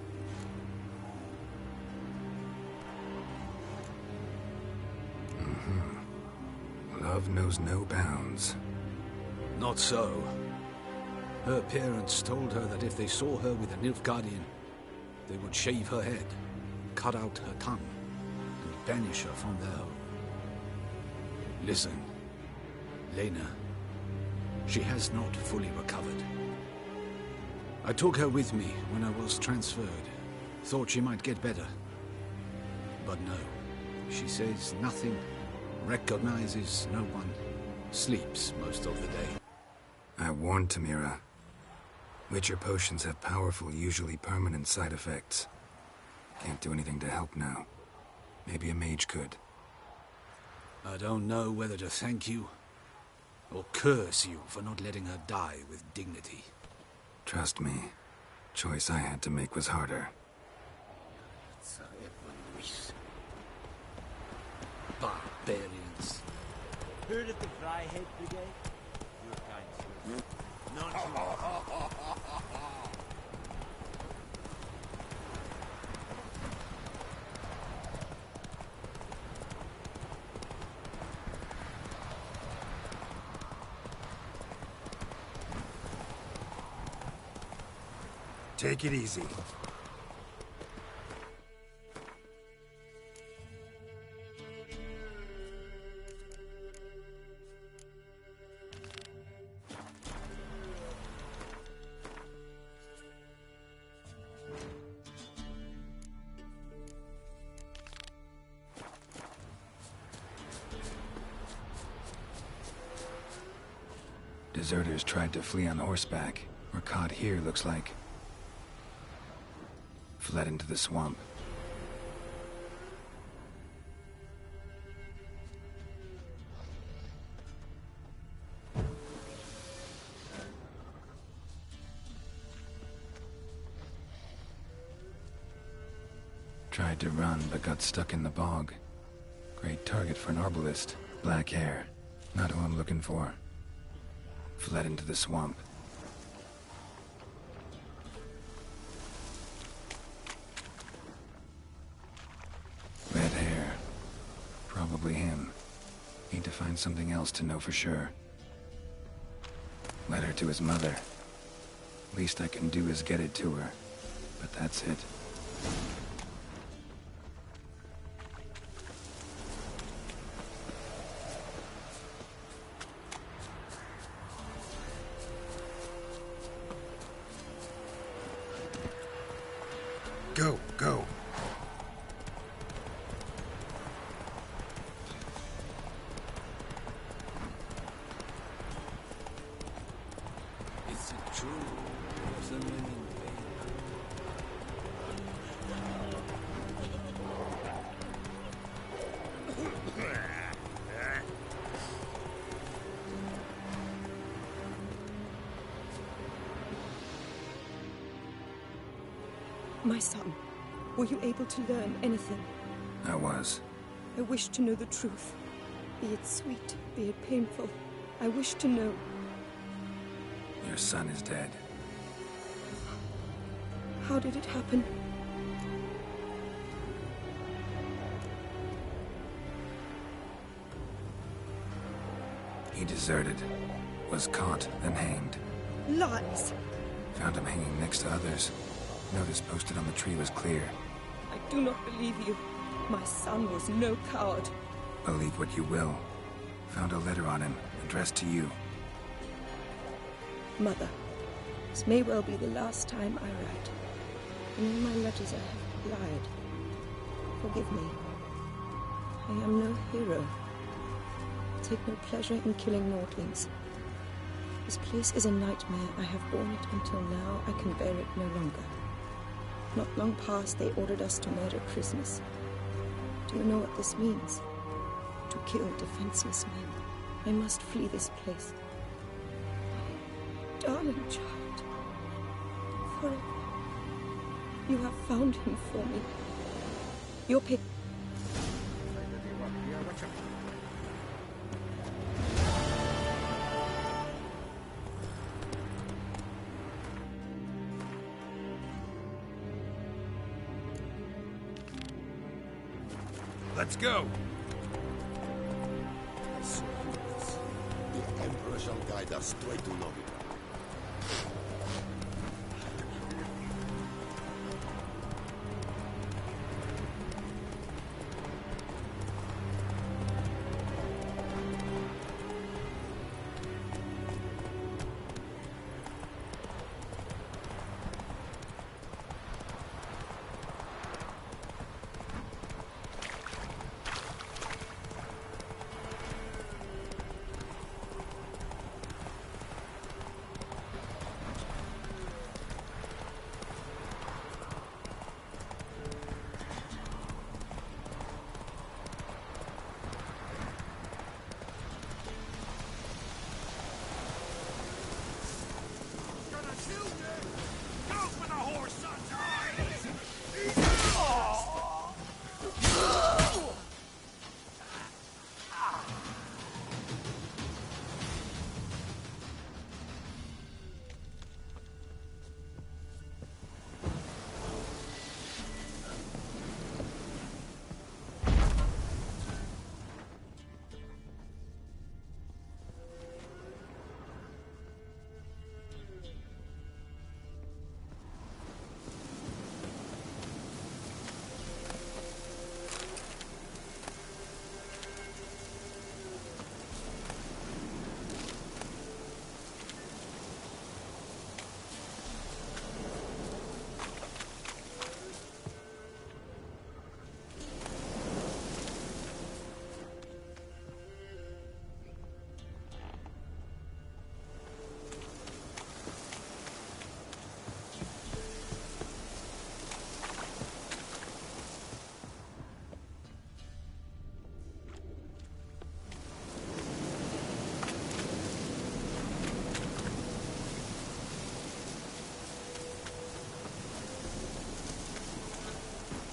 Love knows no bounds. Not so. Her parents told her that if they saw her with a Nilfgaardian, they would shave her head, cut out her tongue, and banish her from their home. Listen, Lena, she has not fully recovered. I took her with me when I was transferred. Thought she might get better. But no, she says nothing, recognizes no one, sleeps most of the day. I warned Tamira. Witcher potions have powerful, usually permanent side effects. Can't do anything to help now. Maybe a mage could. I don't know whether to thank you or curse you for not letting her die with dignity. Trust me, choice I had to make was harder. Barbarians. Heard of the Fryhead Brigade? Your kind, sir. Nonsense. Take it easy. Deserters tried to flee on horseback. Were caught here, looks like. Fled into the swamp. Tried to run, but got stuck in the bog. Great target for an arbalist. Black hair. Not who I'm looking for. Fled into the swamp. Red hair. Probably him. Need to find something else to know for sure. Letter to his mother. Least I can do is get it to her. But that's it. Go, go. Is it true? Was the man in vain? My son, were you able to learn anything? I was. I wish to know the truth. Be it sweet, be it painful. I wish to know. Your son is dead. How did it happen? He deserted. Was caught and hanged. Lies! Found him hanging next to others. Notice posted on the tree was clear. I do not believe you. My son was no coward. Believe what you will. Found a letter on him, addressed to you. Mother, this may well be the last time I write. In all my letters I have lied. Forgive me. I am no hero. I take no pleasure in killing Nordlings. This place is a nightmare. I have borne it until now. I can bear it no longer. Not long past, they ordered us to murder prisoners. Do you know what this means? To kill defenseless men. I must flee this place. Darling child. Forever. You have found him for me. Your pick. Let's go! The Emperor shall guide us straight to Novigrad.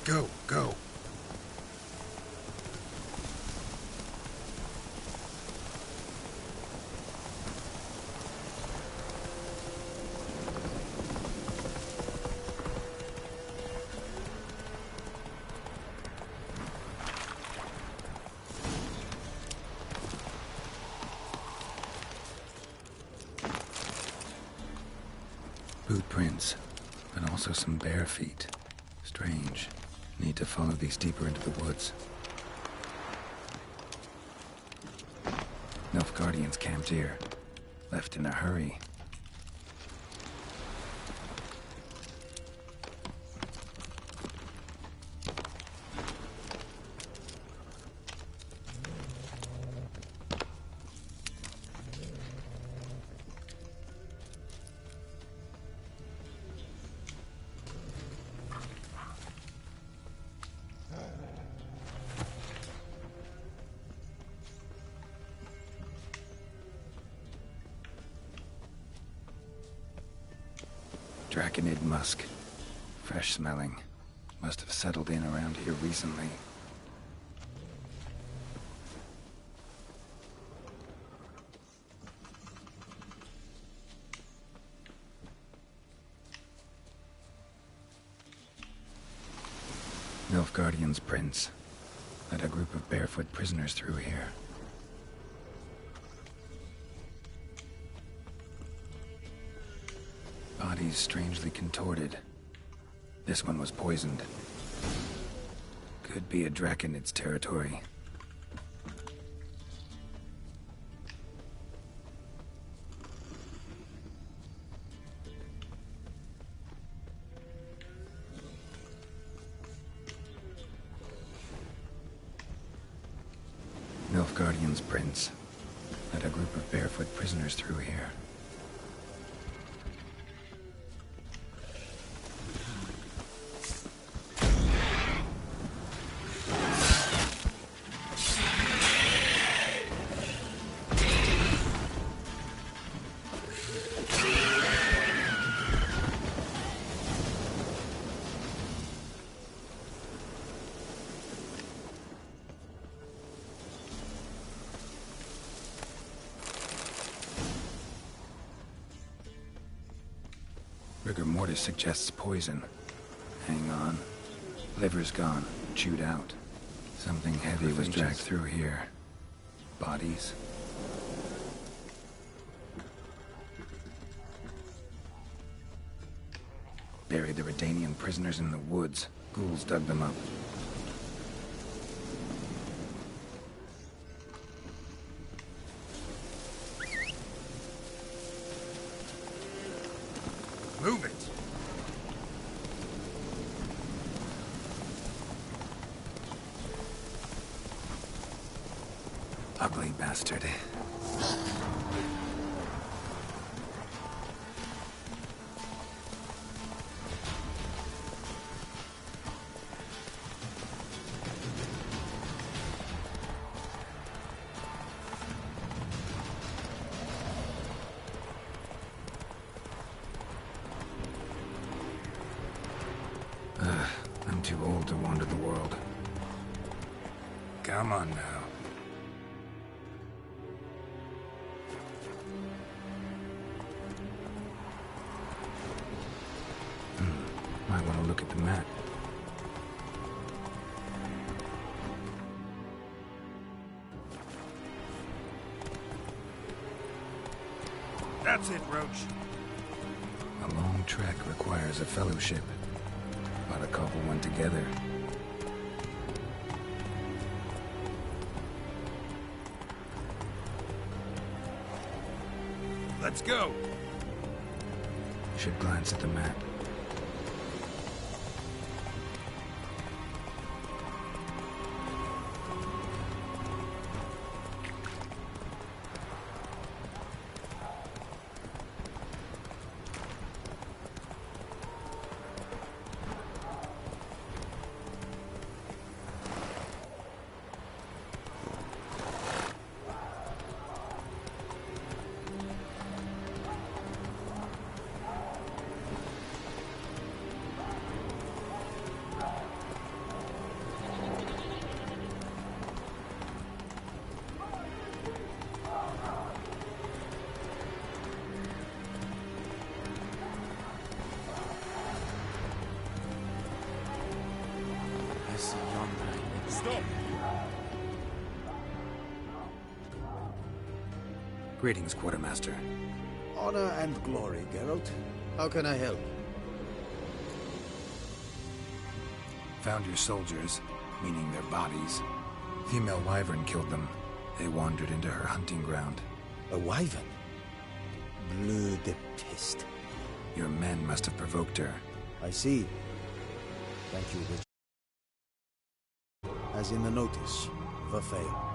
Go, go. Boot prints, but also some bare feet. Strange. Need to follow these deeper into the woods. Nilfgaardians camped here. Left in a hurry. Draconid musk. Fresh smelling. Must have settled in around here recently. Nilfgaardian's prints. Led a group of barefoot prisoners through here. Bodies strangely contorted. This one was poisoned. Could be a Draconid's territory. Nilfgaardian's prince led a group of barefoot prisoners through here. Rigor mortis suggests poison. Hang on. Liver's gone. Chewed out. Something heavy was dragged through here. Bodies. Buried the Redanian prisoners in the woods. Ghouls dug them up. Move it! Ugly bastard. I'm too old to wander the world. Come on now. Might want to look at the map. That's it, Roach. A long trek requires a fellowship. But a couple went together. Let's go. Should glance at the map. Greetings, Quartermaster. Honor and glory, Geralt. How can I help? Found your soldiers, meaning their bodies. Female wyvern killed them. They wandered into her hunting ground. A wyvern? Bleu de peste. Your men must have provoked her. I see. Thank you, Richard. As in the notice, Verfail.